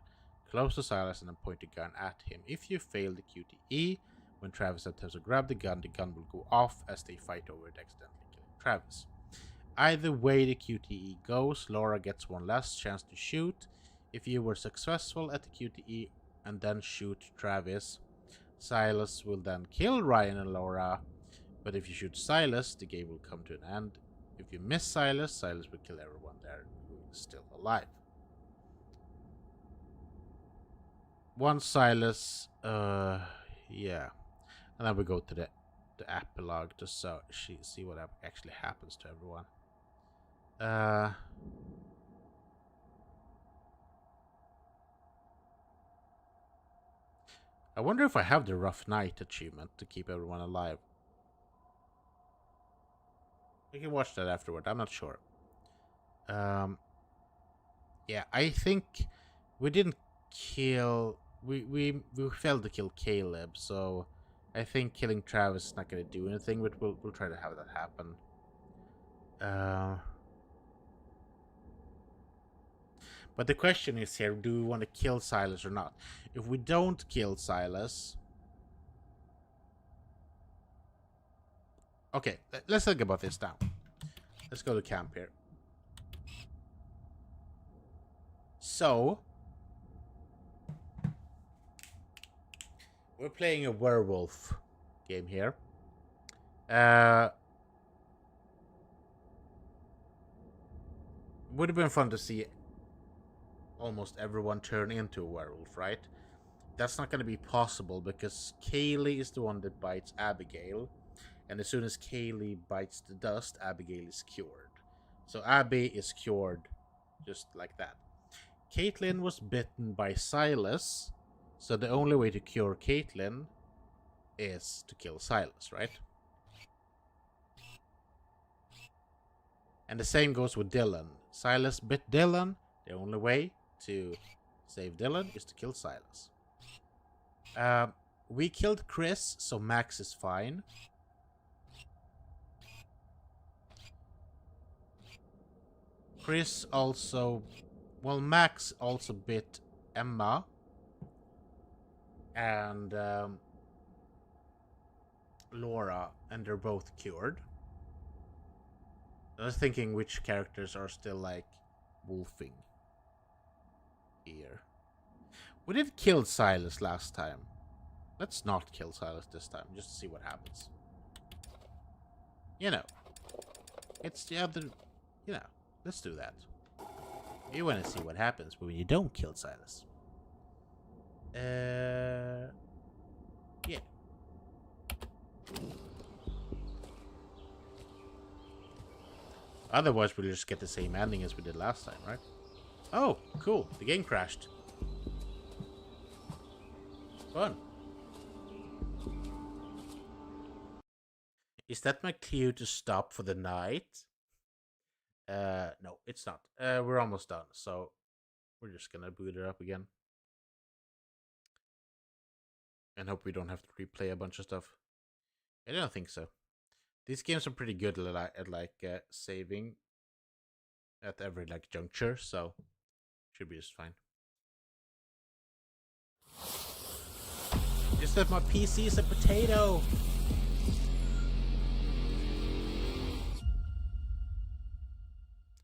Close to Silas and then point the gun at him. If you fail the QTE, when Travis attempts to grab the gun will go off as they fight over it, accidentally killing Travis. Either way the QTE goes, Laura gets one last chance to shoot. If you were successful at the QTE and then shoot Travis, Silas will then kill Ryan and Laura. But if you shoot Silas, the game will come to an end. If you miss Silas, Silas will kill everyone there who is still alive. Once Silas, yeah. And then we go to the epilogue to see what actually happens to everyone. I wonder if I have the Rough Night achievement to keep everyone alive. We can watch that afterward. I'm not sure. Yeah, I think we didn't kill. We failed to kill Caleb, so I think killing Travis is not going to do anything. But we'll try to have that happen. But the question is here: do we want to kill Silas or not? If we don't kill Silas. Okay, let's think about this now. Let's go to camp here. So, we're playing a werewolf game here. Would have been fun to see almost everyone turn into a werewolf, right? That's not going to be possible because Kaylee is the one that bites Abigail. And as soon as Kaylee bites the dust, Abigail is cured. So Abby is cured just like that. Caitlin was bitten by Silas. So the only way to cure Caitlin is to kill Silas, right? And the same goes with Dylan. Silas bit Dylan. The only way to save Dylan is to kill Silas. We killed Chris, so Max is fine. Chris also... Well, Max also bit Emma. And Laura, and they're both cured. I was thinking which characters are still, like, wolfing here. We did kill Silas last time. Let's not kill Silas this time, just to see what happens. You know. It's the other... You know, let's do that. You want to see what happens when you don't kill Silas. Yeah. Otherwise, we'll just get the same ending as we did last time, right? Oh, cool. The game crashed. Fun. Is that my cue to stop for the night? No, it's not. We're almost done, so we're just gonna boot it up again. And hope we don't have to replay a bunch of stuff. I don't think so. These games are pretty good at saving at every like juncture, so should be just fine. Just that my PC is a potato.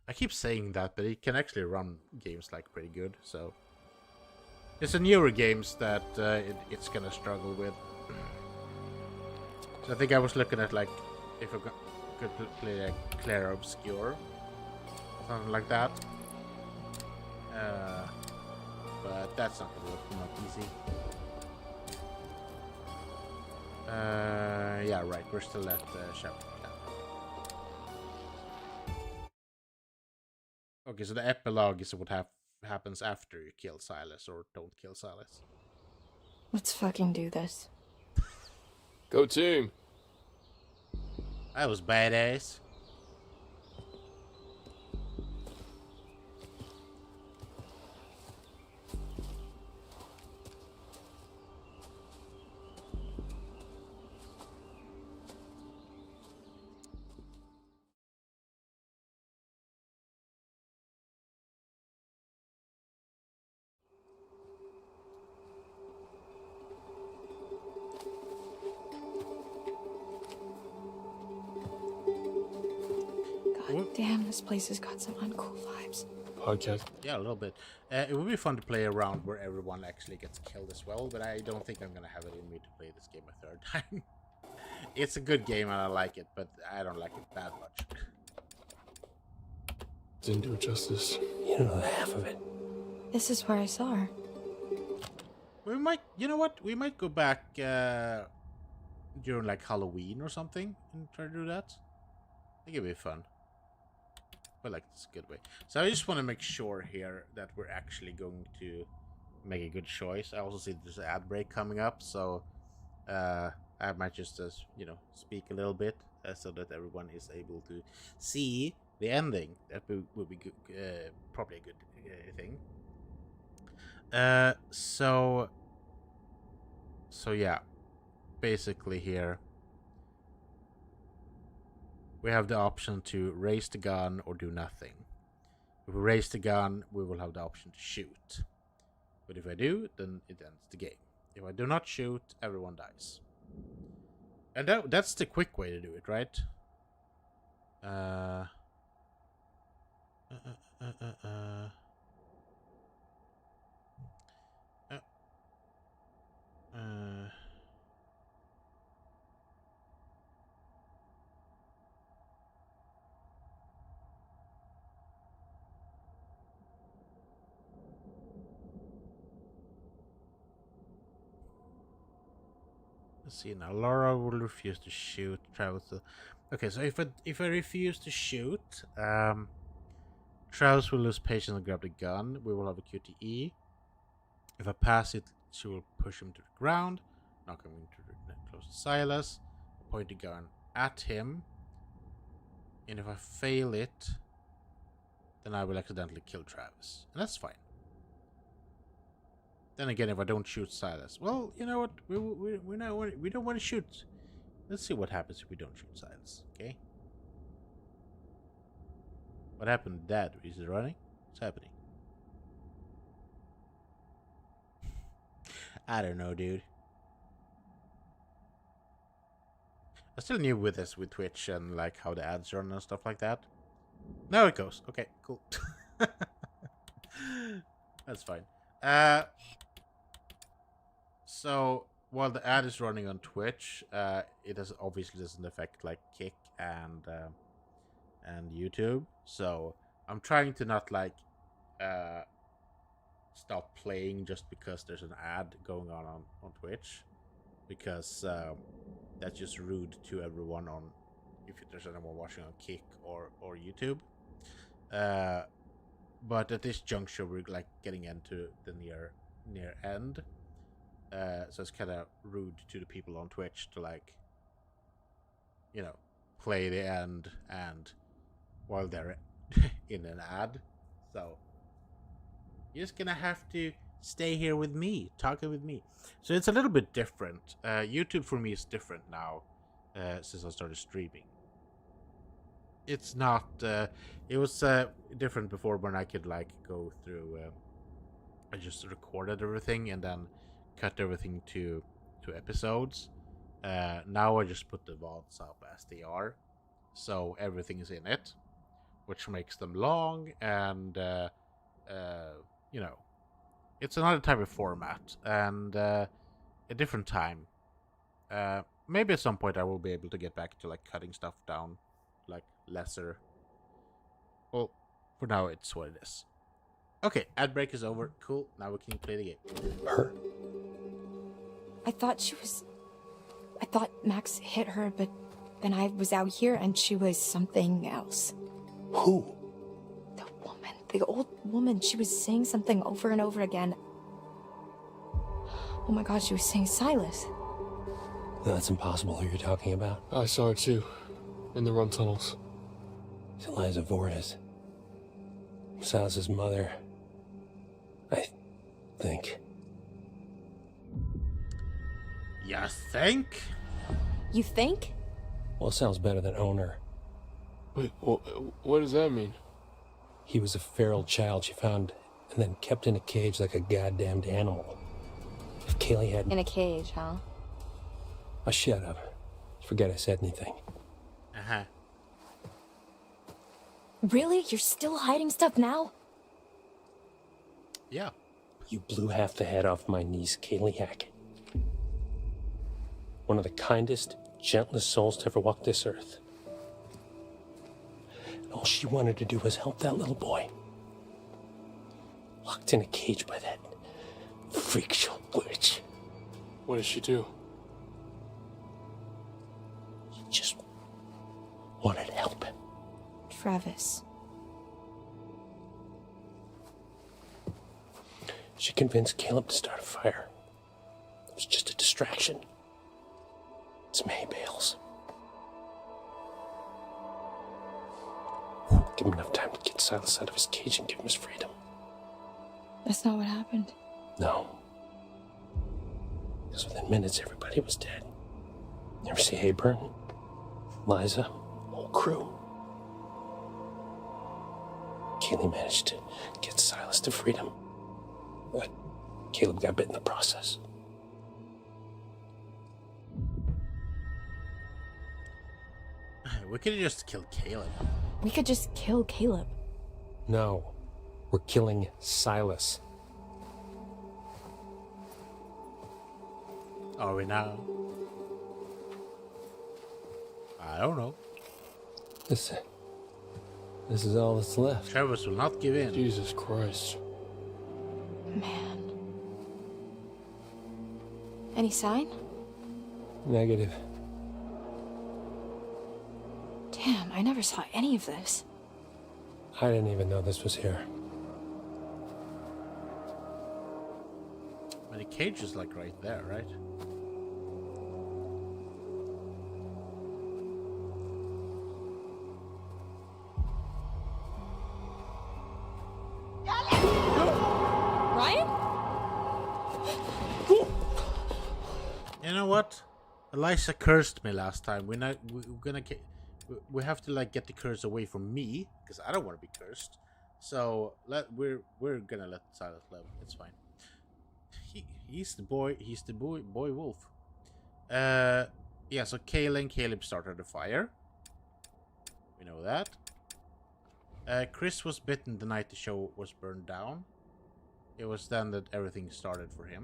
I keep saying that, but it can actually run games like pretty good, so it's a newer games that it's gonna struggle with. So I think I was looking at like if I could play like Claire Obscure, something like that. But that's not gonna work for my PC. Yeah, right. We're still at chapter 10. Okay, so the epilogue is what happens after you kill Silas or don't kill Silas. Let's fucking do this. Go team. That was badass. Damn, this place has got some uncool vibes. Podcast. Yeah, a little bit. It would be fun to play a round where everyone actually gets killed as well, but I don't think I'm gonna have it in me to play this game a third time. It's a good game and I like it, but I don't like it that much. Didn't do it justice. You don't know half of it. This is where I saw her. We might, you know what? We might go back during like Halloween or something and try to do that. I think it'd be fun. But like, it's a good way. So I just want to make sure here that we're actually going to make a good choice. I also see there's an ad break coming up, so I might just, you know, speak a little bit so that everyone is able to see the ending. That would be good, probably a good thing. So yeah, basically here we have the option to raise the gun or do nothing. If we raise the gun, we will have the option to shoot. But if I do, then it ends the game. If I do not shoot, everyone dies. And that's the quick way to do it, right? Let's see now. Laura will refuse to shoot. Travis. Okay, so if I refuse to shoot, Travis will lose patience and grab the gun. We will have a QTE. If I pass it, she will push him to the ground, knock him into close to Silas, point the gun at him, and if I fail it, then I will accidentally kill Travis, and that's fine. Then again, if I don't shoot Silas, well, you know what? We don't want to shoot. Let's see what happens if we don't shoot Silas. Okay. What happened to Dad? Is he running? What's happening? I don't know, dude. I'm still new with this, with Twitch and like how the ads run and stuff like that. Now it goes. Okay, cool. That's fine. So while the ad is running on Twitch, it obviously doesn't affect like Kick and YouTube. So I'm trying to not like stop playing just because there's an ad going on Twitch, because that's just rude to everyone on, if there's anyone watching on Kick or YouTube. But at this juncture we're like getting into the near end, so it's kind of rude to the people on Twitch to like, you know, play the end and while they're in an ad. So you're just gonna have to stay here with me, talking with me. So it's a little bit different. YouTube for me is different now, since I started streaming. It's not. It was different before when I could like go through. I just recorded everything and then cut everything to episodes. Now I just put the VODs up as they are, so everything is in it, which makes them long and you know, it's another type of format and a different time. Maybe at some point I will be able to get back to like cutting stuff down, like lesser. Well, for now it's what it is. Okay, ad break is over. Cool. Now we can play the game. Her. I thought Max hit her, but then I was out here and she was something else. Who? The old woman, she was saying something over and over again. Oh my god, she was saying Silas. No, that's impossible. Who you're talking about? I saw her too, in the run tunnels. It's Eliza Vortis. Silas's mother. I think. You think? You think? Well, it sounds better than owner. Wait, what does that mean? He was a feral child she found and then kept in a cage like a goddamned animal. If Kaylee had... In a cage, huh? Oh, shut up. Forget I said anything. Uh-huh. Really? You're still hiding stuff now? Yeah. You blew half the head off my niece, Kaylee Hackett. One of the kindest, gentlest souls to ever walk this earth. And all she wanted to do was help that little boy. Locked in a cage by that freak show witch. What did she do? She just wanted to help him. Travis. She convinced Caleb to start a fire. It was just a distraction. Some hay bales. Give him enough time to get Silas out of his cage and give him his freedom. That's not what happened. No. Because within minutes, everybody was dead. You ever see Hayburn? Liza? Whole crew. Kaylee managed to get Silas to freedom. But Caleb got bit in the process. We could have just killed Caleb. We could just kill Caleb. No. We're killing Silas. Are we now? I don't know. This is all that's left. Travis will not give in. Jesus Christ. Man. Any sign? Negative. Damn, I never saw any of this. I didn't even know this was here. But the cage is like right there, right? Ryan? You know what? Eliza cursed me last time. We're gonna we have to like get the curse away from me because I don't want to be cursed. So we're gonna let Silas live. It's fine. He's the boy. He's the boy wolf. Yeah. So Kayla and Caleb started the fire. We know that. Chris was bitten the night the show was burned down. It was then that everything started for him.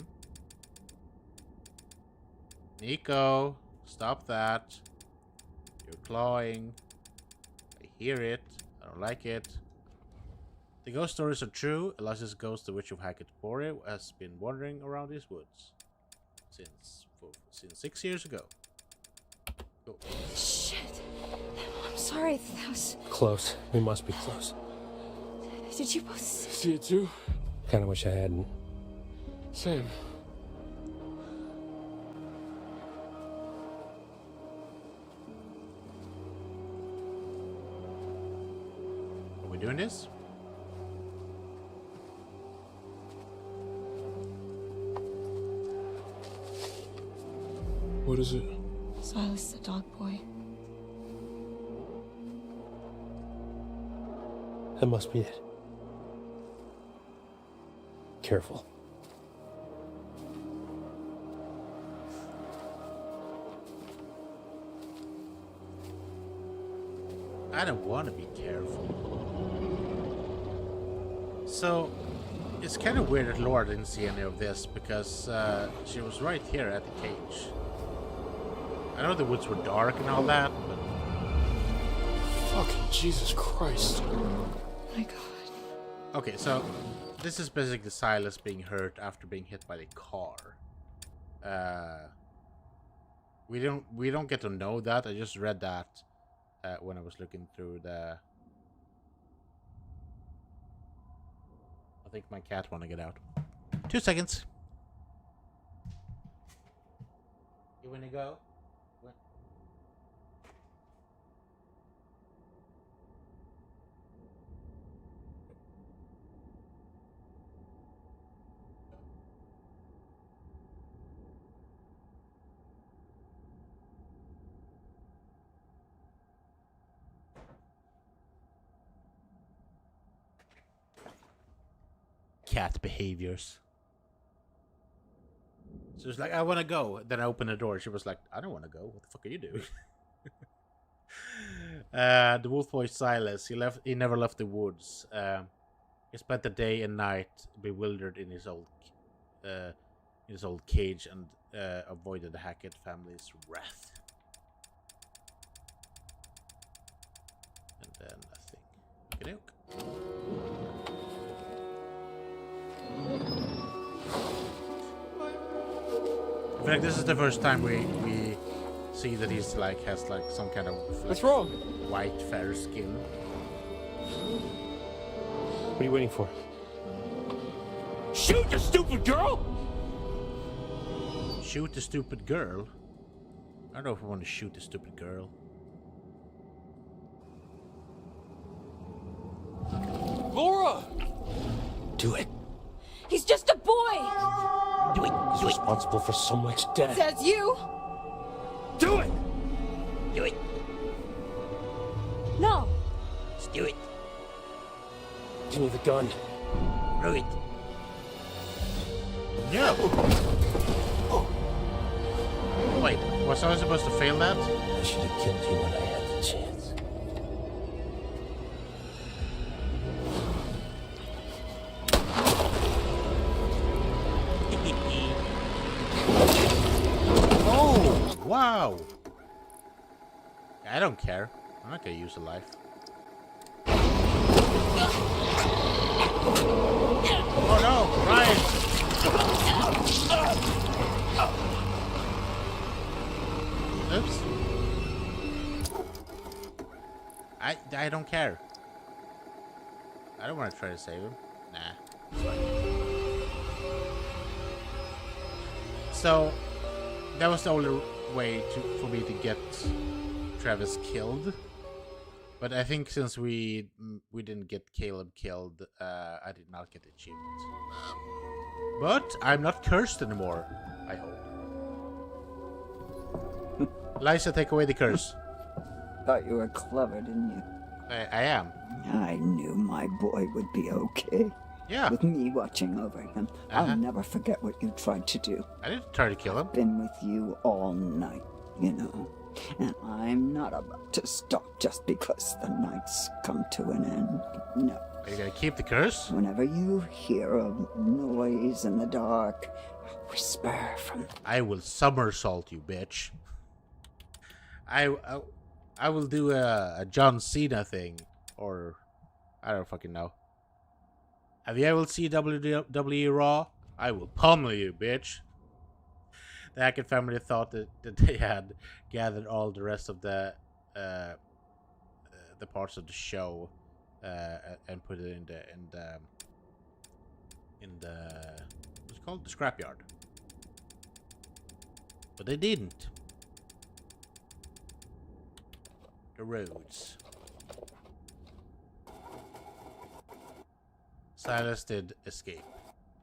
Nico, stop that. You're clawing. I hear it. I don't like it. The ghost stories are true. Eliza's ghost, the Witch of Hackett Quarry, has been wandering around these woods since 6 years ago. Go. Shit. I'm sorry. That was... Close. We must be close. Did you both See it too? Kinda wish I hadn't. Same. Are we doing this? What is it? Silas the dog boy. That must be it. Careful. I don't want to be careful. So, it's kind of weird that Laura didn't see any of this because she was right here at the cage. I know the woods were dark and all that, but... Fucking Jesus Christ. Oh my god. Okay, so this is basically Silas being hurt after being hit by the car. We don't get to know that. I just read that when I was looking through the... I think my cat want to get out. 2 seconds. You want to go? What? Cat behaviors. So it's like, I want to go. Then I open the door. She was like, I don't want to go. What the fuck are you doing? The wolf boy Silas. He never left the woods. He spent the day and night bewildered in his old cage and avoided the Hackett family's wrath. And then nothing. Okey-doke. I feel like this is the first time we see that he's like has like some kind of What's wrong? white fair skin. What are you waiting for? Shoot, you stupid girl! Shoot the stupid girl? I don't know if I want to shoot the stupid girl. Laura! Do it. He's just a boy! Do it. He's responsible for so much death. Says you! Do it! Do it. No! Just do it. Give me the gun. Do it. No! Wait, was I supposed to fail that? I should have killed you when I had the chance. Oh, wow! I don't care. I'm not gonna use a life. Oh no, Ryan! Oops. I don't care. I don't want to try to save him. Nah. It's fine. So that was the only way for me to get Travis killed. But I think since we didn't get Caleb killed, I did not get the achievement. But I'm not cursed anymore, I hope. Liza, take away the curse. Thought you were clever, didn't you? I am. I knew my boy would be okay. Yeah. With me watching over him. I'll never forget what you tried to do. I didn't try to kill him. I've been with you all night, you know. And I'm not about to stop just because the night's come to an end. No. Are you gonna keep the curse? Whenever you hear a noise in the dark, whisper from... I will somersault you, bitch. I will do a John Cena thing, or I don't fucking know. Have you ever seen WWE Raw? I will pummel you, bitch. The Hackett family thought that they had gathered all the rest of the parts of the show and put it in the what's it called, the scrapyard, but they didn't. The roads. Silas did escape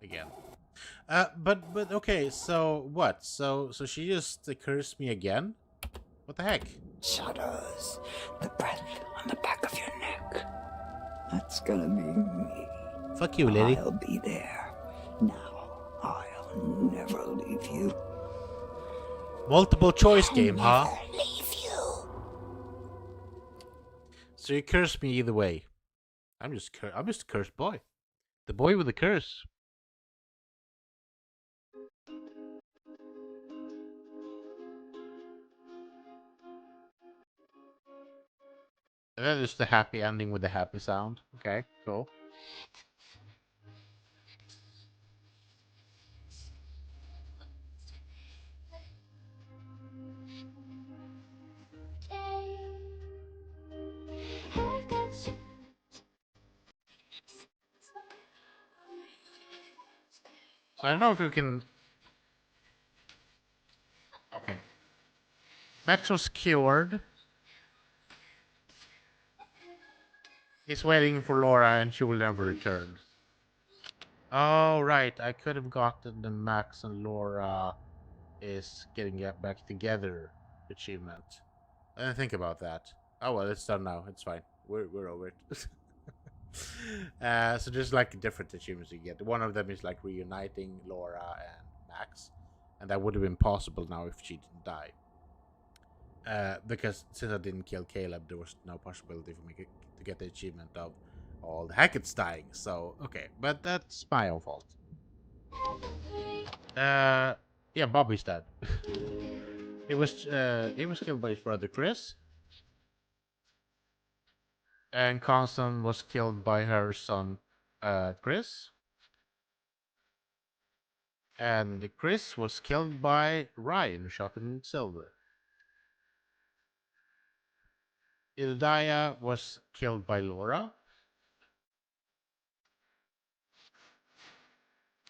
again. But okay, so what? So she just cursed me again? What the heck? Shadows. The breath on the back of your neck. That's gonna be me. Fuck you, lady. I'll be there. Now, I'll never leave you. Multiple choice game, huh? Leave you. So you cursed me either way. I'm just a cursed boy. The boy with the curse. And that is the happy ending with the happy sound. Okay, cool. So I don't know if you can... Okay. Max was cured. He's waiting for Laura and she will never return. Oh, right. I could have gotten the Max and Laura is getting back together achievement. I didn't think about that. Oh, well, it's done now. It's fine. We're over it. So there's like different achievements you get. One of them is like reuniting Laura and Max, and that would have been possible now if she didn't die. Because since I didn't kill Caleb, there was no possibility for me to get the achievement of all the Hackett's dying. So, okay. But that's my own fault. Yeah, Bobby's dead. He was killed by his brother Chris. And Constant was killed by her son, Chris. And Chris was killed by Ryan, shot in silver. Ildaya was killed by Laura.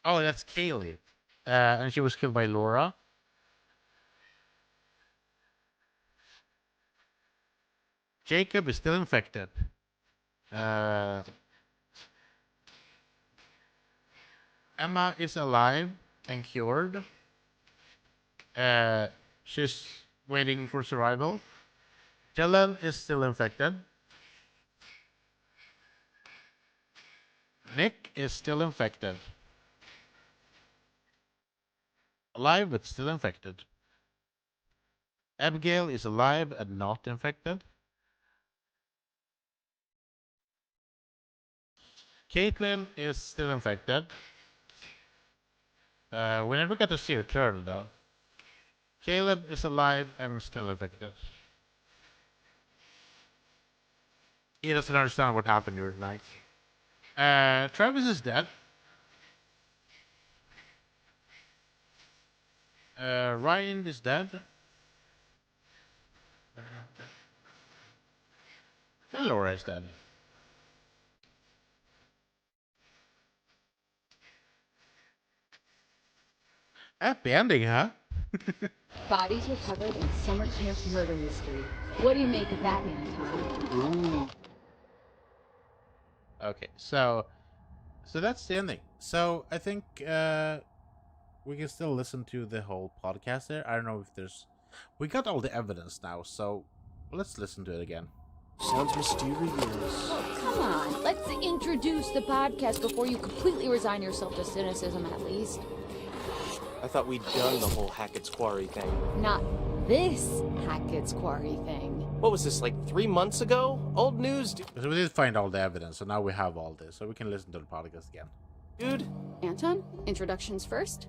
Oh, that's Kaylee. And she was killed by Laura. Jacob is still infected. Emma is alive and cured. She's waiting for survival. Dylan is still infected. Nick is still infected. Alive but still infected. Abigail is alive and not infected. Caitlin is still infected. We never got to see her turn though. Caleb is alive and still infected. He doesn't understand what happened during the night. Travis is dead. Ryan is dead. And Laura is dead. Happy ending, huh? Bodies recovered in summer camp murder mystery. What do you make of that, Anton? Okay, so that's the ending. So I think we can still listen to the whole podcast there. I don't know if there's... We got all the evidence now, so let's listen to it again. Sounds mysterious. Oh, come on. Let's introduce the podcast before you completely resign yourself to cynicism, at least. I thought we'd done the whole Hackett's Quarry thing. Not this Hackett's Quarry thing. What was this, like 3 months ago? Old news, dude. So we did find all the evidence, so now we have all this, so we can listen to the podcast again. Dude. Anton, introductions first.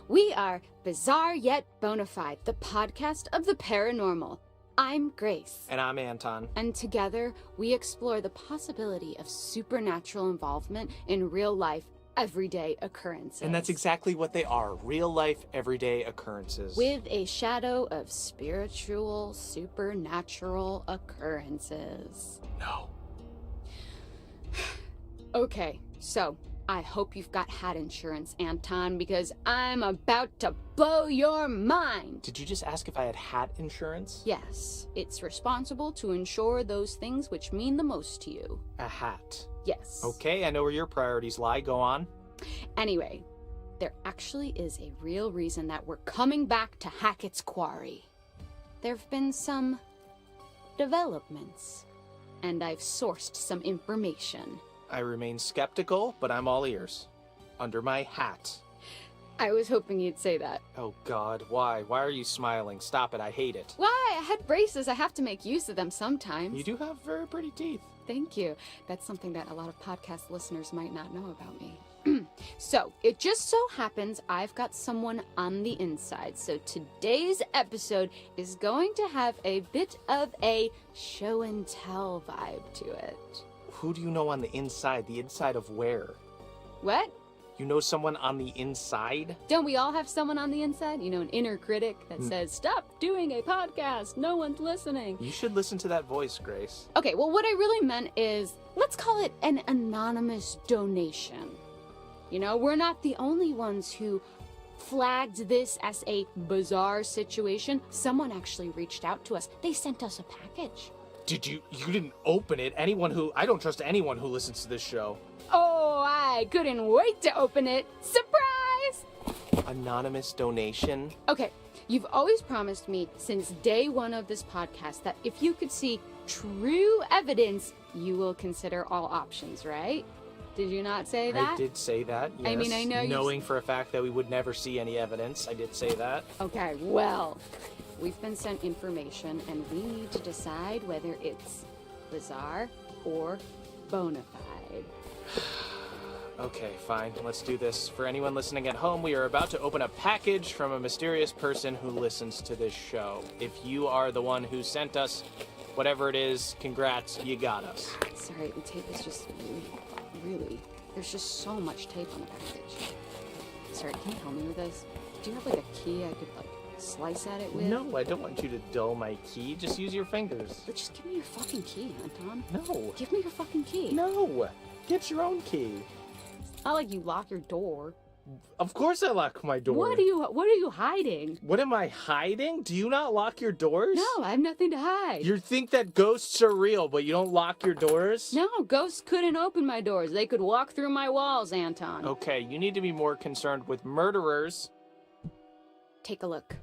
We are Bizarre Yet Bonafide, the podcast of the paranormal. I'm Grace. And I'm Anton. And together, we explore the possibility of supernatural involvement in real life, everyday occurrences. And that's exactly what they are. Real life, everyday occurrences. With a shadow of spiritual, supernatural occurrences. No. Okay, so I hope you've got hat insurance, Anton, because I'm about to blow your mind. Did you just ask if I had hat insurance? Yes, it's responsible to insure those things which mean the most to you. A hat. Yes. Okay, I know where your priorities lie. Go on. Anyway, there actually is a real reason that we're coming back to Hackett's Quarry. There've been some developments, and I've sourced some information. I remain skeptical, but I'm all ears. Under my hat. I was hoping you'd say that. Oh God, why? Why are you smiling? Stop it, I hate it. Why? I had braces. I have to make use of them sometimes. You do have very pretty teeth. Thank you. That's something that a lot of podcast listeners might not know about me. So, it just so happens I've got someone on the inside. So today's episode is going to have a bit of a show and tell vibe to it. Who do you know on the inside? The inside of where? What? You know someone on the inside? Don't we all have someone on the inside? You know, an inner critic that says, stop doing a podcast, no one's listening. You should listen to that voice, Grace. Okay, well, what I really meant is, let's call it an anonymous donation. You know, we're not the only ones who flagged this as a bizarre situation. Someone actually reached out to us. They sent us a package. You didn't open it. I don't trust anyone who listens to this show. Oh, I couldn't wait to open it. Surprise! Anonymous donation? Okay, you've always promised me since day one of this podcast that if you could see true evidence, you will consider all options, right? Did you not say that? I did say that, yes. I mean, I know knowing for a fact that we would never see any evidence, I did say that. Okay, well, we've been sent information, and we need to decide whether it's bizarre or bona fide. Okay, fine. Let's do this. For anyone listening at home, we are about to open a package from a mysterious person who listens to this show. If you are the one who sent us whatever it is, congrats, you got us. Sorry, the tape is just really... There's just so much tape on the package. Sorry, can you help me with this? Do you have, like, a key I could, like, slice at it with? No, I don't want you to dull my key. Just use your fingers. But just give me your fucking key, Anton. No. Give me your fucking key. No. Get your own key. It's not like you lock your door. Of course I lock my door. What are you hiding? What am I hiding? Do you not lock your doors? No, I have nothing to hide. You think that ghosts are real, but you don't lock your doors? No, ghosts couldn't open my doors. They could walk through my walls, Anton. Okay, you need to be more concerned with murderers. Take a look.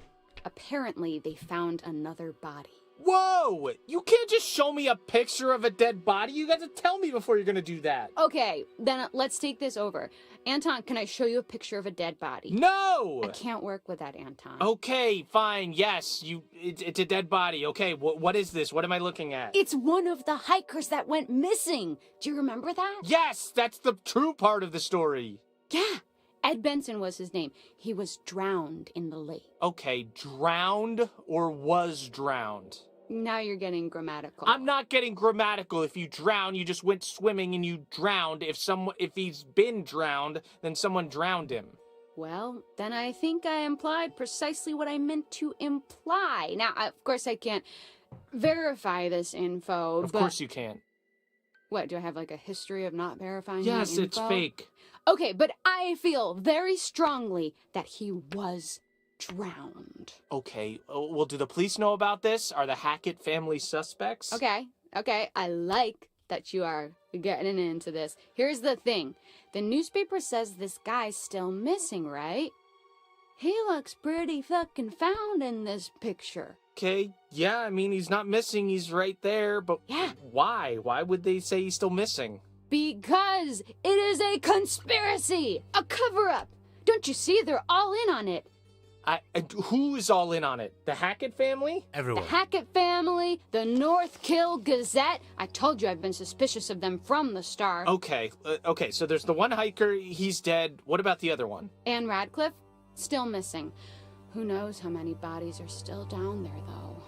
Apparently, they found another body. Whoa! You can't just show me a picture of a dead body. You got to tell me before you're gonna do that. Okay, then let's take this over. Anton, can I show you a picture of a dead body? No! I can't work with that, Anton. Okay, fine. Yes, it's a dead body. Okay, what is this? What am I looking at? It's one of the hikers that went missing. Do you remember that? Yes, that's the true part of the story. Yeah. Ed Benson was his name. He was drowned in the lake. Okay, drowned or was drowned? Now you're getting grammatical. I'm not getting grammatical. If you drown, you just went swimming and you drowned. If he's been drowned, then someone drowned him. Well, then I think I implied precisely what I meant to imply. Now, of course, I can't verify this info, Of course you can't. What, do I have like a history of not verifying Yes, my it's info? fake. Okay, but I feel very strongly that he was drowned. Okay, well, do the police know about this? Are the Hackett family suspects? Okay, I like that you are getting into this. Here's the thing. The newspaper says this guy's still missing, right? He looks pretty fucking found in this picture. Okay, yeah, I mean, he's not missing, he's right there, but yeah. Why? Why would they say he's still missing? Because it is a conspiracy! A cover-up! Don't you see? They're all in on it. Who's all in on it? The Hackett family? Everyone. The Hackett family, the North Kill Gazette. I told you I've been suspicious of them from the start. Okay, so there's the one hiker, he's dead. What about the other one? Anne Radcliffe, still missing. Who knows how many bodies are still down there, though.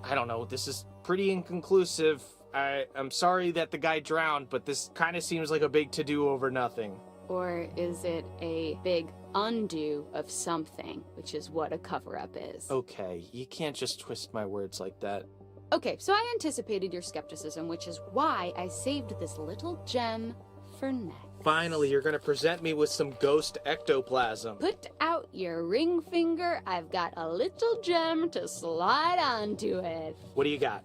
I don't know, this is pretty inconclusive. I'm sorry that the guy drowned, but this kind of seems like a big to-do over nothing. Or is it a big undo of something, which is what a cover-up is? Okay, you can't just twist my words like that. Okay, so I anticipated your skepticism, which is why I saved this little gem for next. Finally, you're gonna present me with some ghost ectoplasm. Put out your ring finger. I've got a little gem to slide onto it. What do you got?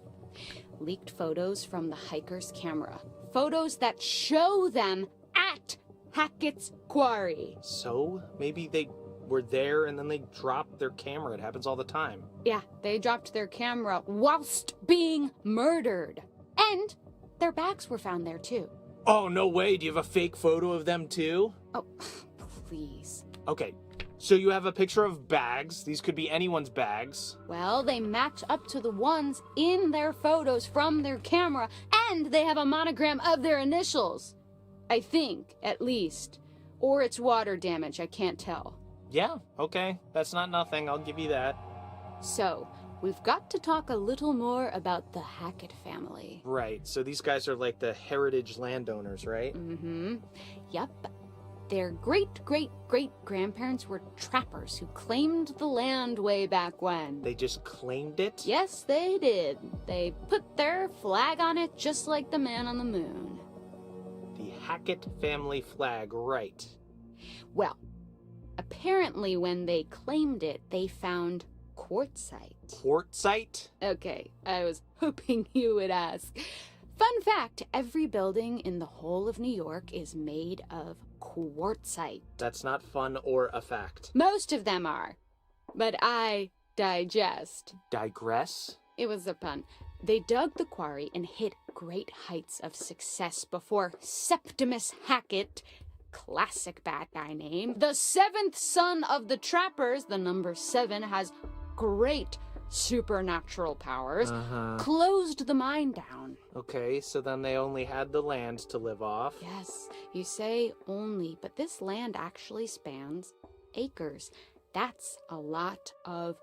Leaked photos from the hiker's camera. Photos that show them at Hackett's Quarry. So, maybe they were there and then they dropped their camera. It happens all the time. Yeah, they dropped their camera whilst being murdered. And their bags were found there too. Oh, no way. Do you have a fake photo of them too? Oh, please. Okay, so you have a picture of bags. These could be anyone's bags. Well, they match up to the ones in their photos from their camera, and they have a monogram of their initials. I think, at least. Or it's water damage, I can't tell. Yeah, okay. That's not nothing. I'll give you that. So, we've got to talk a little more about the Hackett family. Right, so these guys are like the heritage landowners, right? Mm-hmm. Yep. Their great-great-great-grandparents were trappers who claimed the land way back when. They just claimed it? Yes, they did. They put their flag on it just like the man on the moon. The Hackett family flag, right. Well, apparently when they claimed it, they found quartzite. Quartzite? Okay, I was hoping you would ask. Fun fact, every building in the whole of New York is made of quartzite. That's not fun or a fact. Most of them are, but I digest. Digress? It was a pun. They dug the quarry and hit great heights of success before Septimus Hackett, classic bad guy name, the seventh son of the trappers, the number 7 has great supernatural powers, Uh-huh. closed the mine down. Okay, so then they only had the land to live off. Yes, you say only, but this land actually spans acres. That's a lot of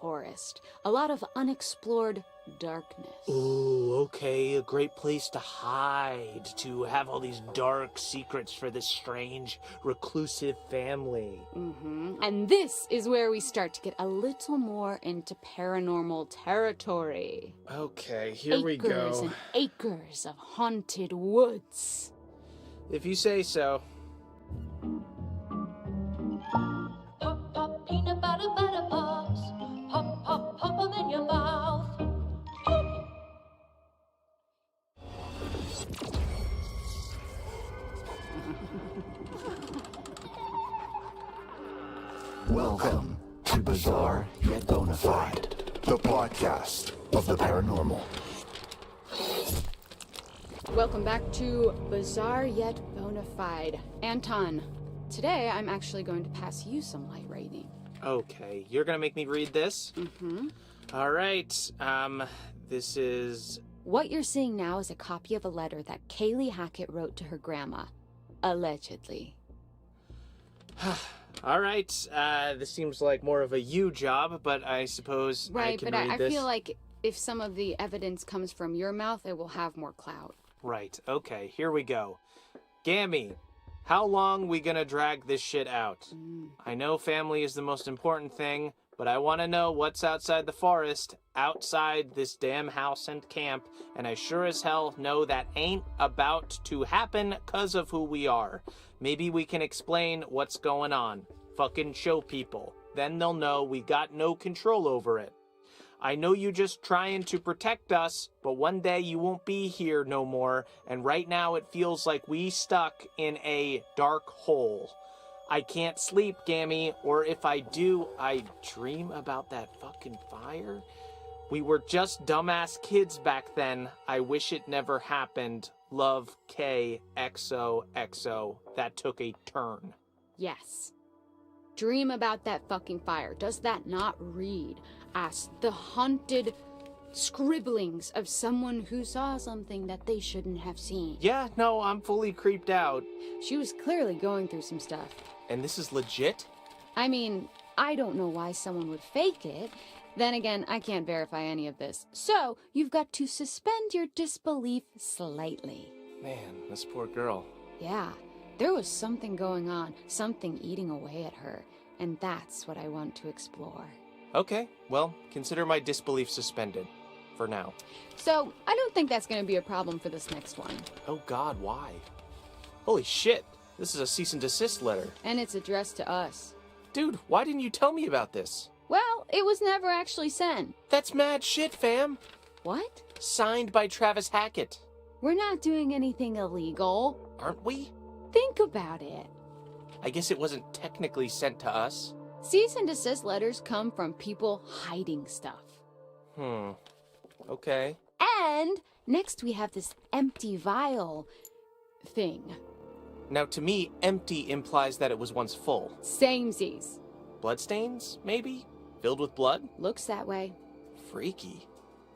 forest, a lot of unexplored darkness. Ooh, okay, a great place to hide, to have all these dark secrets for this strange, reclusive family. And this is where we start to get a little more into paranormal territory. Okay, here we go. Acres and acres of haunted woods. If you say so. Pop, pop, peanut butter, butter pops. Pop, pop, pop 'em in your mouth. Welcome to Bizarre Yet Bonafide, the podcast of the paranormal. Welcome back to Bizarre Yet Bonafide. Anton, today I'm actually going to pass you some light reading. Okay, you're gonna make me read this? Mm-hmm. All right, this is... What you're seeing now is a copy of a letter that Kaylee Hackett wrote to her grandma. Allegedly. All right, this seems like more of a you job, but I suppose I can read I this. feel like if some of the evidence comes from your mouth, it will have more clout. Right, okay, here we go. Gammy, how long we gonna drag this shit out? I know family is the most important thing, but I want to know what's outside the forest, outside this damn house and camp, and I sure as hell know that ain't about to happen 'cause of who we are. Maybe we can explain what's going on. Fucking show people. Then they'll know we got no control over it. I know you just trying to protect us, but one day you won't be here no more, and right now it feels like we stuck in a dark hole. I can't sleep, Gammy, or if I do, I dream about that fucking fire. We were just dumbass kids back then. I wish it never happened. Love, K, XOXO. That took a turn. Yes. Dream about that fucking fire. Does that not read as the haunted scribblings of someone who saw something that they shouldn't have seen? Yeah, no, I'm fully creeped out. She was clearly going through some stuff. And this is legit? I mean, I don't know why someone would fake it. Then again, I can't verify any of this. So, you've got to suspend your disbelief slightly. Man, this poor girl. Yeah, there was something going on, something eating away at her, and that's what I want to explore. Okay, well, consider my disbelief suspended. For now. So, I don't think that's going to be a problem for this next one. Oh god, why? Holy shit, this is a cease and desist letter. And it's addressed to us. Dude, why didn't you tell me about this? Well, it was never actually sent. That's mad shit, fam. What? Signed by Travis Hackett. We're not doing anything illegal. Aren't we? Think about it. I guess it wasn't technically sent to us. Cease and desist letters come from people hiding stuff. Okay. And next we have this empty vial thing. Now, to me, empty implies that it was once full. Samesies. Bloodstains, maybe? Filled with blood? Looks that way. Freaky.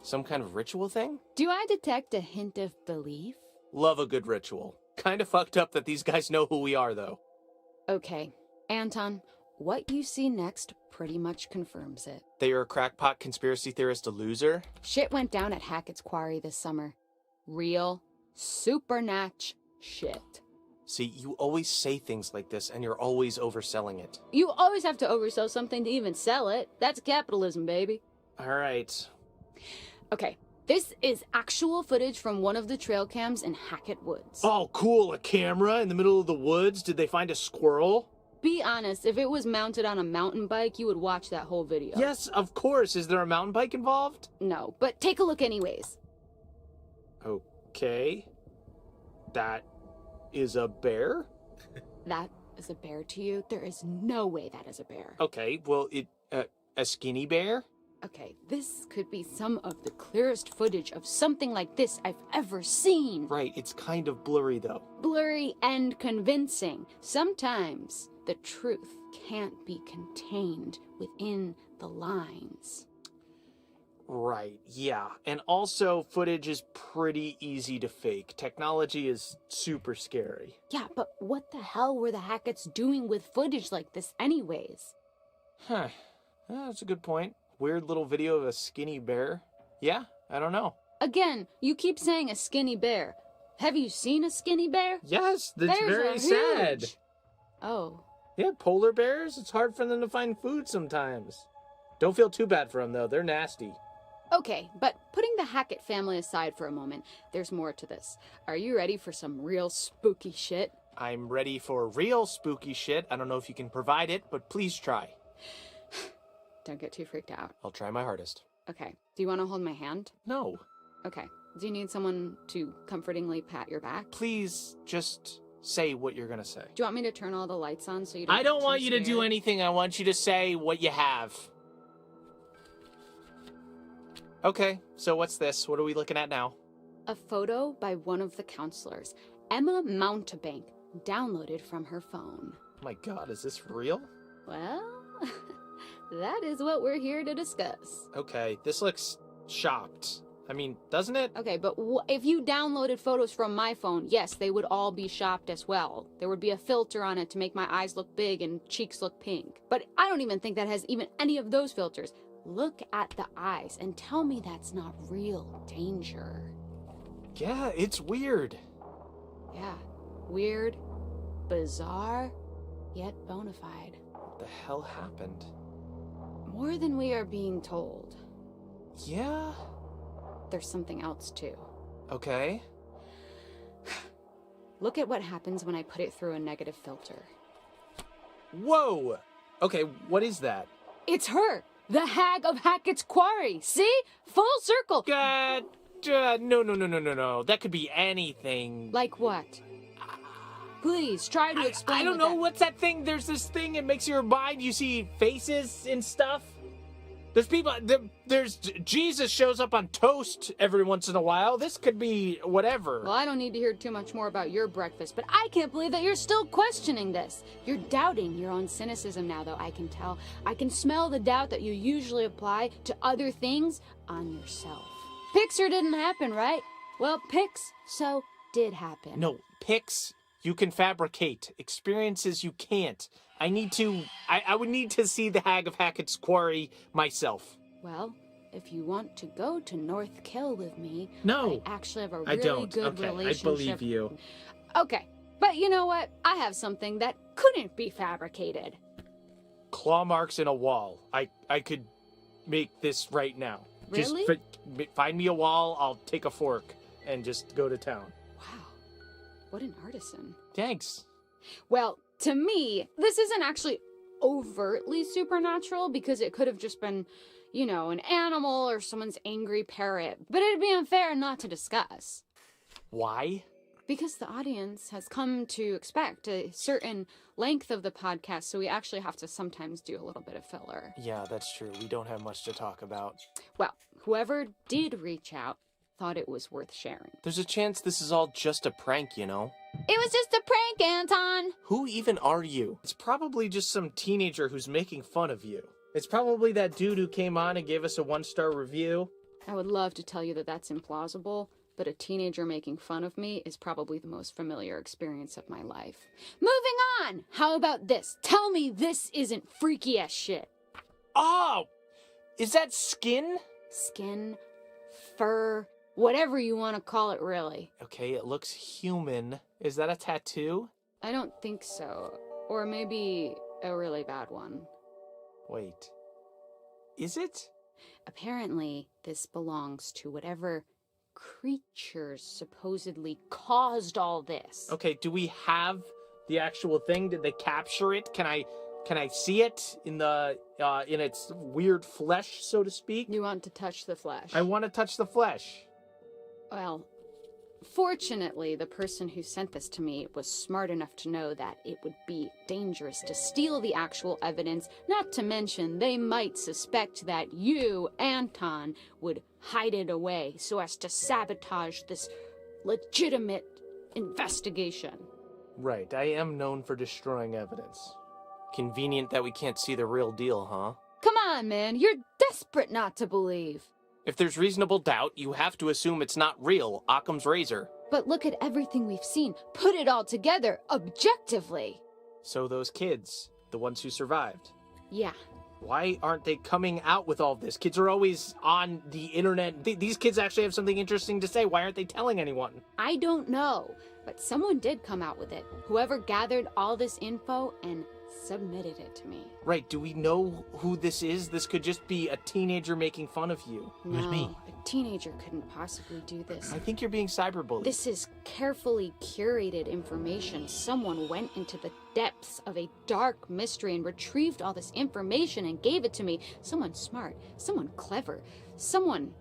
Some kind of ritual thing? Do I detect a hint of belief? Love a good ritual. Kinda fucked up that these guys know who we are, though. Okay. Anton, what you see next pretty much confirms it. That you're a crackpot conspiracy theorist, a loser? Shit went down at Hackett's Quarry this summer. Real, supernatch shit. See, you always say things like this, and you're always overselling it. You always have to oversell something to even sell it. That's capitalism, baby. All right. Okay, this is actual footage from one of the trail cams in Hackett Woods. Oh, cool, a camera in the middle of the woods? Did they find a squirrel? Be honest, if it was mounted on a mountain bike, you would watch that whole video. Yes, of course. Is there a mountain bike involved? No, but take a look anyways. Okay. That is a bear? That is a bear to you? There is no way that is a bear. Okay, well, a skinny bear? Okay, this could be some of the clearest footage of something like this I've ever seen. Right, it's kind of blurry, though. Blurry and convincing. Sometimes The truth can't be contained within the lines. Right, yeah. And also, footage is pretty easy to fake. Technology is super scary. Yeah, but what the hell were the Hacketts doing with footage like this anyways? Huh. That's a good point. Weird little video of a skinny bear. Yeah, I don't know. Again, you keep saying a skinny bear. Have you seen a skinny bear? Yes, that's Bears very are sad. huge. Oh. Yeah, polar bears, it's hard for them to find food sometimes. Don't feel too bad for them, though. They're nasty. Okay, but putting the Hackett family aside for a moment, there's more to this. Are you ready for some real spooky shit? I'm ready for real spooky shit. I don't know if you can provide it, but please try. Don't get too freaked out. I'll try my hardest. Okay, do you want to hold my hand? No. Okay, do you need someone to comfortingly pat your back? Please, just say what you're gonna say. Do you want me to turn all the lights on so you don't I don't get want too you to do scared? anything. I want you to say what you have. Okay, so what's this? What are we looking at now? A photo by one of the counselors, Emma Mountebank, downloaded from her phone. Oh my god, is this real? Well, that is what we're here to discuss. Okay, this looks shopped. I mean, doesn't it? Okay, but if you downloaded photos from my phone, yes, they would all be shopped as well. There would be a filter on it to make my eyes look big and cheeks look pink. But I don't even think that has even any of those filters. Look at the eyes and tell me that's not real danger. Yeah, it's weird. Yeah, weird, bizarre, yet bona fide. What the hell happened? More than we are being told. Yeah? There's something else too. Okay. Look at what happens when I put it through a negative filter. Whoa! Okay, what is that? It's her! The Hag of Hackett's Quarry! See? Full circle! No. That could be anything. Like what? Please, try to explain. I don't know. What's that thing? There's this thing, it makes your mind, you see faces and stuff. There's people, there's Jesus shows up on toast every once in a while. This could be whatever. Well, I don't need to hear too much more about your breakfast, but I can't believe that you're still questioning this. You're doubting your own cynicism now, though, I can tell. I can smell the doubt that you usually apply to other things on yourself. Pixar didn't happen, right? Well, so did happen. No, pics you can fabricate. Experiences you can't. I would need to see the Hag of Hackett's Quarry myself. Well, if you want to go to North Kill with me, no, I actually have a I really don't. good Okay, relationship. I believe you. Okay, but you know what? I have something that couldn't be fabricated. Claw marks in a wall. I could make this right now. Really? Just find me a wall, I'll take a fork and just go to town. Wow, what an artisan. Thanks. Well, to me, this isn't actually overtly supernatural because it could have just been, you know, an animal or someone's angry parrot. But it'd be unfair not to discuss. Why? Because the audience has come to expect a certain length of the podcast, so we actually have to sometimes do a little bit of filler. Yeah, that's true. We don't have much to talk about. Well, whoever did reach out thought it was worth sharing. There's a chance this is all just a prank, you know? It was just a prank, Anton! Who even are you? It's probably just some teenager who's making fun of you. It's probably that dude who came on and gave us a 1-star review. I would love to tell you that that's implausible, but a teenager making fun of me is probably the most familiar experience of my life. Moving on! How about this? Tell me this isn't freaky as shit. Oh! Is that skin? Skin, fur, whatever you want to call it, really. Okay, it looks human. Is that a tattoo? I don't think so. Or maybe a really bad one. Wait. Is it? Apparently, this belongs to whatever creatures supposedly caused all this. Okay, do we have the actual thing? Did they capture it? Can I see it in the in its weird flesh, so to speak? You want to touch the flesh? I want to touch the flesh. Well, fortunately, the person who sent this to me was smart enough to know that it would be dangerous to steal the actual evidence, not to mention they might suspect that you, Anton, would hide it away so as to sabotage this legitimate investigation. Right, I am known for destroying evidence. Convenient that we can't see the real deal, huh? Come on, man. You're desperate not to believe. If there's reasonable doubt, you have to assume it's not real, Occam's razor. But look at everything we've seen. Put it all together, objectively. So those kids, the ones who survived. Yeah. Why aren't they coming out with all this? Kids are always on the internet. These kids actually have something interesting to say. Why aren't they telling anyone? I don't know, but someone did come out with it. Whoever gathered all this info and submitted it to me. Right, do we know who this is? This could just be a teenager making fun of you. No, a teenager couldn't possibly do this. I think you're being cyberbullied. This is carefully curated information. Someone went into the depths of a dark mystery and retrieved all this information and gave it to me. Someone smart, someone clever, someone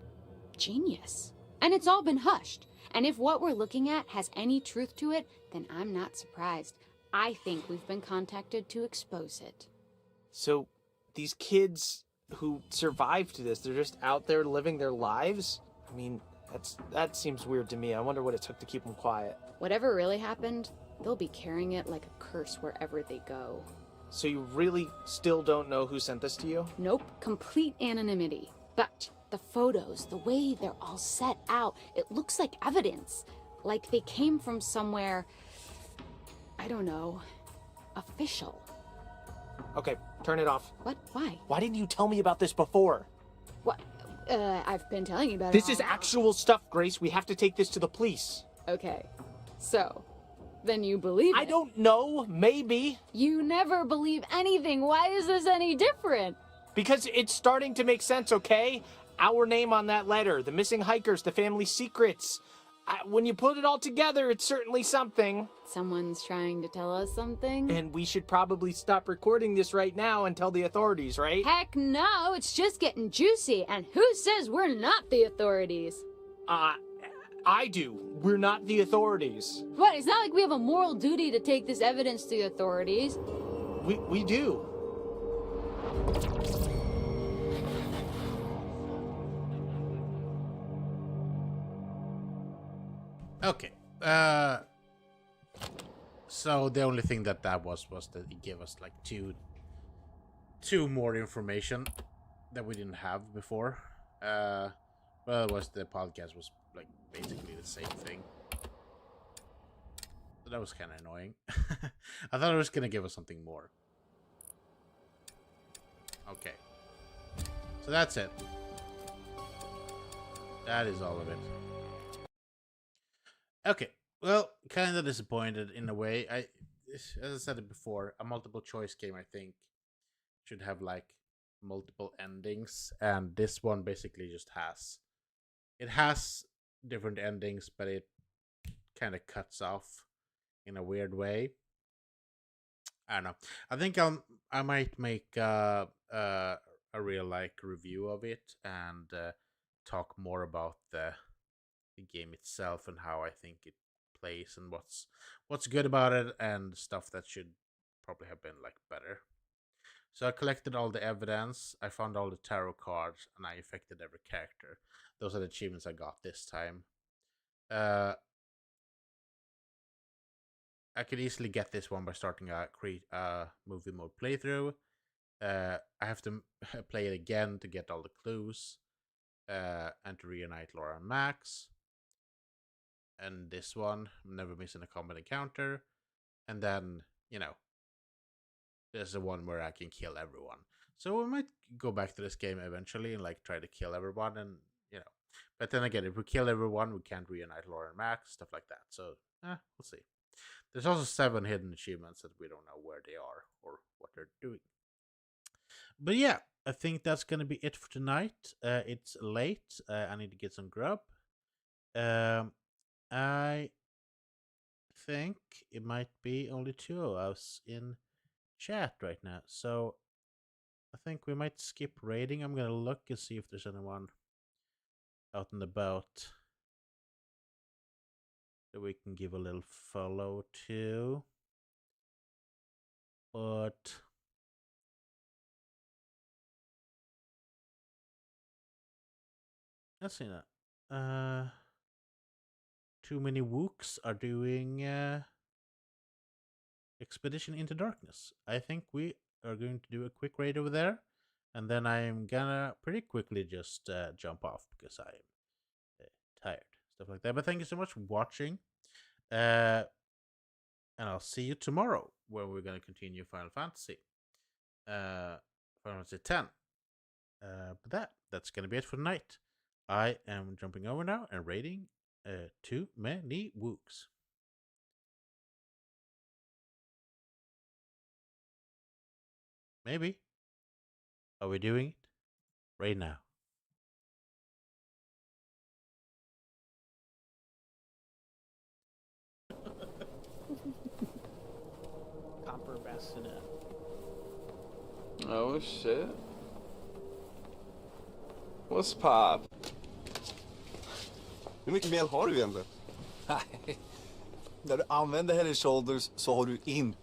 genius. And it's all been hushed. And if what we're looking at has any truth to it, then I'm not surprised. I think we've been contacted to expose it. So, these kids who survived this, they're just out there living their lives? I mean, that seems weird to me. I wonder what it took to keep them quiet. Whatever really happened, they'll be carrying it like a curse wherever they go. So you really still don't know who sent this to you? Nope, complete anonymity. But the photos, the way they're all set out, it looks like evidence. Like they came from somewhere, I don't know, official. Okay, turn it off. What? Why? Why didn't you tell me about this before? What? I've been telling you about it. This is actual stuff, Grace. We have to take this to the police. Okay, so, then you believe it? I don't know. Maybe. You never believe anything. Why is this any different? Because it's starting to make sense, okay? Our name on that letter, the missing hikers, the family secrets. When you put it all together, it's certainly something. Someone's trying to tell us something? And we should probably stop recording this right now and tell the authorities, right? Heck no, it's just getting juicy. And who says we're not the authorities? I do. We're not the authorities. What, it's not like we have a moral duty to take this evidence to the authorities. We do. Okay. So the only thing that was that it gave us like two more information that we didn't have before. Well, it was the podcast was like basically the same thing. So that was kind of annoying. I thought it was gonna give us something more. Okay. So that's it. That is all of it. Okay, well, kind of disappointed in a way. As I said it before, a multiple choice game, I think, should have like multiple endings, and this one basically just has different endings, but it kind of cuts off in a weird way. I don't know. I think I might make a real like review of it and talk more about the game itself and how I think it plays and what's good about it and stuff that should probably have been like better. So I collected all the evidence, I found all the tarot cards, and I affected every character. Those are the achievements I got this time. I could easily get this one by starting a movie mode playthrough. I have to play it again to get all the clues and to reunite Laura and Max. And this one, I'm never missing a combat encounter. And then, you know, there's the one where I can kill everyone. So we might go back to this game eventually and like try to kill everyone, and you know. But then again, if we kill everyone, we can't reunite Laura and Max, stuff like that. So we'll see. There's also 7 hidden achievements that we don't know where they are or what they're doing. But yeah, I think that's gonna be it for tonight. It's late. I need to get some grub. I think it might be only 2 of us in chat right now, so I think we might skip raiding. I'm gonna look and see if there's anyone out and about that we can give a little follow to, but let's see that. Too many wooks are doing Expedition into Darkness. I think we are going to do a quick raid over there, and then I'm gonna pretty quickly just jump off because I'm tired, stuff like that. But thank you so much for watching, and I'll see you tomorrow where we're gonna continue Final Fantasy, Final Fantasy 10. But that's gonna be it for tonight. I am jumping over now and raiding too many wooks. Maybe. Are we doing it right now? Copper bassinet. Oh shit. What's pop? Hur mycket mel har du egentligen? Nej. När du använder Head & Shoulders så har du inte